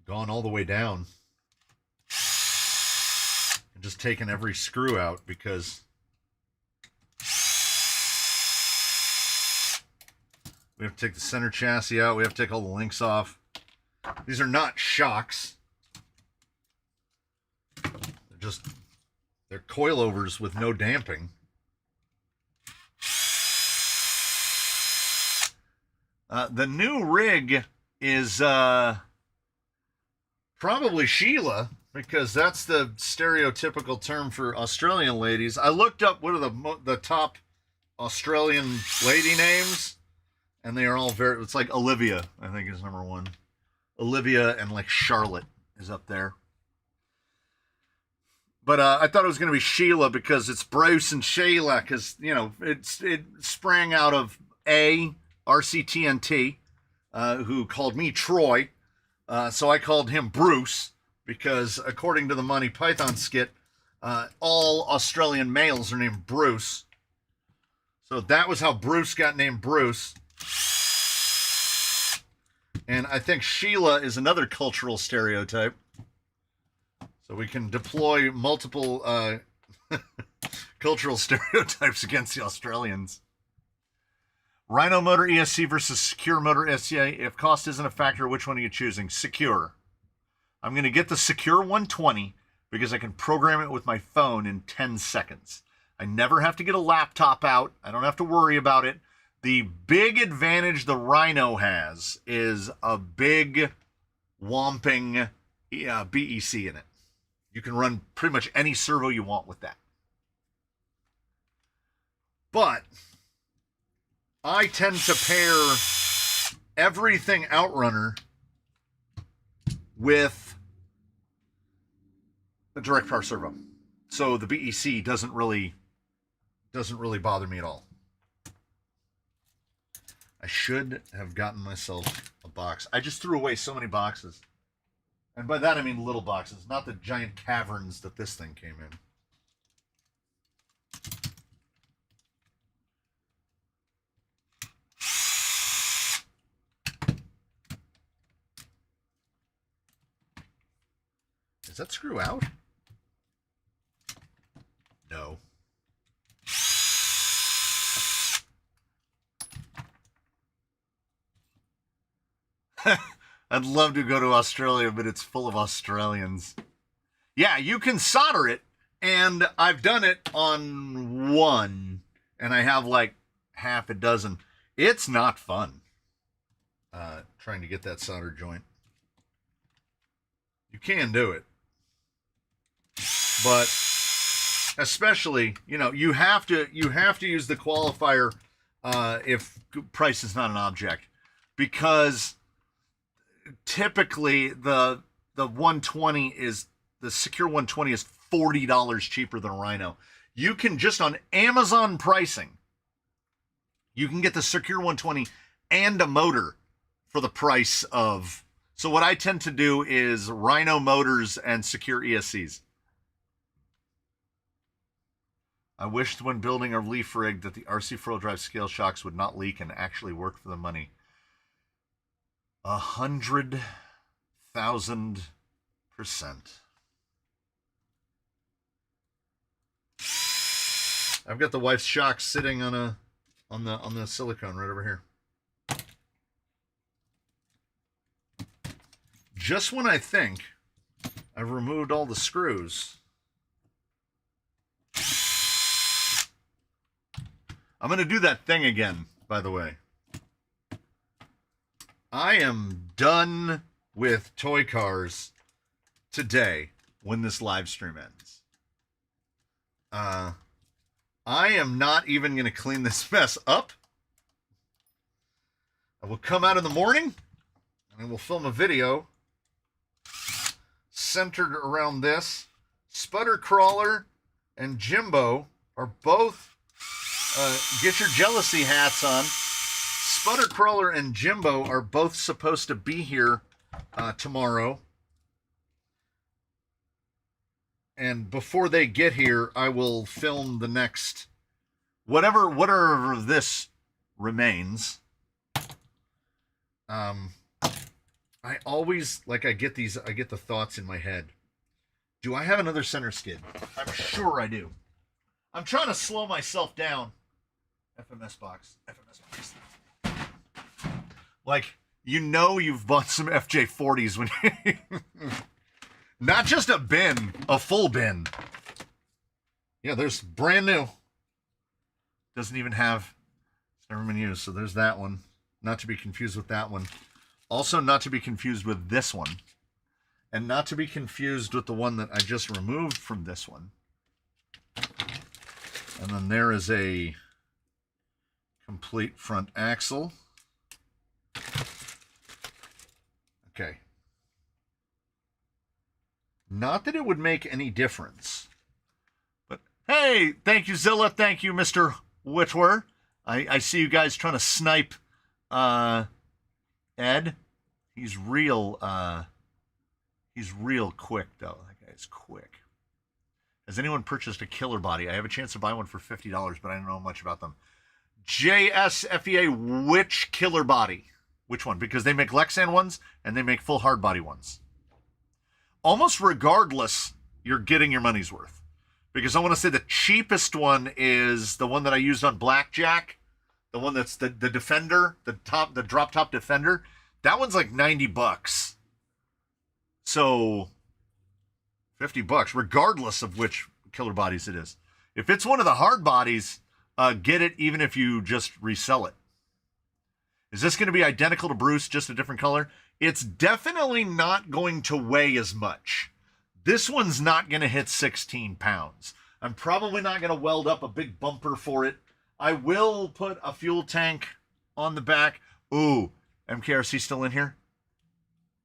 gone all the way down and just taken every screw out, because we have to take the center chassis out. We have to take all the links off. These are not shocks. They're coilovers with no damping. The new rig is probably Sheila, because that's the stereotypical term for Australian ladies. I looked up what are the top Australian lady names, and they are all very, it's like Olivia, I think, is number one. Olivia, and like Charlotte is up there. But I thought it was going to be Sheila because it's Bruce and Sheila, because, you know, it sprang out of RCTNT, who called me Troy. So I called him Bruce, because according to the Monty Python skit, all Australian males are named Bruce. So that was how Bruce got named Bruce. And I think Sheila is another cultural stereotype. So we can deploy multiple cultural stereotypes against the Australians. Rhino motor ESC versus Secure motor SCA. If cost isn't a factor, which one are you choosing? Secure. I'm going to get the Secure 120 because I can program it with my phone in 10 seconds. I never have to get a laptop out. I don't have to worry about it. The big advantage the Rhino has is a big whomping BEC in it. You can run pretty much any servo you want with that. But I tend to pair everything Outrunner with the direct power servo. So the BEC doesn't really bother me at all. I should have gotten myself a box. I just threw away so many boxes. And by that I mean little boxes, not the giant caverns that this thing came in. Does that screw out? No. I'd love to go to Australia, but it's full of Australians. Yeah, you can solder it, and I've done it on one, and I have like half a dozen. It's not fun trying to get that solder joint. You can do it, but especially, you know, you have to use the qualifier if price is not an object, because typically the 120 is, the Secure 120 is $40 cheaper than a Rhino. You can just on Amazon pricing, you can get the Secure 120 and a motor for the price of. So what I tend to do is Rhino motors and Secure ESCs. I wished when building a leaf rig that the RC four-wheel drive scale shocks would not leak and actually work for the money. 100,000%. I've got the wife's shocks sitting on the silicone right over here. Just when I think I've removed all the screws, I'm going to do that thing again, by the way. I am done with toy cars today when this live stream ends. I am not even going to clean this mess up. I will come out in the morning and I will film a video centered around this. Sputter Crawler and Jimbo are both, get your jealousy hats on. Sputter Crawler and Jimbo are both supposed to be here tomorrow. And before they get here, I will film the next whatever this remains. I always, like, I get the thoughts in my head. Do I have another center skid? I'm sure I do. I'm trying to slow myself down. FMS box. Like, you know you've bought some FJ40s when you... Not just a bin, a full bin. Yeah, there's brand new. Doesn't even have... It's never been used, so there's that one. Not to be confused with that one. Also not to be confused with this one. And not to be confused with the one that I just removed from this one. And then there is a complete front axle. Okay. Not that it would make any difference. But, hey, thank you, Zilla. Thank you, Mr. Whitwer. I see you guys trying to snipe Ed. He's real quick, though. That guy's quick. Has anyone purchased a killer body? I have a chance to buy one for $50, but I don't know much about them. JSFEA, which killer body? Which one? Because they make Lexan ones, and they make full hard body ones. Almost regardless, you're getting your money's worth. Because I want to say the cheapest one is the one that I used on Blackjack. The one that's the Defender, the drop top Defender. That one's like $90. So $50, regardless of which killer bodies it is. If it's one of the hard bodies, get it even if you just resell it. Is this going to be identical to Bruce, just a different color? It's definitely not going to weigh as much. This one's not going to hit 16 pounds. I'm probably not going to weld up a big bumper for it. I will put a fuel tank on the back. Ooh, MKRC still in here?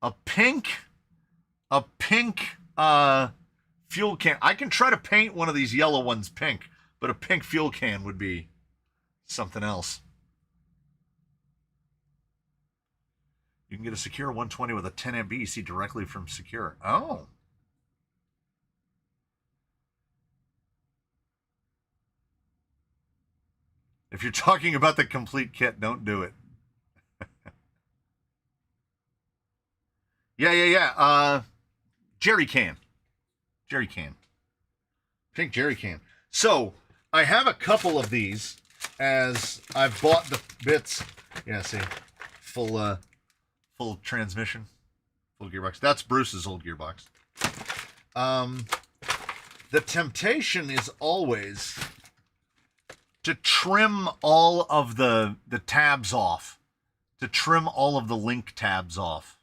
A pink fuel can. I can try to paint one of these yellow ones pink, but a pink fuel can would be something else. You can get a Secure 120 with a 10 amp BEC directly from Secure. Oh. If you're talking about the complete kit, don't do it. Yeah. Jerry can. Pink jerry can. So, I have a couple of these as I've bought the bits. Yeah, see. Full transmission. Full gearbox. That's Bruce's old gearbox. The temptation is always to trim all of the tabs off. To trim all of the link tabs off.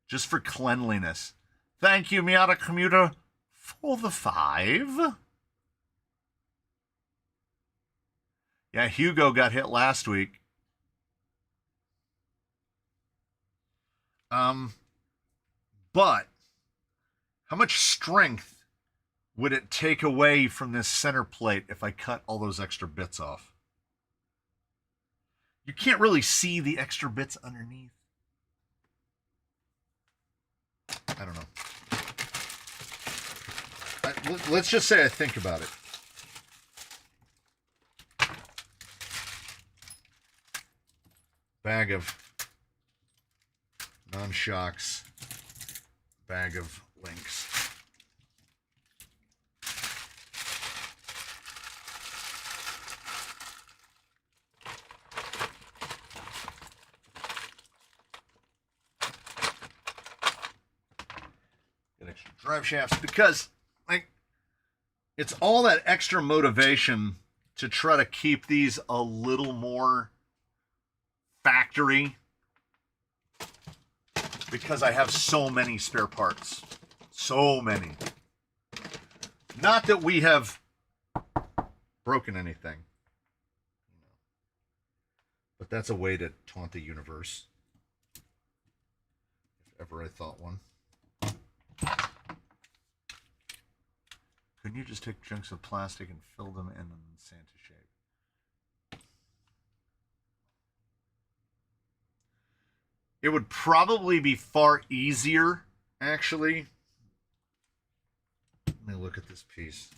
Just for cleanliness. Thank you, Miata Commuter, for the 5. Yeah, Hugo got hit last week. But how much strength would it take away from this center plate if I cut all those extra bits off? You can't really see the extra bits underneath. I don't know. Let's just say I think about it. Bag of non-shocks. Bag of links. Get extra drive shafts because, like, it's all that extra motivation to try to keep these a little more factory. Because I have so many spare parts. So many. Not that we have broken anything. But that's a way to taunt the universe. If ever I thought one. Couldn't you just take chunks of plastic and fill them in Santa shape? It would probably be far easier, actually. Let me look at this piece.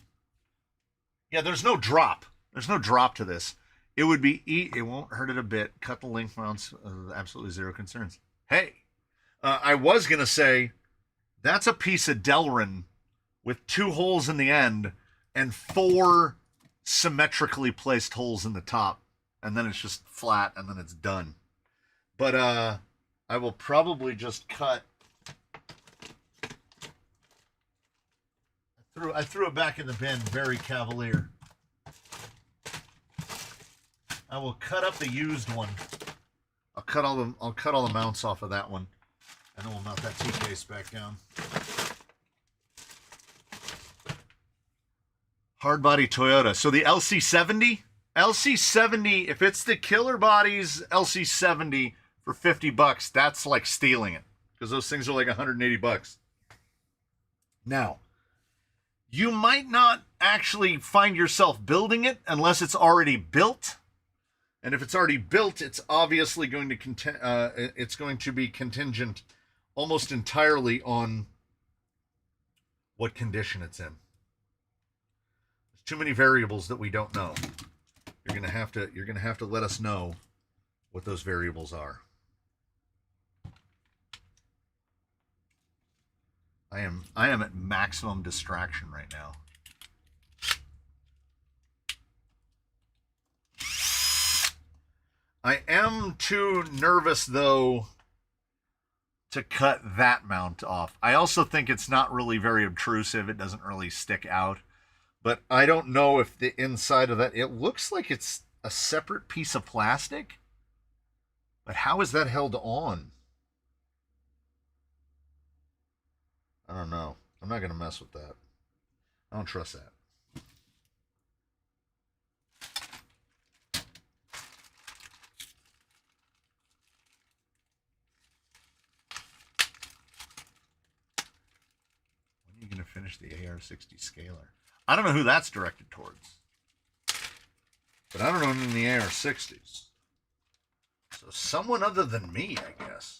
Yeah, there's no drop. There's no drop to this. It would be it won't hurt it a bit. Cut the link mounts. Absolutely zero concerns. Hey, I was gonna say that's a piece of Delrin with 2 holes in the end and 4 symmetrically placed holes in the top, and then it's just flat, and then it's done. But I will probably just cut. I threw it back in the bin, very cavalier. I will cut up the used one. I'll cut all the mounts off of that one, and then we'll mount that T-case back down. Hardbody Toyota. So the LC70, if it's the killer bodies LC70 for $50, that's like stealing it, because those things are like $180. Now, you might not actually find yourself building it unless it's already built. And if it's already built, it's obviously going to be contingent almost entirely on what condition it's in. There's too many variables that we don't know. You're gonna have to let us know what those variables are. I am at maximum distraction right now. I am too nervous, though, to cut that mount off. I also think it's not really very obtrusive. It doesn't really stick out. But I don't know if the inside of that... It looks like it's a separate piece of plastic. But how is that held on? I don't know. I'm not going to mess with that. I don't trust that. Going to finish the AR-60 scaler. I don't know who that's directed towards, but I don't know in the AR-60s. So someone other than me, I guess.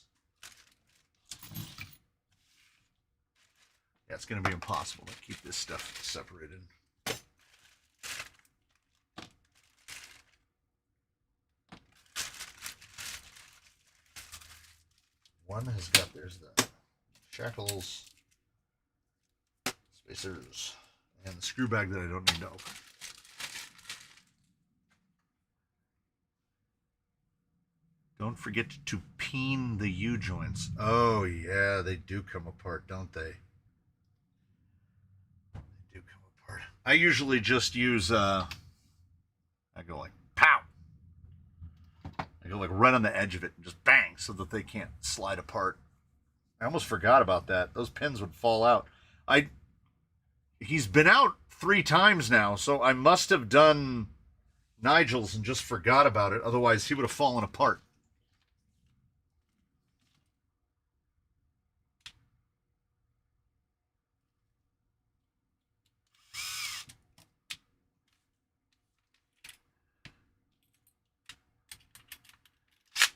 Yeah, it's going to be impossible to keep this stuff separated. One has got, there's the shackles, spacers, and the screw bag that I don't need to open. Don't forget to peen the U-joints. Oh, yeah, they do come apart, don't they? They do come apart. I usually just use, I go like, pow! I go like right on the edge of it and just bang so that they can't slide apart. I almost forgot about that. Those pins would fall out. He's been out 3 times now, so I must have done Nigel's and just forgot about it. Otherwise, he would have fallen apart.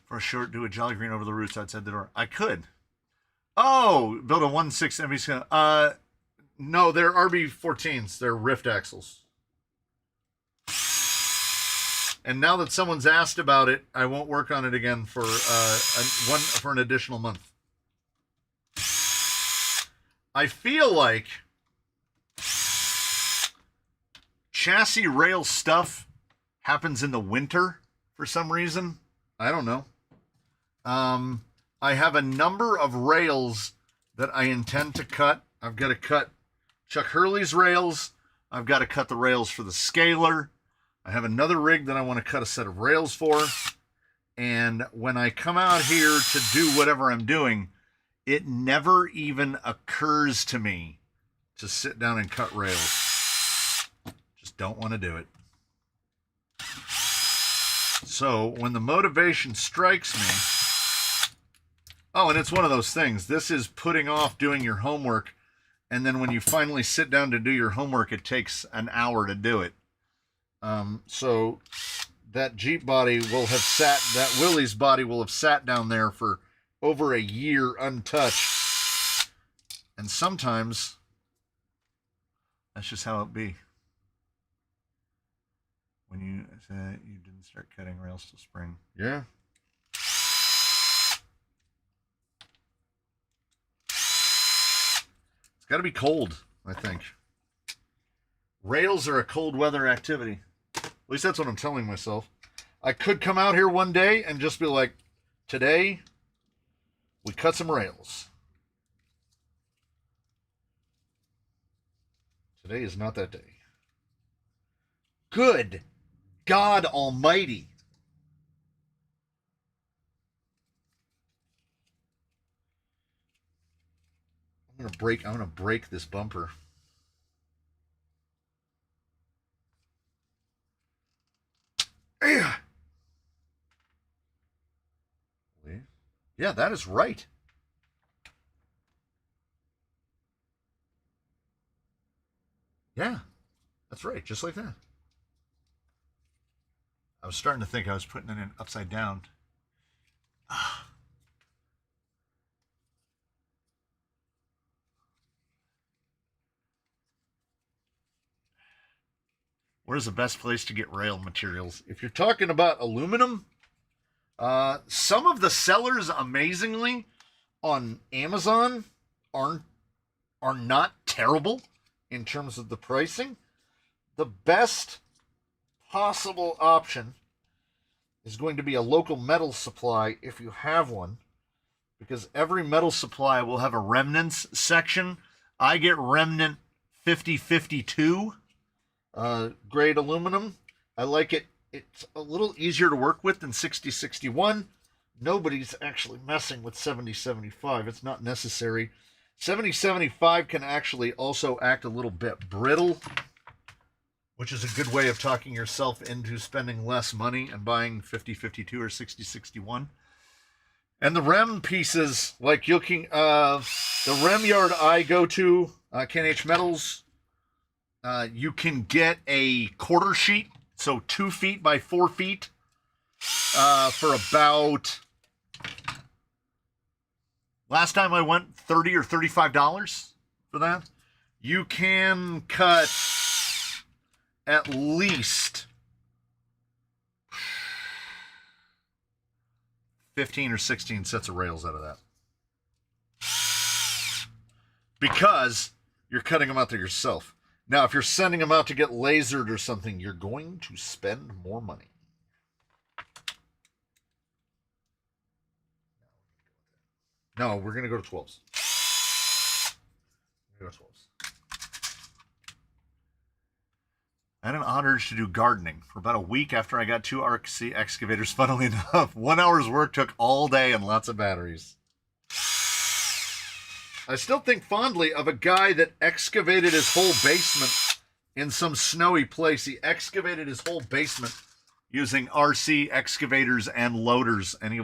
For a short, do a Jolly Green over the roots outside the door. I could. Oh, build a 1.6 MB. No, they're RB14s. They're Rift axles. And now that someone's asked about it, I won't work on it again for an additional month. I feel like chassis rail stuff happens in the winter for some reason. I don't know. I have a number of rails that I intend to cut. I've got to cut Chuck Hurley's rails. I've got to cut the rails for the scaler. I have another rig that I want to cut a set of rails for. And when I come out here to do whatever I'm doing, it never even occurs to me to sit down and cut rails. Just don't want to do it. So when the motivation strikes me, oh, and it's one of those things. This is putting off doing your homework, and then when you finally sit down to do your homework, it takes an hour to do it. So that Jeep body will have sat, that Willys body will have sat down there for over a year untouched. And sometimes that's just how it be. When you said you didn't start cutting rails till spring. Yeah. It's got to be cold, I think. Rails are a cold weather activity. At least that's what I'm telling myself. I could come out here one day and just be like, today, we cut some rails. Today is not that day. Good God Almighty. I'm gonna break this bumper. Yeah, that is right. Yeah, that's right, just like that. I was starting to think I was putting it in upside down. Where's the best place to get rail materials? If you're talking about aluminum, some of the sellers, amazingly, on Amazon are not terrible in terms of the pricing. The best possible option is going to be a local metal supply if you have one, because every metal supply will have a remnants section. I get remnant 5052 grade aluminum. I like it. It's a little easier to work with than 6061. Nobody's actually messing with 7075. It's not necessary. 7075 can actually also act a little bit brittle, which is a good way of talking yourself into spending less money and buying 5052 or 6061. And the rem pieces, like the rem yard I go to, K&H Metals, you can get a quarter sheet, so 2 feet by 4 feet, for about, last time I went, $30 or $35 for that. You can cut at least 15 or 16 sets of rails out of that, because you're cutting them out there yourself. Now, if you're sending them out to get lasered or something, you're going to spend more money. No, we're going to go to 12s. We're going to go to 12s. I had an odd urge to do gardening for about a week after I got 2 RC excavators, funnily enough. 1 hour's work took all day and lots of batteries. I still think fondly of a guy that excavated his whole basement in some snowy place. He excavated his whole basement using RC excavators and loaders. And he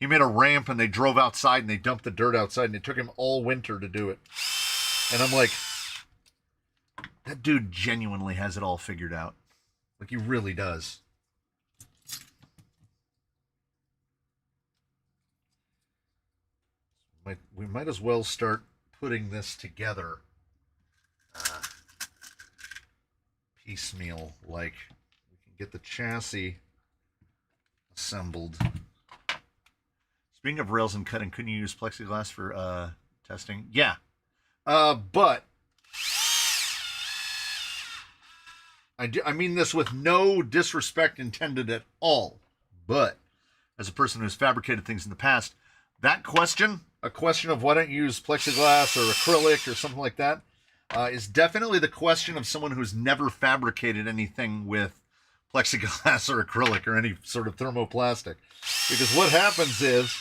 made a ramp, and they drove outside and they dumped the dirt outside, and it took him all winter to do it. And I'm like, that dude genuinely has it all figured out. Like, he really does. We might as well start putting this together piecemeal. Like, we can get the chassis assembled. Speaking of rails and cutting, couldn't you use plexiglass for testing? Yeah. But I mean this with no disrespect intended at all. But as a person who's fabricated things in the past, that question, a question of why don't you use plexiglass or acrylic or something like that, is definitely the question of someone who's never fabricated anything with plexiglass or acrylic or any sort of thermoplastic. Because what happens is,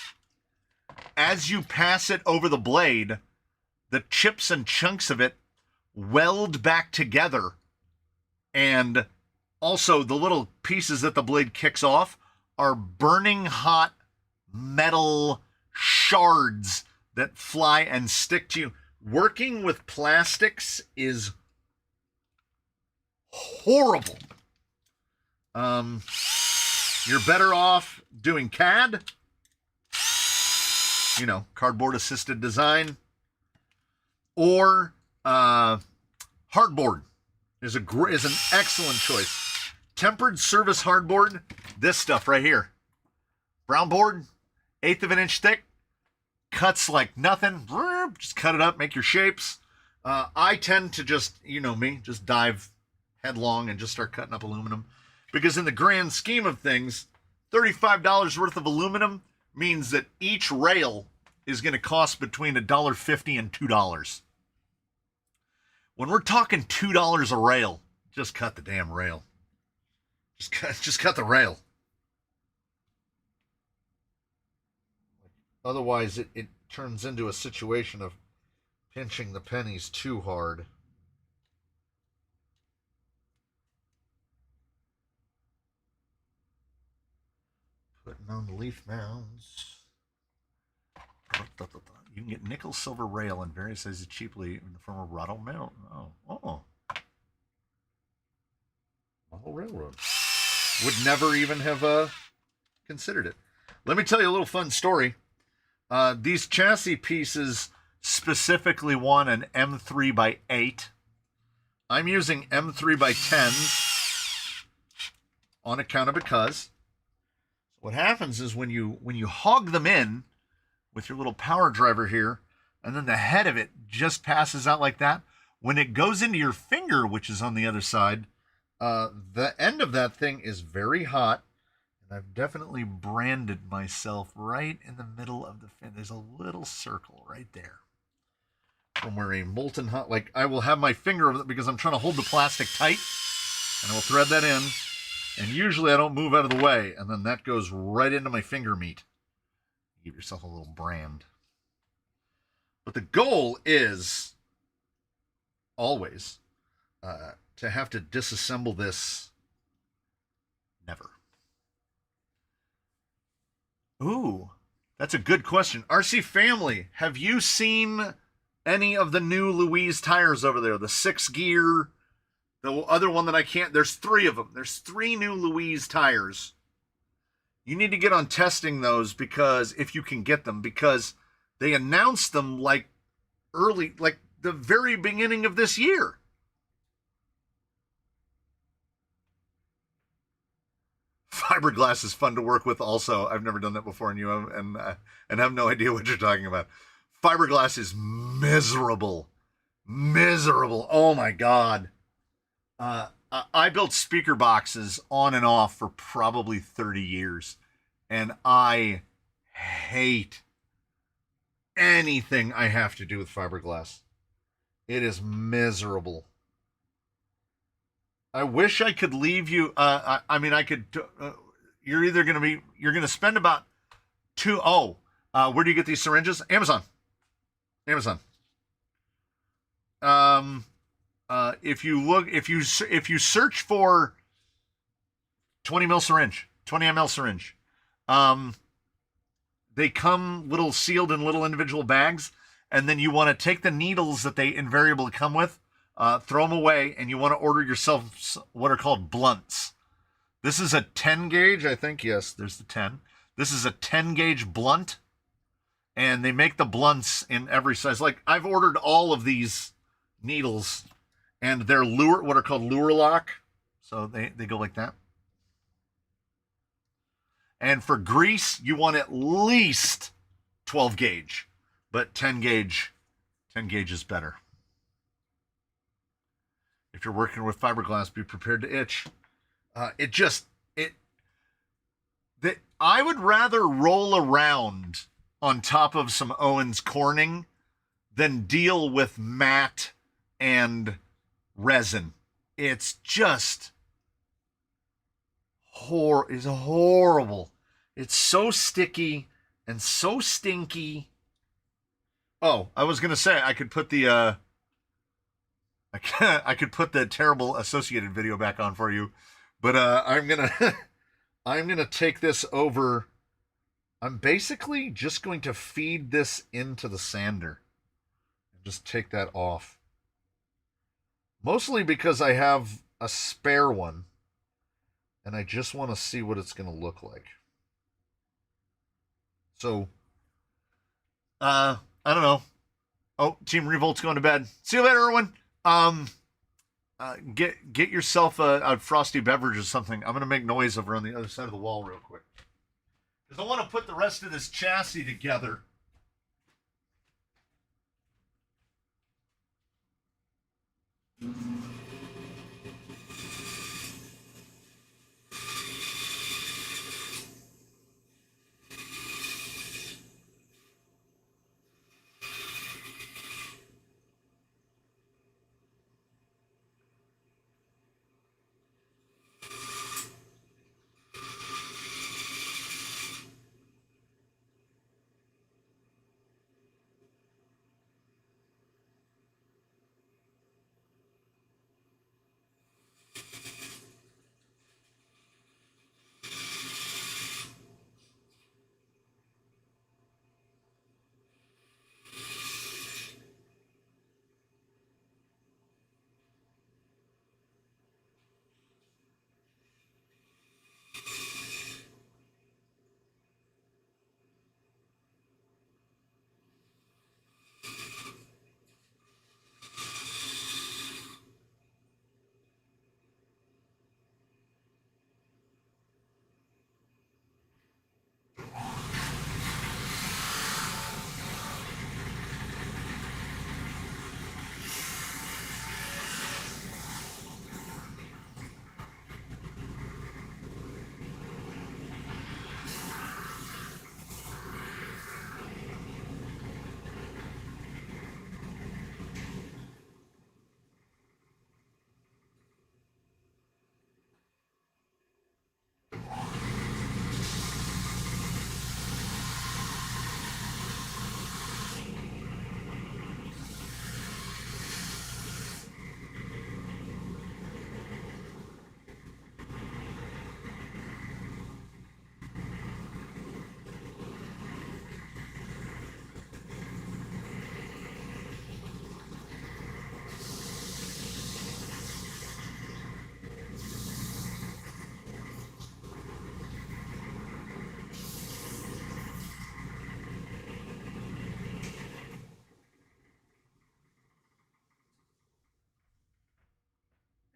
as you pass it over the blade, the chips and chunks of it weld back together. And also the little pieces that the blade kicks off are burning hot metal shards that fly and stick to you. Working with plastics is horrible. You're better off doing CAD, cardboard assisted design, or hardboard is an excellent choice. tempered service hardboard, this stuff right here. Brown board, 1/8 of an inch thick, cuts like nothing. Just cut it up, make your shapes. I tend to just, you know me, just dive headlong and just start cutting up aluminum. Because in the grand scheme of things, $35 worth of aluminum means that each rail is going to cost between $1.50 and $2. When we're talking $2 a rail, just cut the damn rail. Just cut the rail. Otherwise, it turns into a situation of pinching the pennies too hard. Putting on the leaf mounds. You can get nickel silver rail in various sizes cheaply in the form of Rotto Mill. Oh. Model Railroad. Would never even have considered it. Let me tell you a little fun story. These chassis pieces specifically want an M3 by 8. I'm using M3 by 10s on account of because. What happens is when you hog them in with your little power driver here, and then the head of it just passes out like that, when it goes into your finger, which is on the other side, the end of that thing is very hot, and I've definitely branded myself right in the middle of the fin. There's a little circle right there from where a molten hot, like I will have my finger over it because I'm trying to hold the plastic tight, and I will thread that in, and usually I don't move out of the way, and then that goes right into my finger meat. Give yourself a little brand. But the goal is always to have to disassemble this. Never. Ooh, that's a good question. RC family, have you seen any of the new Louise tires over there? The 6-gear, the other one that I can't. There's 3 of them. There's 3 new Louise tires. You need to get on testing those because if you can get them, because they announced them like early, like the very beginning of this year. Fiberglass is fun to work with also. I've never done that before, and you have, and have no idea what you're talking about. Fiberglass is miserable. Miserable. Oh my God. I built speaker boxes on and off for probably 30 years, and I hate anything I have to do with fiberglass. It is miserable. I wish I could leave you. I mean, I could. You're either going to be. You're going to spend about where do you get these syringes? Amazon. If you search for 20 ml syringe, they come little sealed in little individual bags, and then you want to take the needles that they invariably come with, throw them away, and you want to order yourself what are called blunts. This is a 10 gauge, I think. Yes, there's the 10. This is a 10 gauge blunt, and they make the blunts in every size. Like I've ordered all of these needles, and they're what are called lure lock. So they go like that. And for grease, you want at least 12 gauge, but 10 gauge is better. If you're working with fiberglass, be prepared to itch. I would rather roll around on top of some Owens Corning than deal with matte and resin. It's just horrible. It's so sticky and so stinky. Oh, I was gonna say I could put the I could put the terrible Associated video back on for you, but I'm gonna take this over. I'm basically just going to feed this into the sander and just take that off. Mostly because I have a spare one, and I just want to see what it's going to look like. So, I don't know. Oh, Team Revolt's going to bed. See you later, Erwin. Get yourself a frosty beverage or something. I'm gonna make noise over on the other side of the wall real quick because I want to put the rest of this chassis together.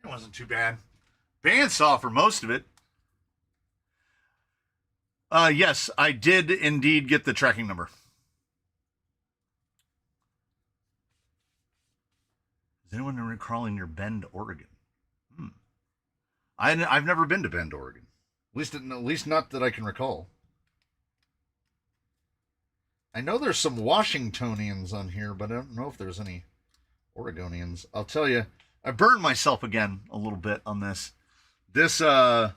It wasn't too bad. Bandsaw for most of it. Yes, I did indeed get the tracking number. Is anyone recalling near Bend, Oregon? I've never been to Bend, Oregon. At least not that I can recall. I know there's some Washingtonians on here, but I don't know if there's any Oregonians. I'll tell you, I burned myself again a little bit on this. This got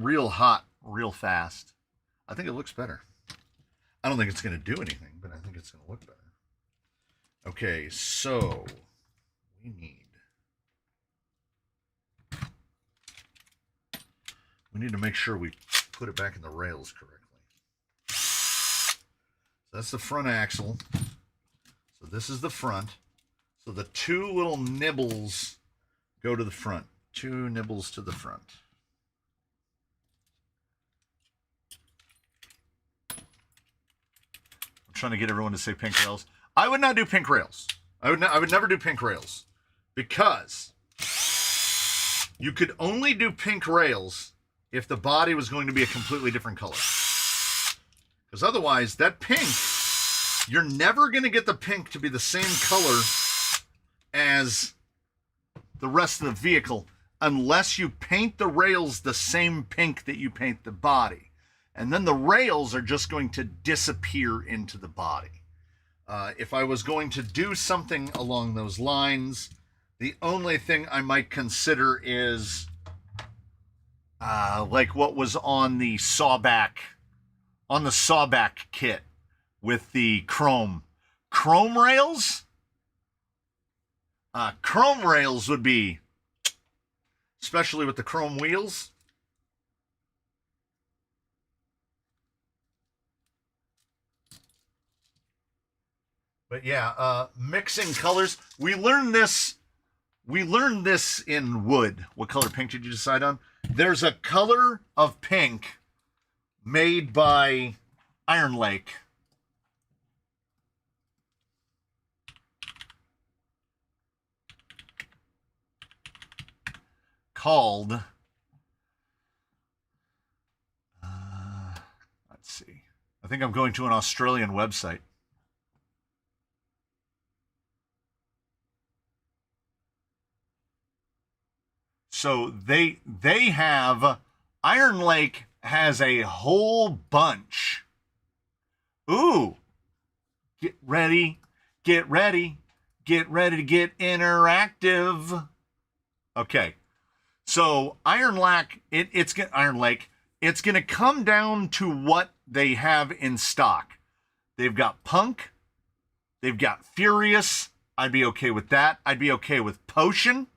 real hot real fast. I think it looks better. I don't think it's going to do anything, but I think it's going to look better. Okay, so we need to make sure we put it back in the rails correctly. So that's the front axle. So this is the front. So the two little nibbles go to the front. Two nibbles to the front. I'm trying to get everyone to say pink rails. I would not do pink rails. I would never do pink rails because you could only do pink rails if the body was going to be a completely different color. Because otherwise, that pink, you're never going to get the pink to be the same color as the rest of the vehicle unless you paint the rails the same pink that you paint the body. And then the rails are just going to disappear into the body. If I was going to do something along those lines, the only thing I might consider is like what was on the sawback kit with the chrome rails. Chrome rails would be, especially with the chrome wheels. But yeah, mixing colors. We learned this in wood. What color pink did you decide on? There's a color of pink made by Iron Lake. called, let's see. I think I'm going to an Australian website. So they have, Iron Lake has a whole bunch. Ooh, get ready to get interactive. Okay, so Iron Lake, it's going to come down to what they have in stock. They've got Punk, they've got Furious. I'd be okay with that. I'd be okay with Potion.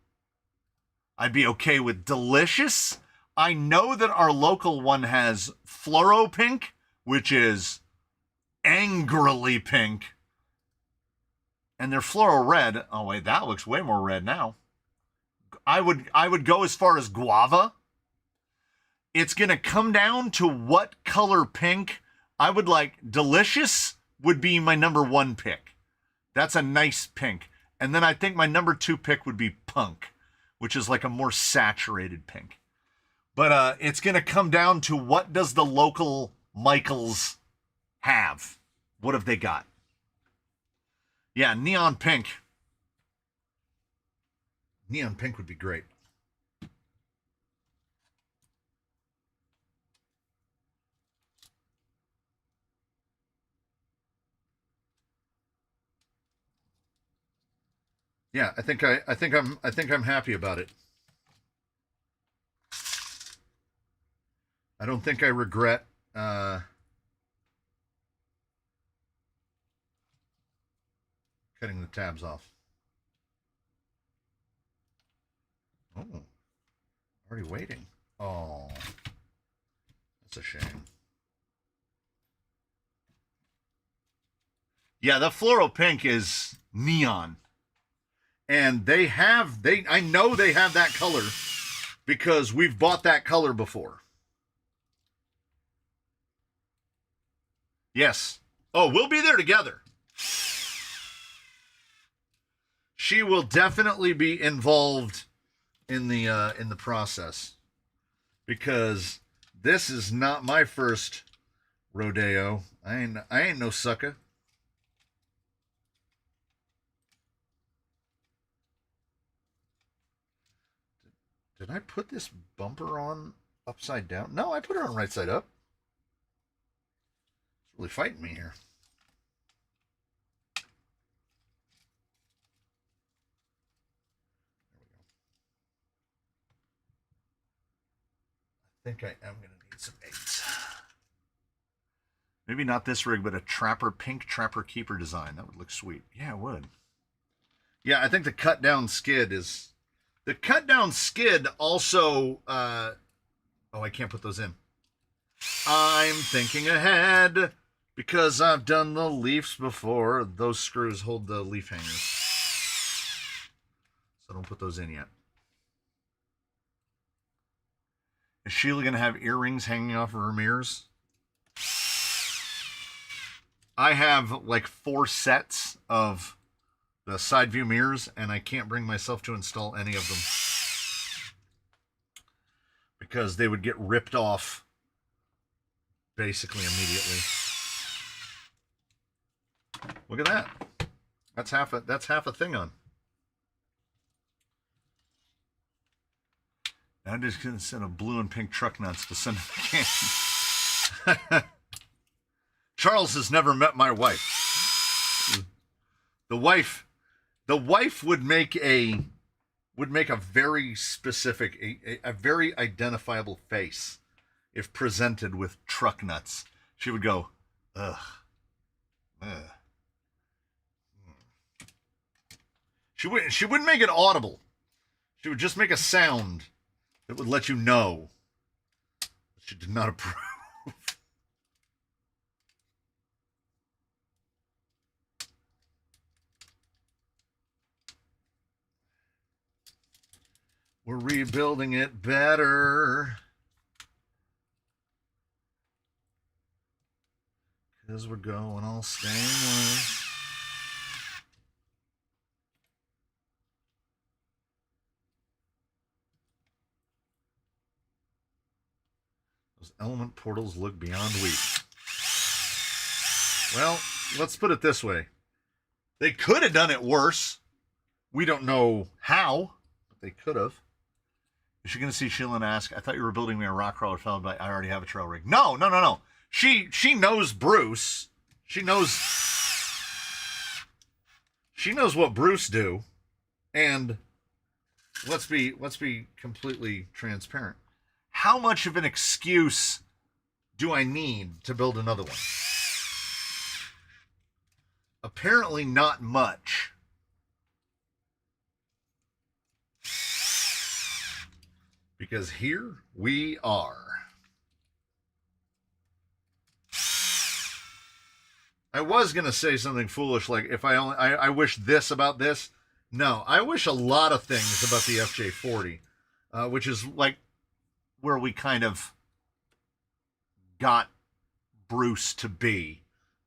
I'd be okay with Delicious. I know that our local one has Fluoro Pink, which is angrily pink. And their Fluoro Red. Oh, wait, that looks way more red now. I would go as far as Guava. It's going to come down to what color pink. I would like Delicious would be my number 1 pick. That's a nice pink. And then I think my number 2 pick would be Punk, which is like a more saturated pink. But it's going to come down to what does the local Michaels have? What have they got? Yeah, neon pink. Neon pink would be great. Yeah, I think I'm happy about it. I don't think I regret cutting the tabs off. Oh, already waiting. Oh, that's a shame. Yeah, the fluoro pink is neon. And I know they have that color because we've bought that color before. Yes. Oh, we'll be there together. She will definitely be involved in the process because this is not my first rodeo. I ain't no sucker. Did I put this bumper on upside down? No, I put it on right side up. It's really fighting me here. There we go. I think I am going to need some 8s. Maybe not this rig, but a pink Trapper Keeper design. That would look sweet. Yeah, it would. Yeah, I think the cut down skid is... The cut down skid also... oh, I can't put those in. I'm thinking ahead because I've done the leafs before. Those screws hold the leaf hangers. So don't put those in yet. Is Sheila going to have earrings hanging off of her mirrors? I have like 4 sets of the side view mirrors, and I can't bring myself to install any of them because they would get ripped off basically immediately. Look at that. That's half a thing on. I'm just going to send a blue and pink truck nuts to send a can. Charles has never met my wife. The wife would make a very specific, a very identifiable face if presented with truck nuts. She would go, ugh. Ugh. She wouldn't make it audible. She would just make a sound that would let you know she did not approve. We're rebuilding it better. Because we're going all stainless. Those element portals look beyond weak. Well, let's put it this way. They could have done it worse. We don't know how, but they could have. Is she going to see Sheila and ask, I thought you were building me a rock crawler followed by I already have a trail rig. No. She knows Bruce. She knows what Bruce do. And let's be completely transparent. How much of an excuse do I need to build another one? Apparently not much. Because here we are. I was going to say something foolish like if I wish this about this. No, I wish a lot of things about the FJ40, which is like where we kind of got Bruce to be.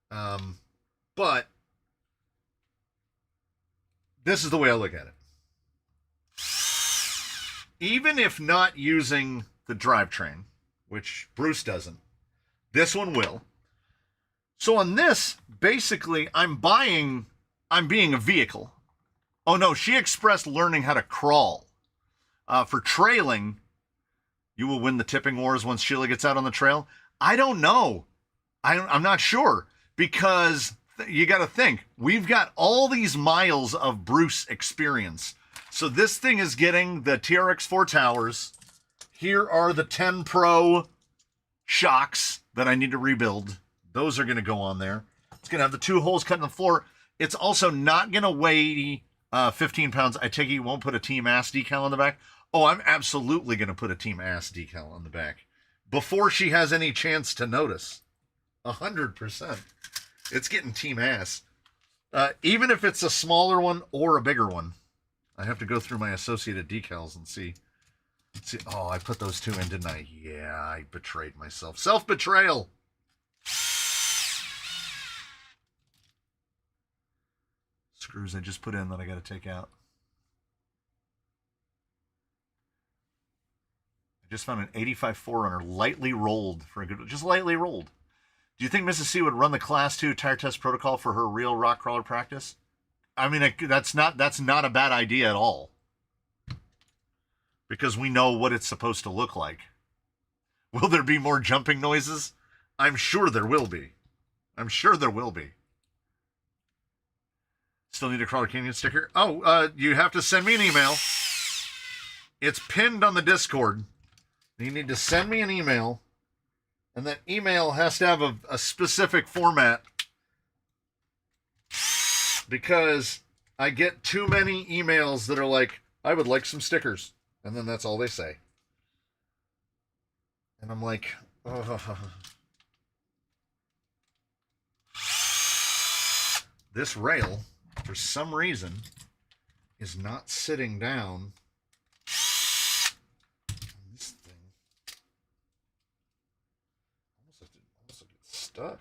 But this is the way I look at it. Even if not using the drivetrain, which Bruce doesn't, this one will. So on this, basically, I'm being a vehicle. Oh no, she expressed learning how to crawl. For trailing, you will win the tipping wars once Sheila gets out on the trail. I don't know. I'm not sure, because you got to think, we've got all these miles of Bruce experience. So this thing is getting the TRX4 towers. Here are the 10 Pro shocks that I need to rebuild. Those are going to go on there. It's going to have the 2 holes cut in the floor. It's also not going to weigh 15 pounds. I take it you won't put a Team Ass decal on the back. Oh, I'm absolutely going to put a Team Ass decal on the back before she has any chance to notice. 100%. It's getting Team Ass. Even if it's a smaller one or a bigger one. I have to go through my associated decals and see. Oh, I put those 2 in, didn't I? Yeah, I betrayed myself. Self-betrayal. Screws I just put in that I got to take out. I just found an 85 4Runner lightly rolled for a good, just lightly rolled. Do you think Mrs. C would run the Class 2 tire test protocol for her real rock crawler practice? I mean, that's not a bad idea at all. Because we know what it's supposed to look like. Will there be more jumping noises? I'm sure there will be. I'm sure there will be. Still need a Crawler Canyon sticker? Oh, you have to send me an email. It's pinned on the Discord. You need to send me an email. And that email has to have a specific format. Because I get too many emails that are like, I would like some stickers. And then that's all they say. And I'm like, oh. This rail, for some reason, is not sitting down on this thing. Almost like it's stuck.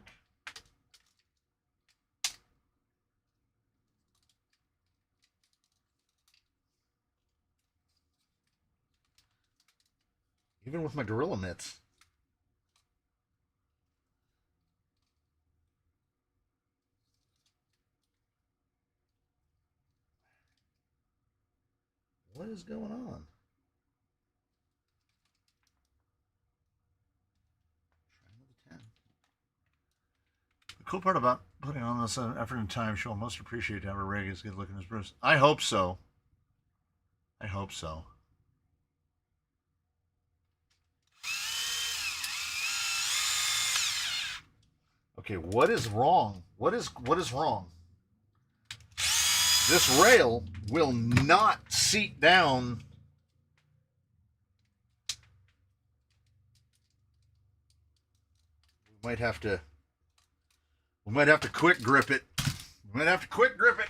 Even with my gorilla mitts. What is going on? Try another 10. The cool part about putting on this effort and time, she'll most appreciate to have a rig as good looking as Bruce. I hope so. I hope so. Okay, what is wrong? What is wrong? This rail will not seat down. We might have to quick grip it. We might have to quick grip it.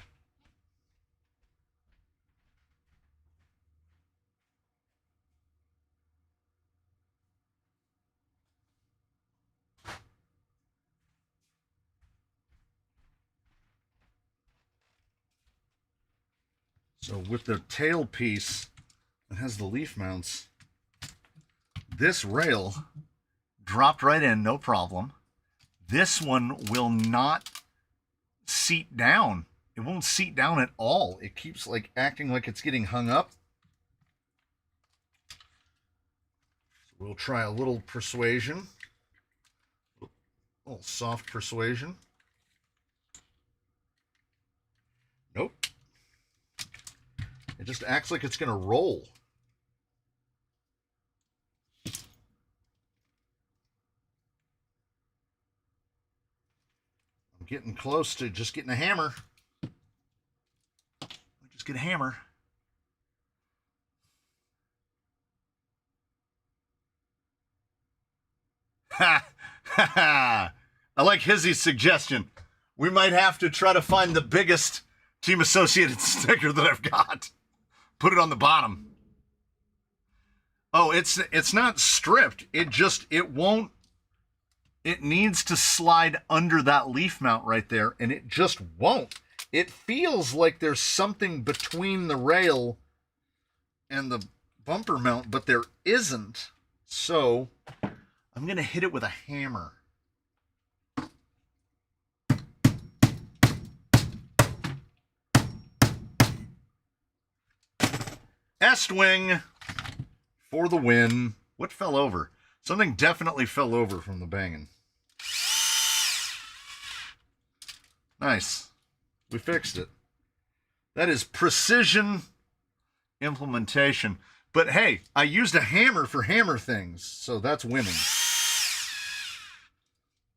So with the tail piece that has the leaf mounts, this rail dropped right in, no problem. This one will not seat down. It won't seat down at all. It keeps like acting like it's getting hung up. So we'll try a little persuasion. A little soft persuasion. Nope. It just acts like it's going to roll. I'm getting close to just getting a hammer. Just get a hammer. Ha! Ha ha! I like Hizzy's suggestion. We might have to try to find the biggest Team Associated sticker that I've got. Put it on the bottom. Oh, it's not stripped. It won't. It needs to slide under that leaf mount right there, and it just won't. It feels like there's something between the rail and the bumper mount, but there isn't. So I'm going to hit it with a hammer. Est-wing for the win. What fell over? Something definitely fell over from the banging. Nice. We fixed it. That is precision implementation. But hey, I used a hammer for hammer things, so that's winning.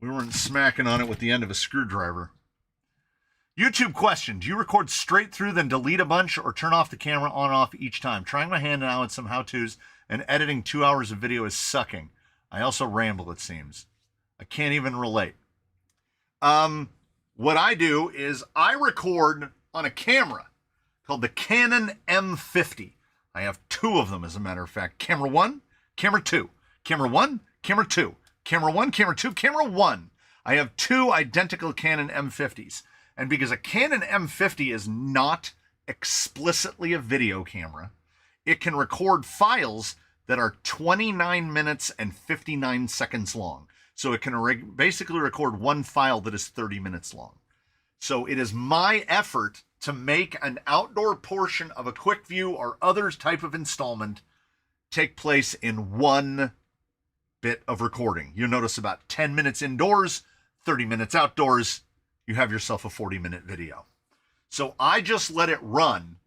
We weren't smacking on it with the end of a screwdriver. YouTube question. Do you record straight through, then delete a bunch, or turn off the camera on and off each time? Trying my hand now at some how-tos, and editing 2 hours of video is sucking. I also ramble, it seems. I can't even relate. What I do is I record on a camera called the Canon M50. I have 2 of them, as a matter of fact. Camera 1, camera 2. Camera 1, camera 2. Camera 1, camera 2, camera 1. I have 2 identical Canon M50s. And because a Canon M50 is not explicitly a video camera, it can record files that are 29 minutes and 59 seconds long. So it can basically record one file that is 30 minutes long. So it is my effort to make an outdoor portion of a quick view or other type of installment take place in one bit of recording. You'll notice about 10 minutes indoors, 30 minutes outdoors. You have yourself a 40-minute video. So I just let it run,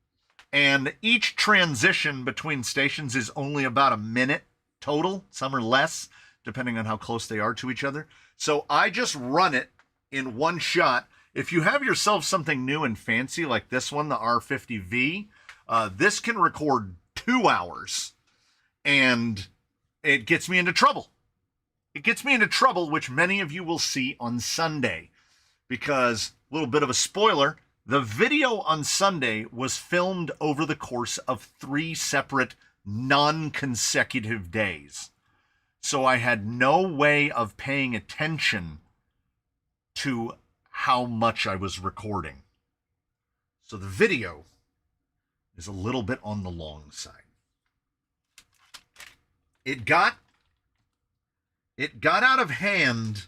and each transition between stations is only about a minute total. Some are less, depending on how close they are to each other. So I just run it in one shot. If you have yourself something new and fancy like this one, the R50V, this can record 2 hours, and it gets me into trouble. It gets me into trouble, which many of you will see on Sunday. Because, a little bit of a spoiler, the video on Sunday was filmed over the course of 3 separate non-consecutive days. So I had no way of paying attention to how much I was recording. So the video is a little bit on the long side. It got out of hand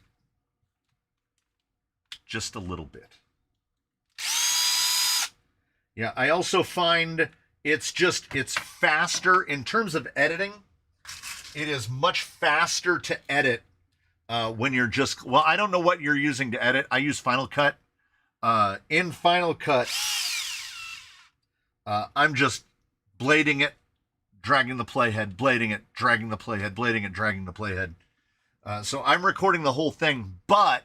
just a little bit. Yeah, I also find it's faster in terms of editing. It is much faster to edit when you're just, well, I don't know what you're using to edit. I use Final Cut. In Final Cut, I'm just blading it, dragging the playhead, blading it, dragging the playhead, blading it, dragging the playhead. So I'm recording the whole thing, but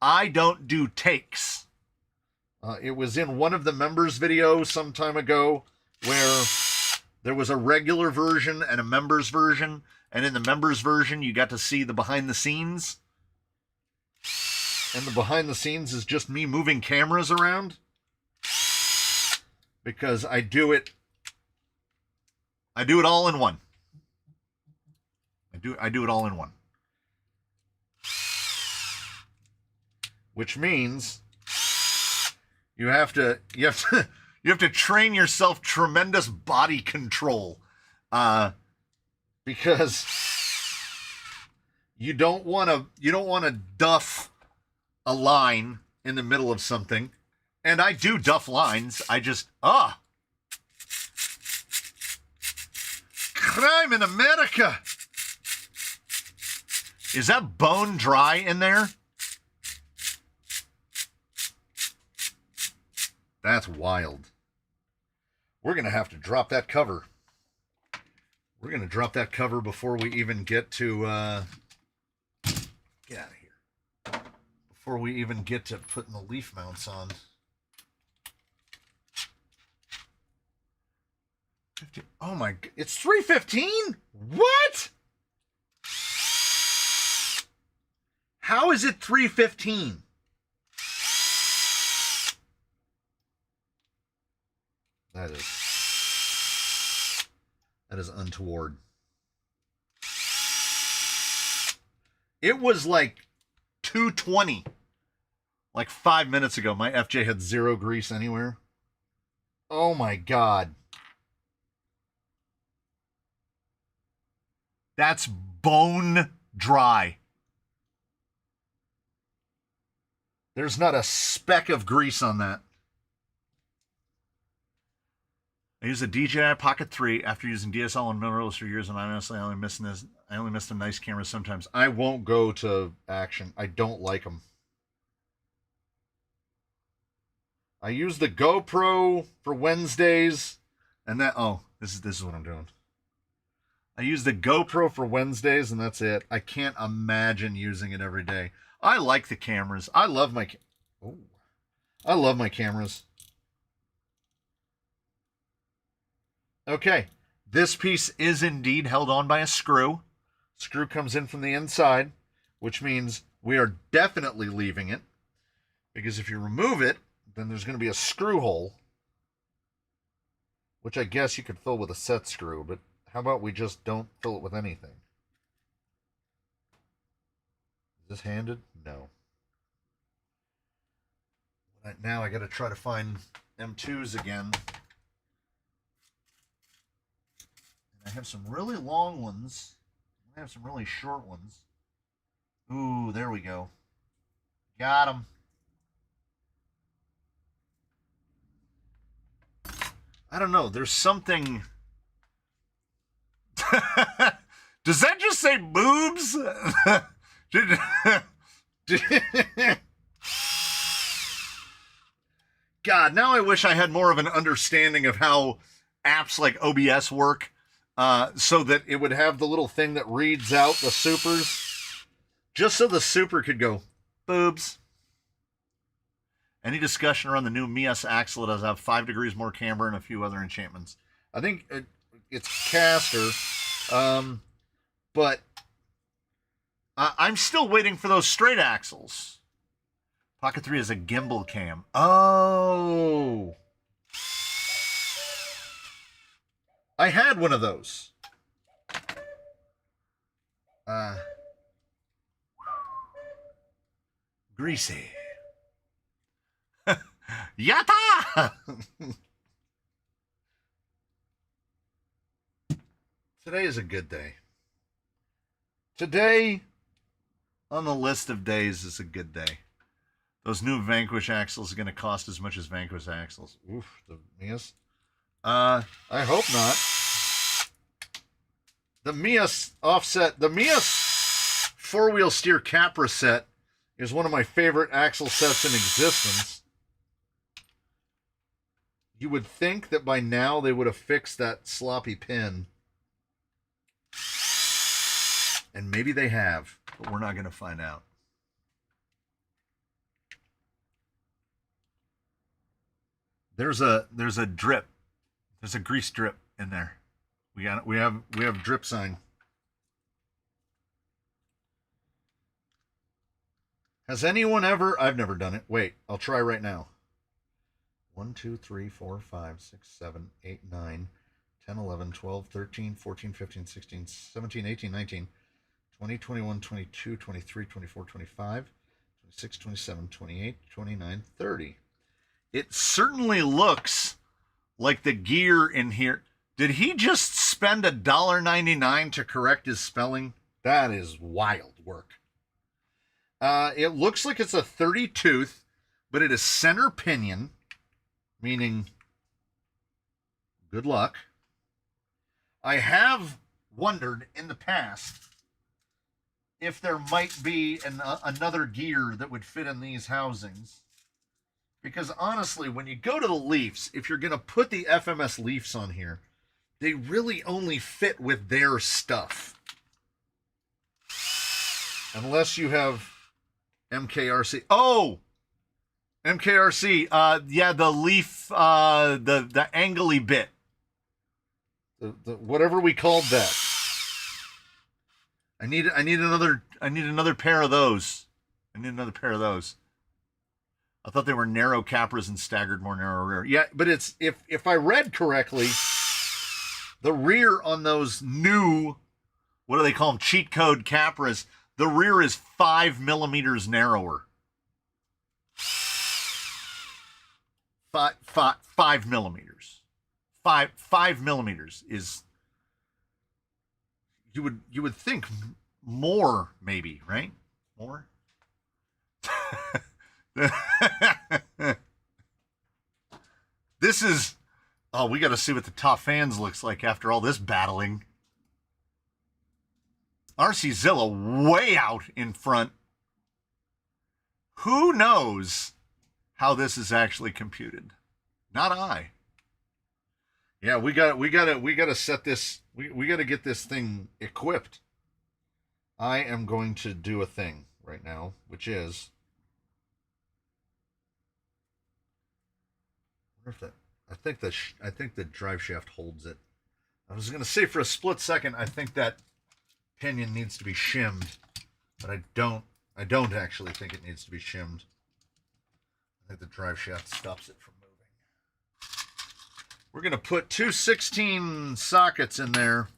I don't do takes. It was in one of the members' videos some time ago where there was a regular version and a members version. And in the members version, you got to see the behind the scenes. And the behind the scenes is just me moving cameras around. Because I do it all in one. I do it all in one. Which means you have to train yourself tremendous body control, because You don't want to duff a line in the middle of something. And I do duff lines. I just crime in America. Is that bone dry in there? That's wild. We're going to have to drop that cover. We're going to drop that cover before we even get to... get out of here. Before we even get to putting the leaf mounts on. 50, oh my... It's $315? What? How is it $315? That is untoward. It was like $220 like 5 minutes ago. My FJ had zero grease anywhere. Oh my God. That's bone dry. There's not a speck of grease on that. I use a DJI Pocket 3 after using DSL and mirrorless for years, and honestly, I only miss the nice cameras sometimes. I won't go to action. I don't like them. I use the GoPro for Wednesdays, and that. Oh, this is what I'm doing. I use the GoPro for Wednesdays, and that's it. I can't imagine using it every day. I like the cameras. I love my cameras. Okay, this piece is indeed held on by a screw. Screw comes in from the inside, which means we are definitely leaving it. Because if you remove it, then there's going to be a screw hole, which I guess you could fill with a set screw, but how about we just don't fill it with anything? Is this handed? No. Now I got to try to find M2s again. I have some really long ones. I have some really short ones. Ooh, there we go. Got them. I don't know. There's something... Does that just say boobs? God, now I wish I had more of an understanding of how apps like OBS work. So that it would have the little thing that reads out the supers. Just so the super could go, boobs. Any discussion around the new Mias axle? It does have 5 degrees more camber and a few other enchantments. I think it's caster. But I'm still waiting for those straight axles. Pocket 3 is a gimbal cam. Oh. I had one of those. Greasy. Yatta! Today is a good day. Today, on the list of days, is a good day. Those new Vanquish axles are going to cost as much as Vanquish axles. Oof, the Mias. I hope not. The Mias offset, the Mias four-wheel steer Capra set is one of my favorite axle sets in existence. You would think that by now they would have fixed that sloppy pin. And maybe they have, but we're not going to find out. There's a drip. There's a grease drip in there. We have drip sign. Has anyone ever? I've never done it. Wait, I'll try right now. 1, 2, 3, 4, 5, 6, 7, 8, 9, 10, 11, 12, 13, 14, 15, 16, 17, 18, 19, 20, 21, 22, 23, 24, 25, 26, 27, 28, 29, 30. It certainly looks like the gear in here. Did he just spend $1.99 to correct his spelling? That is wild work. It looks like it's a 30 tooth, but it is center pinion, meaning good luck. I have wondered in the past if there might be another gear that would fit in these housings. Because honestly, when you go to the Leafs, if you're going to put the FMS Leafs on here, they really only fit with their stuff. Unless you have MKRC. Oh! MKRC. Yeah, the Leaf, the angly bit. The whatever we called that. I need another pair of those. I need another pair of those. I thought they were narrow Capras and staggered more narrow rear. Yeah, but it's if I read correctly, the rear on those new, what do they call them, cheat code Capras, the rear is 5 millimeters narrower. 5 millimeters. 5 millimeters is, you would think more, maybe, right? More. This is, oh, we got to see what the top fans looks like after all this battling. RC Zilla way out in front. Who knows how this is actually computed? Not I. Yeah, we got to set this. We got to get this thing equipped. I am going to do a thing right now, which is, I think the drive shaft holds it. I was going to say for a split second, I think that pinion needs to be shimmed, but I don't actually think it needs to be shimmed. I think the drive shaft stops it from moving. We're going to put two 16 sockets in there.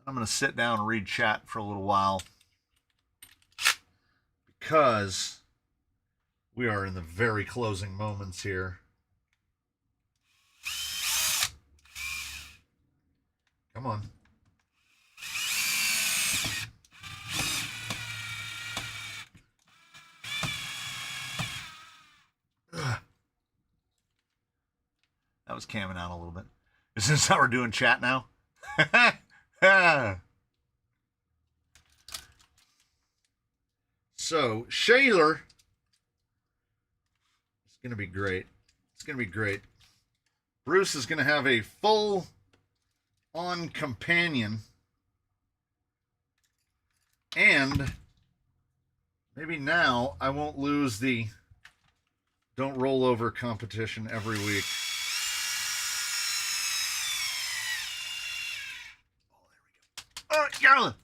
I'm going to sit down and read chat for a little while because we are in the very closing moments here. Come on. Ugh. That was camming out a little bit. Is this how we're doing chat now? So, Shaler, it's going to be great. It's going to be great. Bruce is going to have a full-on companion. And maybe now I won't lose the don't roll over competition every week. Oh, Garland.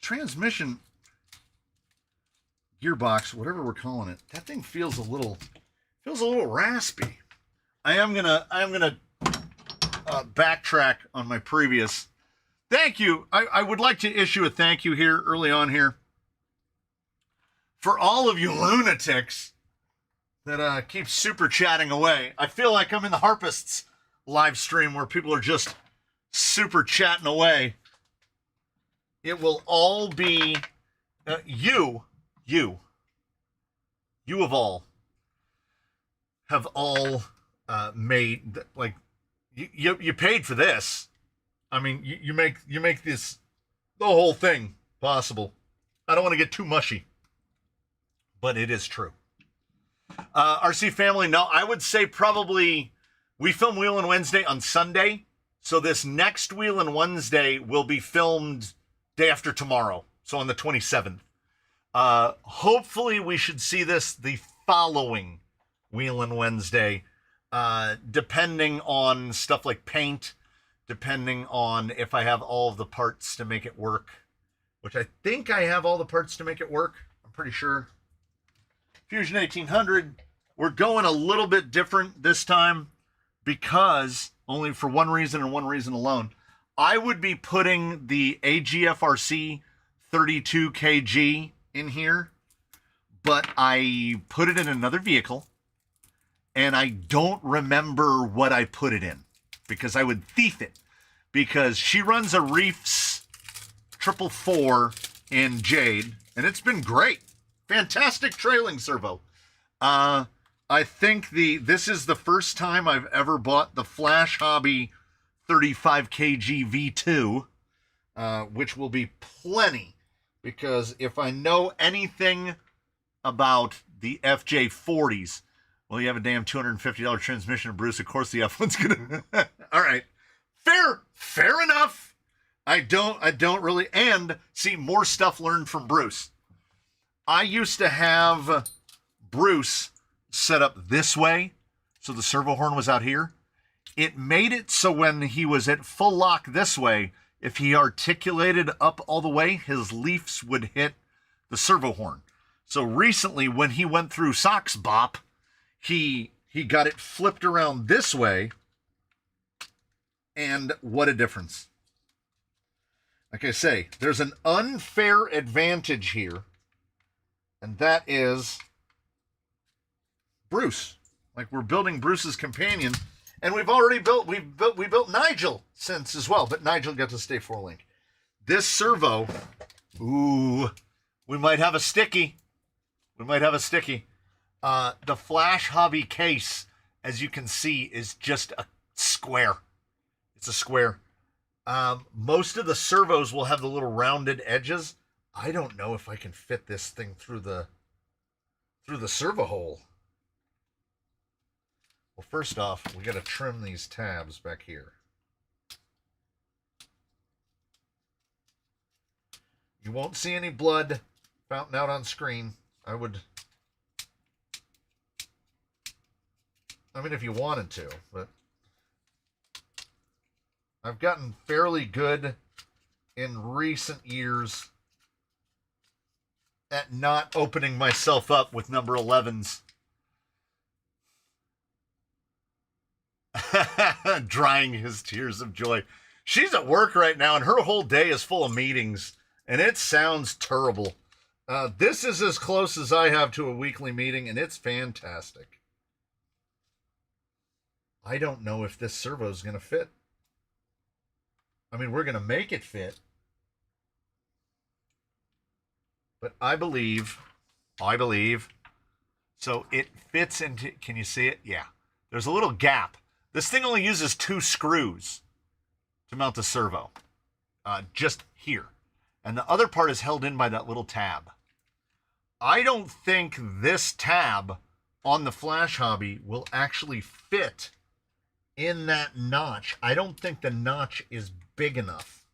Transmission gearbox, whatever we're calling it, that thing feels a little raspy. I am gonna backtrack on my previous. Thank you. I would like to issue a thank you here early on here for all of you lunatics that keep super chatting away. I feel like I'm in the Harpists live stream where people are just super chatting away. It will all be you of all have all made, like, you paid for this. I mean, you make this, the whole thing possible. I don't want to get too mushy, but it is true. RC family, no, I would say probably we film Wheelin' Wednesday on Sunday, so this next Wheelin' Wednesday will be filmed day after tomorrow, so on the 27th. Hopefully we should see this the following Wheelin' Wednesday, depending on stuff like paint, depending on if I have all of the parts to make it work, which I think I have all the parts to make it work. I'm pretty sure. Fusion 1800, we're going a little bit different this time because only for one reason and one reason alone. I would be putting the AGFRC 32 kg in here, but I put it in another vehicle, and I don't remember what I put it in because I would thief it, because she runs a Reefs 444 in Jade, and it's been great. Fantastic trailing servo. I think this is the first time I've ever bought the Flash Hobby 35 kg V2, which will be plenty, because if I know anything about the FJ40s, well, you have a damn $250 transmission, Bruce. Of course the F1's gonna. All right, fair enough. I don't really, and see, more stuff learned from Bruce. I used to have Bruce set up this way, so the servo horn was out here. It made it so when he was at full lock this way, if he articulated up all the way, his leafs would hit the servo horn. So recently, when he went through Sox Bop, he got it flipped around this way, and what a difference. Like I say, there's an unfair advantage here, and that is Bruce. Like, we're building Bruce's companion, and we built Nigel since as well, but Nigel got to stay 4-link. This servo, ooh, we might have a sticky. The Flash Hobby case, as you can see, is just a square. It's a square. Most of the servos will have the little rounded edges. I don't know if I can fit this thing through the servo hole. Well, first off, we got to trim these tabs back here. You won't see any blood fountain out on screen. I mean, if you wanted to, but I've gotten fairly good in recent years at not opening myself up with number 11s. Drying his tears of joy. She's at work right now, and her whole day is full of meetings, and it sounds terrible. This is as close as I have to a weekly meeting, and it's fantastic. I don't know if this servo is going to fit. I mean, we're going to make it fit. But I believe, so it fits into, can you see it? Yeah. There's a little gap. This thing only uses 2 screws to mount the servo. Just here. And the other part is held in by that little tab. I don't think this tab on the Flash Hobby will actually fit in that notch. I don't think the notch is big enough.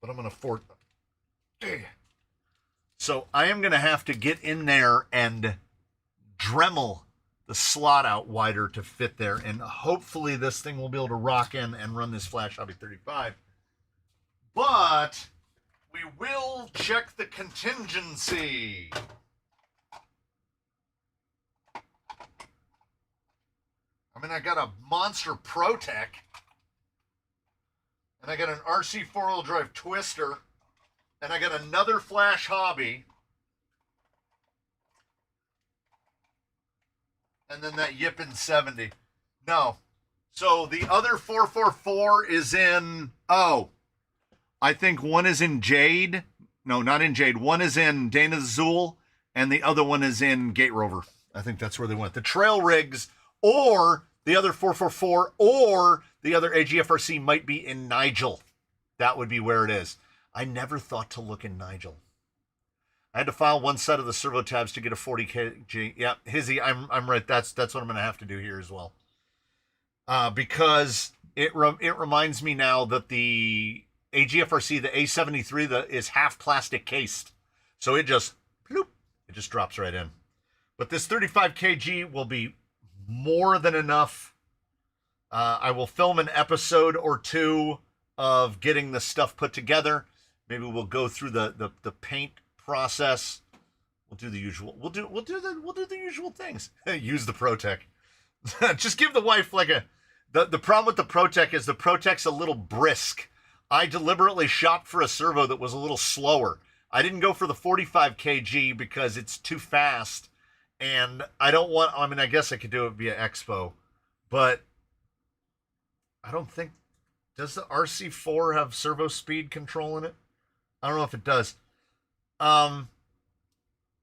But I'm going to force it. So I am going to have to get in there and Dremel the slot out wider to fit there. And hopefully this thing will be able to rock in and run this Flash Hobby 35. But we will check the contingency. I mean, I got a monster ProTech, and I got an RC 4-wheel drive twister, and I got another Flash Hobby, and then that Yippin 70. No. So the other 444 is in, I think one is in Jade. No, not in Jade. One is in Dana Zool, and the other one is in Gate Rover. I think that's where they went. The trail rigs, or the other 444, or the other AGFRC might be in Nigel. That would be where it is. I never thought to look in Nigel. I had to file one set of the servo tabs to get a 40 kg. Yeah, Hizzy, I'm right. That's what I'm going to have to do here as well. Because it reminds me now that the AGFRC, the A73, is half plastic cased. So it just, bloop, it just drops right in. But this 35 kg will be more than enough. I will film an episode or two of getting the stuff put together. Maybe we'll go through the paint process. We'll do the usual. We'll do the usual things. Use the ProTech. Just give the wife like the problem with the ProTech is the ProTech's a little brisk. I deliberately shopped for a servo that was a little slower. I didn't go for the 45 kg because it's too fast. And I don't want, I mean, I guess I could do it via Expo, but I don't think, does the RC4 have servo speed control in it? I don't know if it does. The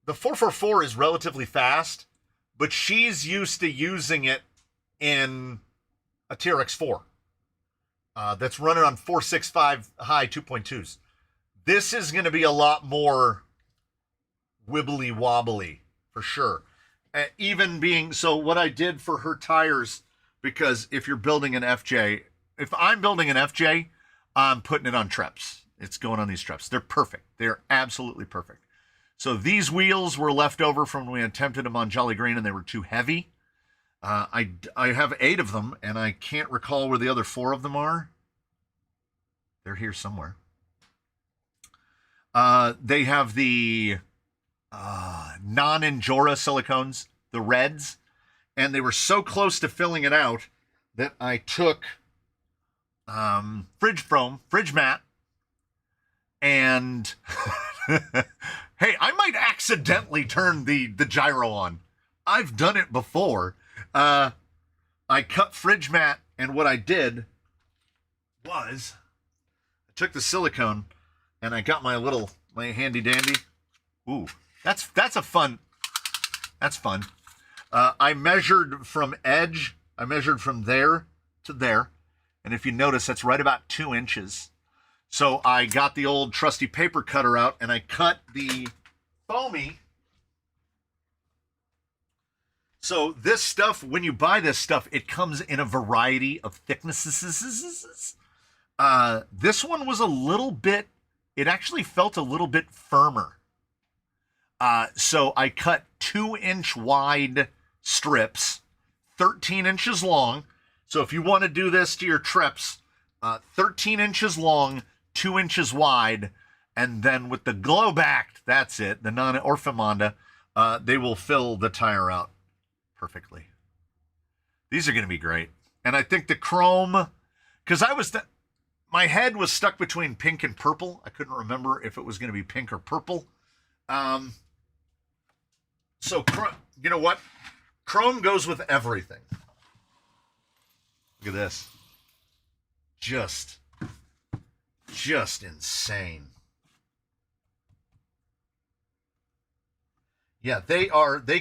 444 is relatively fast, but she's used to using it in a TRX4 that's running on 465 high 2.2s. This is going to be a lot more wibbly wobbly for sure. Even being, so what I did for her tires, because if you're building an FJ, if I'm building an FJ, I'm putting it on Treps. It's going on these Treps. They're perfect. They're absolutely perfect. So these wheels were left over from when we attempted them on Jolly Green and they were too heavy. I have 8 of them and I can't recall where the other 4 of them are. They're here somewhere. They have the non-Injora silicones, the reds, and they were so close to filling it out that I took fridge foam, fridge mat, and hey, I might accidentally turn the gyro on. I've done it before. I cut fridge mat, and what I did was I took the silicone and I got my handy dandy. Ooh, that's fun. I measured from edge. I measured from there to there. And if you notice, that's right about 2 inches. So I got the old trusty paper cutter out and I cut the foamy. So this stuff, when you buy this stuff, it comes in a variety of thicknesses. This one was a little bit, it actually felt a little bit firmer. So I cut 2-inch wide strips, 13 inches long. So if you want to do this to your Treps, 13 inches long, 2 inches wide, and then with the glow backed, that's it, the non-Orphimonda, they will fill the tire out perfectly. These are going to be great. And I think the chrome, because my head was stuck between pink and purple. I couldn't remember if it was going to be pink or purple. So, you know what? Chrome goes with everything. Look at this. Just insane. Yeah, they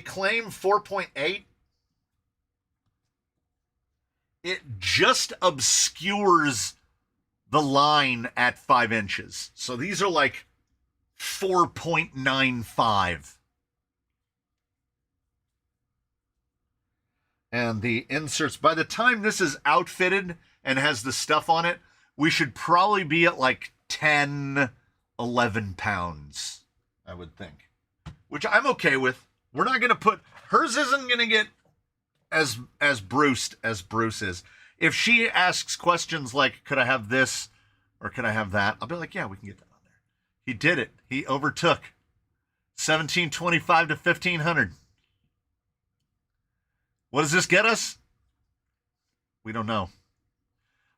claim 4.8. It just obscures the line at 5 inches. So these are like 4.95. And the inserts, by the time this is outfitted and has the stuff on it, we should probably be at like 10, 11 pounds, I would think. Which I'm okay with. We're not going to put, hers isn't going to get as bruised as Bruce is. If she asks questions like, could I have this or could I have that? I'll be like, yeah, we can get that on there. He did it. He overtook 1725 to 1500. What does this get us? We don't know.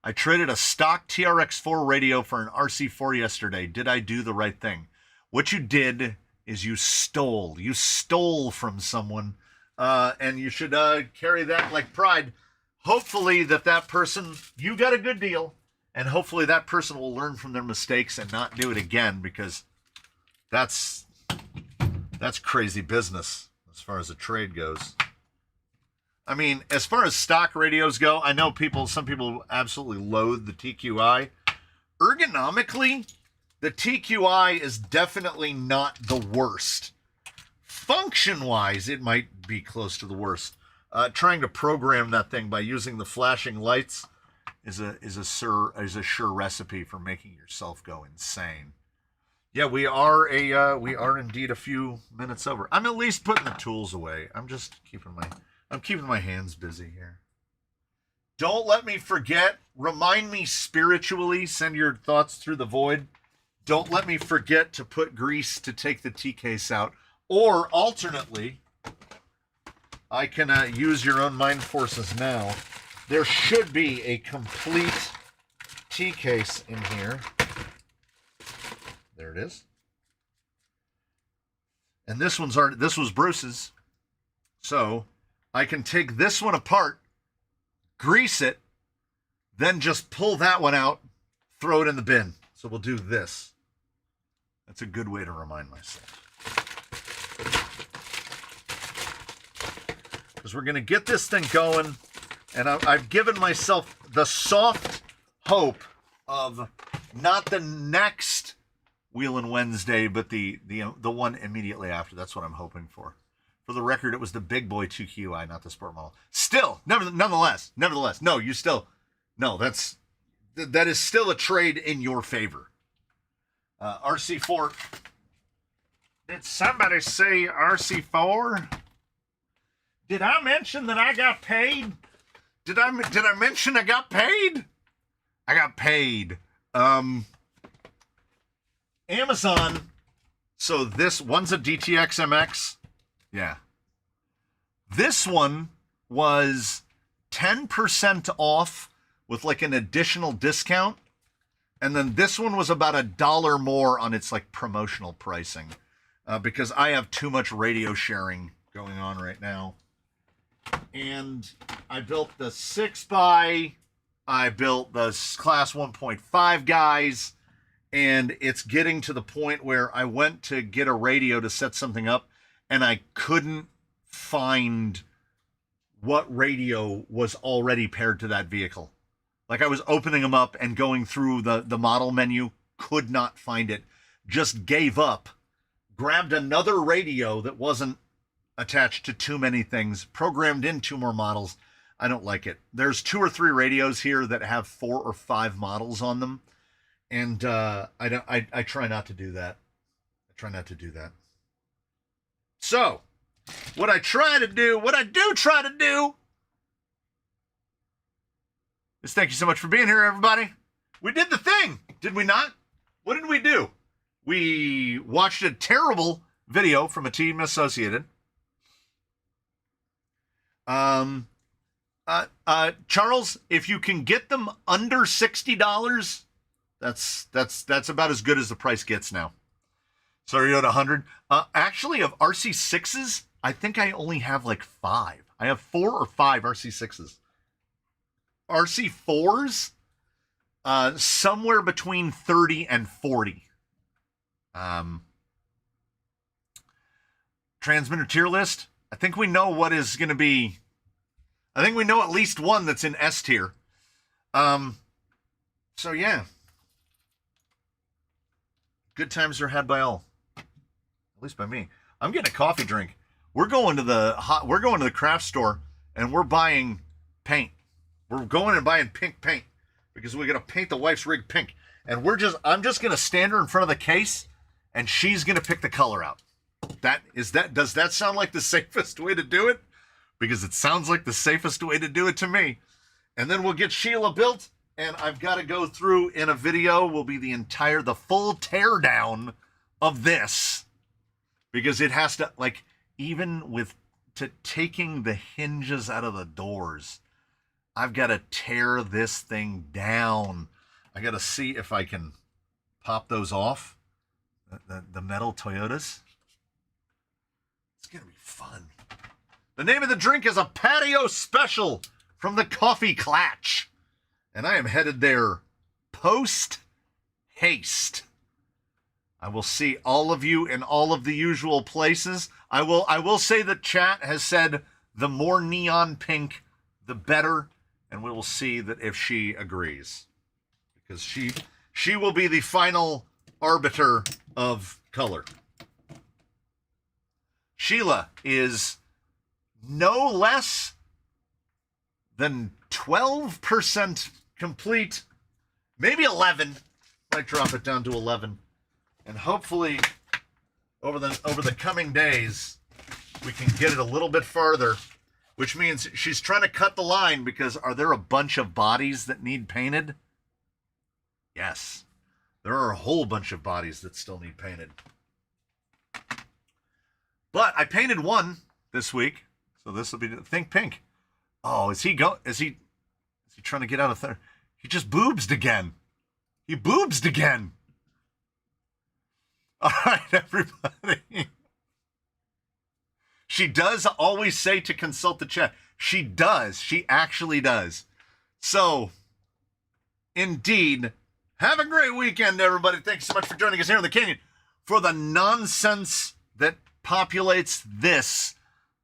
I traded a stock TRX4 radio for an RC4 yesterday. Did I do the right thing? What you did is you stole from someone, and you should carry that like pride. Hopefully that person, you got a good deal, and hopefully that person will learn from their mistakes and not do it again, because that's crazy business as far as a trade goes. I mean, as far as stock radios go, I know some people absolutely loathe the TQI. Ergonomically, the TQI is definitely not the worst. Function-wise, it might be close to the worst. Trying to program that thing by using the flashing lights is a sure recipe for making yourself go insane. Yeah, we are indeed a few minutes over. I'm at least putting the tools away. I'm keeping my hands busy here. Don't let me forget. Remind me spiritually. Send your thoughts through the void. Don't let me forget to put grease to take the T-case out. Or alternately, I can use your own mind forces now. There should be a complete T-case in here. There it is. And this was Bruce's. So I can take this one apart, grease it, then just pull that one out, throw it in the bin. So we'll do this. That's a good way to remind myself. Because we're going to get this thing going, and I've given myself the soft hope of not the next Wheelin' Wednesday, but the one immediately after. That's what I'm hoping for. For the record, it was the big boy 2QI, not the sport model. Still, nonetheless, no, you still, no, that is still a trade in your favor. RC4. Did somebody say RC4? Did I mention that I got paid? Did I mention I got paid? I got paid. Amazon. So this one's a DTX MX. Yeah. This one was 10% off with like an additional discount. And then this one was about $1 more on its like promotional pricing. Because I have too much radio sharing going on right now. And I built the 6x, I built the class 1.5 guys, and it's getting to the point where I went to get a radio to set something up, and I couldn't find what radio was already paired to that vehicle. Like I was opening them up and going through the model menu, could not find it, just gave up, grabbed another radio that wasn't attached to too many things, programmed in 2 more models. I don't like it. There's 2 or 3 radios here that have 4 or 5 models on them, and I try not to do that. So, what I do try to do is thank you so much for being here, everybody. We did the thing, did we not? What did we do? We watched a terrible video from a team associated. Charles, if you can get them under $60, that's about as good as the price gets now. Sorry, at 100. Actually, of RC6s, I think I only have like 5. I have 4 or 5 RC6s. RC4s, somewhere between 30 and 40. Transmitter tier list. I think we know what is going to be. I think we know at least one that's in S tier. So yeah. Good times are had by all. At least by me. I'm getting a coffee drink. We're going to the craft store and we're buying paint. We're going and buying pink paint because we're going to paint the wife's rig pink. And I'm just going to stand her in front of the case and she's going to pick the color out. Does that sound like the safest way to do it? Because it sounds like the safest way to do it to me. And then we'll get Sheila built, and I've got to go through in a video will be the full teardown of this. Because it has to, like, even with taking the hinges out of the doors, I've got to tear this thing down. I got to see if I can pop those off. The metal Toyotas. It's going to be fun. The name of the drink is a patio special from the Coffee Clatch. And I am headed there post haste. I will see all of you in all of the usual places. I will say that chat has said the more neon pink, the better. And we will see that if she agrees. Because she will be the final arbiter of color. Sheila is no less than 12% complete, maybe 11. Might drop it down to 11, and hopefully over the coming days we can get it a little bit farther. Which means she's trying to cut the line because are there a bunch of bodies that need painted? Yes, there are a whole bunch of bodies that still need painted. But I painted one this week. So this will be think pink. Oh, is he trying to get out of there? He just boobsed again. He boobsed again. All right, everybody. She does always say to consult the chat. She does. She actually does. So, indeed, have a great weekend, everybody. Thanks so much for joining us here in the Canyon for the nonsense that populates this,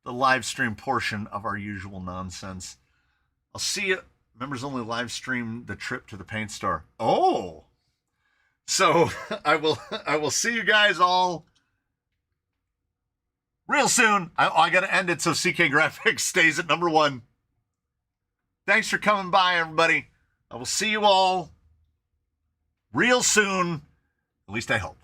the live stream portion of our usual nonsense. I'll see you. Members only live stream the trip to the paint store. Oh, so I will see you guys all real soon. I got to end it so CK Graphics stays at #1. Thanks for coming by, everybody. I will see you all real soon. At least I hope.